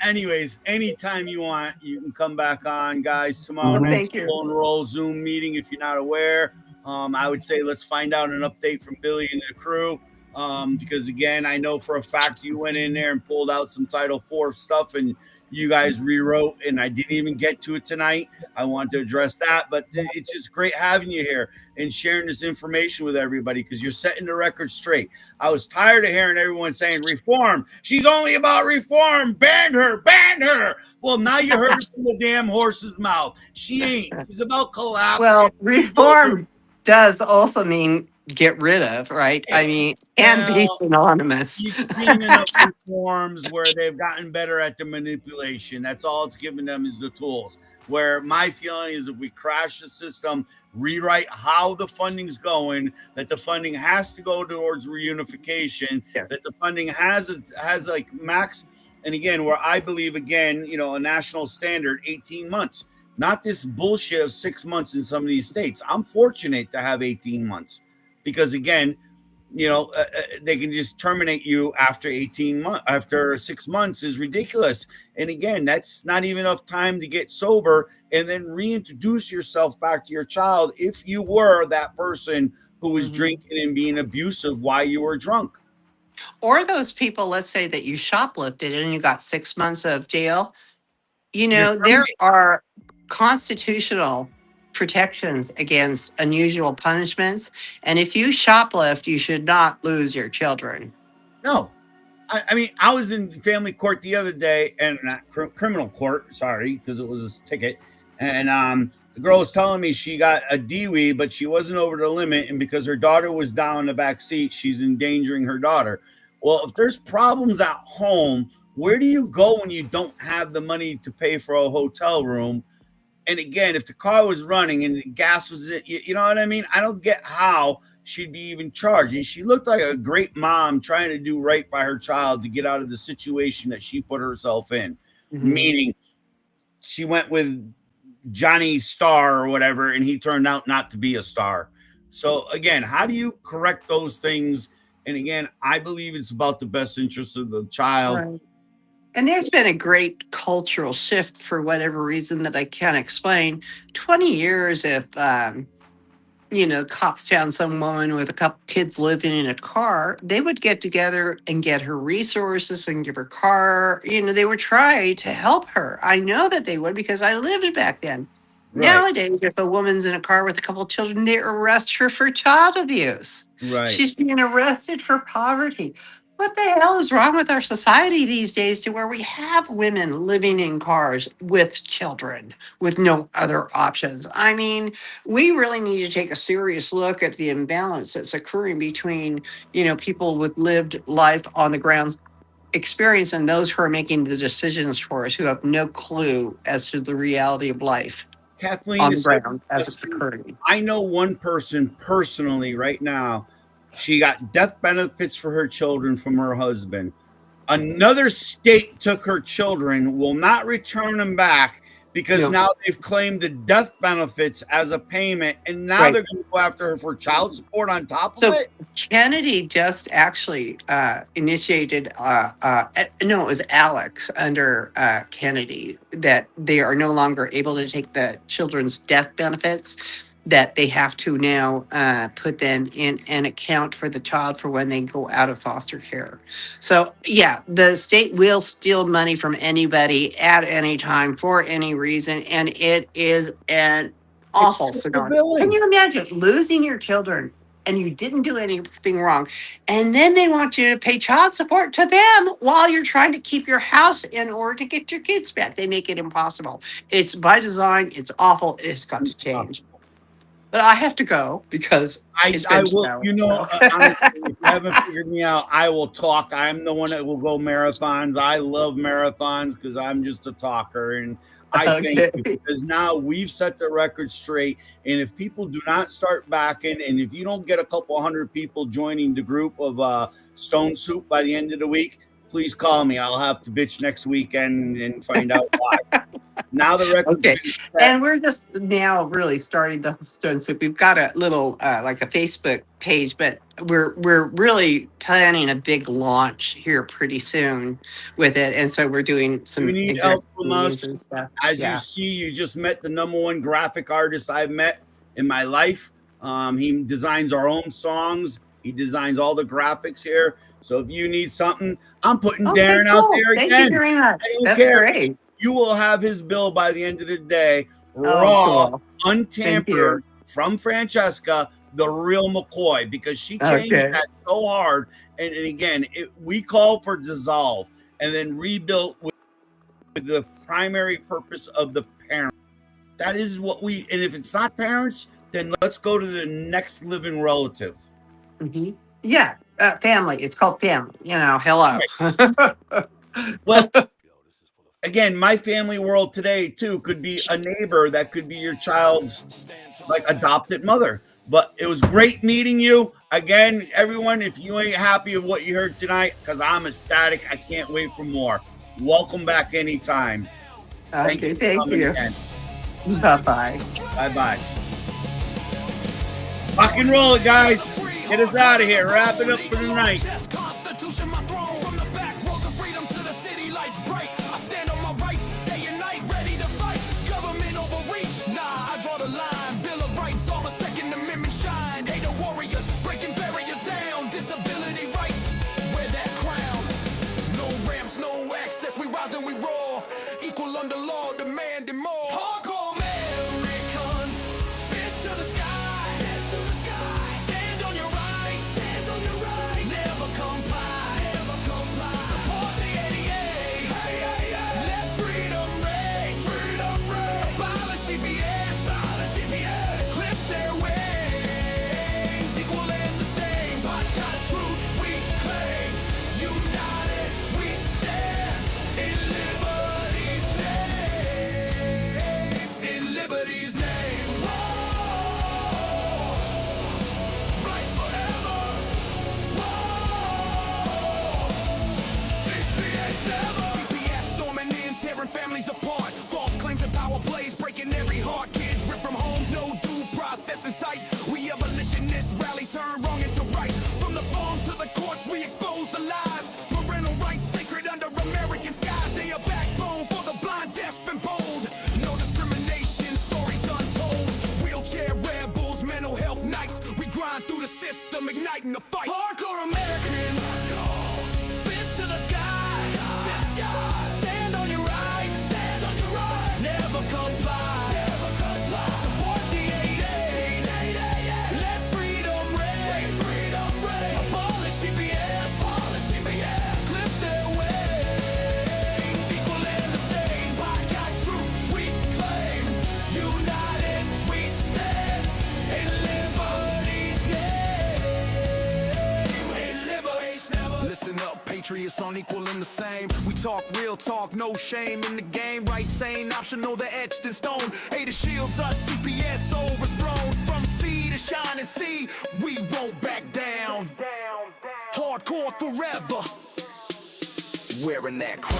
anyways, anytime you want, you can come back on, guys. Tomorrow night's full and roll Zoom meeting. If you're not aware, I would say let's find out an update from Billy and the crew. because again, I know for a fact you went in there and pulled out some Title IV stuff and you guys rewrote, and I didn't even get to it tonight. I want to address that, but it's just great having you here and sharing this information with everybody because you're setting the record straight. I was tired of hearing everyone saying reform. She's only about reform. Ban her, ban her. Well, now you heard it from the damn horse's mouth. She ain't. She's about collapse. Well, reform does also mean get rid of, right? I mean, and be synonymous. She's cleaning up reforms where they've gotten better at the manipulation. That's all it's giving them is the tools. Where my feeling is if we crash the system, rewrite how the funding's going, that the funding has to go towards reunification, that the funding has like max, and again, where I believe, again, you know, a national standard, 18 months. Not this bullshit of 6 months in some of these states. I'm fortunate to have 18 months because, again, you know, they can just terminate you after 18 months. After 6 months is ridiculous. And again, that's not even enough time to get sober and then reintroduce yourself back to your child if you were that person who was drinking and being abusive while you were drunk. Or those people, let's say that you shoplifted and you got 6 months of jail. You know, there are constitutional protections against unusual punishments. And if you shoplift, you should not lose your children. No. I mean, I was in family court the other day, and not criminal court, sorry, because it was a ticket. And the girl was telling me she got a DWI, but she wasn't over the limit. And because her daughter was down in the back seat, she's endangering her daughter. Well, if there's problems at home, where do you go when you don't have the money to pay for a hotel room? And again, if the car was running and the gas was it, you know what I mean? I don't get how she'd be even charged. And she looked like a great mom trying to do right by her child to get out of the situation that she put herself in. Meaning she went with Johnny Star or whatever, and he turned out not to be a star. So again, how do you correct those things? And again, I believe it's about the best interest of the child. Right. And there's been a great cultural shift for whatever reason that I can't explain. 20 years, if, you know, cops found some woman with a couple kids living in a car, they would get together and get her resources and give her car. You know, they would try to help her. I know that they would because I lived back then. Right. Nowadays, if a woman's in a car with a couple of children, they arrest her for child abuse. Right. She's being arrested for poverty. What the hell is wrong with our society these days to where we have women living in cars with children with no other options? I mean, we really need to take a serious look at the imbalance that's occurring between, you know, people with lived life on the ground experience and those who are making the decisions for us who have no clue as to the reality of life Kathleen, on the ground as it's occurring. I know one person personally right now. She got death benefits for her children from her husband. Another state took her children, will not return them back because now they've claimed the death benefits as a payment, and now they're going to go after her for child support on top of it. Kennedy just actually initiated, no, it was Alex under Kennedy, that they are no longer able to take the children's death benefits, that they have to now put them in an account for the child for when they go out of foster care. So, yeah, the state will steal money from anybody at any time for any reason, and it is an awful scenario. Can you imagine losing your children and you didn't do anything wrong, and then they want you to pay child support to them while you're trying to keep your house in order to get your kids back? They make it impossible. It's by design. It's awful. It has got to change. But I have to go because I will. You know, honestly, if you haven't figured me out, I will talk. I'm the one that will go marathons. I love marathons because I'm just a talker, and I think because now we've set the record straight. And if people do not start backing, and if you don't get a couple hundred people joining the group of Stone Soup by the end of the week, please call me. I'll have to bitch next weekend and find out why. Now the record. Okay. And we're just now really starting the Stone Soup. We've got a little like a Facebook page, but we're really planning a big launch here pretty soon with it. And so we're doing some you need help from us. And stuff. As you see, you just met the #1 graphic artist I've met in my life. He designs our own songs. He designs all the graphics here. So if you need something, I'm putting Okay, Darren out cool. there Thank again. you very much. I don't That's care. great. You will have his bill by the end of the day, Oh, raw, cool. untampered, from Francesca, the real McCoy, because she changed Okay. that so hard. And again, we call for dissolve and then rebuilt with the primary purpose of the parent. That is what we, and if it's not parents, then let's go to the next living relative. Mm-hmm. Yeah, family. It's called family. You know, hello. Well, again, my family world today too could be a neighbor that could be your child's like adopted mother. But it was great meeting you again, everyone. If you ain't happy with what you heard tonight, because I'm ecstatic, I can't wait for more. Welcome back anytime. Okay, thank coming you. again. Bye-bye. Bye-bye. Rock and roll it, guys. Get us out of here. Wrap it up for the night. Constitution, my throne from the back roads of freedom to the city lights bright. I stand on my rights day and night, ready to fight. Government overreach, nah, I draw the line. Bill of Rights, all the Second Amendment shine. They the warriors, breaking barriers down. Disability rights, wear that crown. No ramps, no access, we rise and we roar. Equal under law, demanding more. Hardcore American, fist to the sky, fist to the sky. Stand on your rights, stand on your rights. Never comply, never comply. Support the ADA, hey, hey, hey. Let freedom reign, freedom reign. Abolish CPS, abolish CPS. Clip their wings, equal and the same. Got truth we claim, united we stand. In liberty's name, in liberty's name. Whoa, rights forever. Whoa, CPS never. CPS storming in, tearing families apart. False claims and power plays, breaking every heart. Kids ripped from homes, no due process in sight. We abolitionists rally, turn wrong into right. From the farm to the courts, we expose the lies. Parental rights sacred under American skies. They a backbone for the blind, deaf, and bold. No discrimination, stories untold. Wheelchair rebels, mental health nights. We grind through the system, igniting the fight. Hardcore American, fist to the sky. Stand on your rights, stand on your rights. Never comply, never comply. Support the 8-8. Let freedom reign, freedom reign. Abolish CPS, abolish CPS. Clip their wings, equal and the same. By God's truth we claim, united we stand. In liberty's name, in liberty's never. Listen up, patriots on equal and the same. We talk real talk, no shame in the game. Rights ain't optional, they're etched in stone. Haters shields us, CPS overthrown. From sea to shining sea, we won't back down. Hardcore forever, wearing that crown.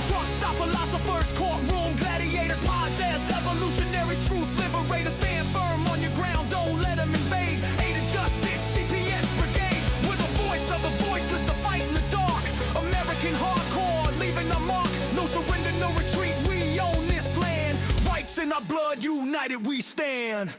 Truck stop philosophers, courtroom gladiators, podcasts, revolutionaries, truth liberators. Stand firm on your ground, don't let them invade. Aid of justice, CPS brigade. We're the voice of the voiceless, to fight in the dark. American hardcore, leaving a mark. No surrender, no retreat, we own this land. Rights in our blood, united we stand.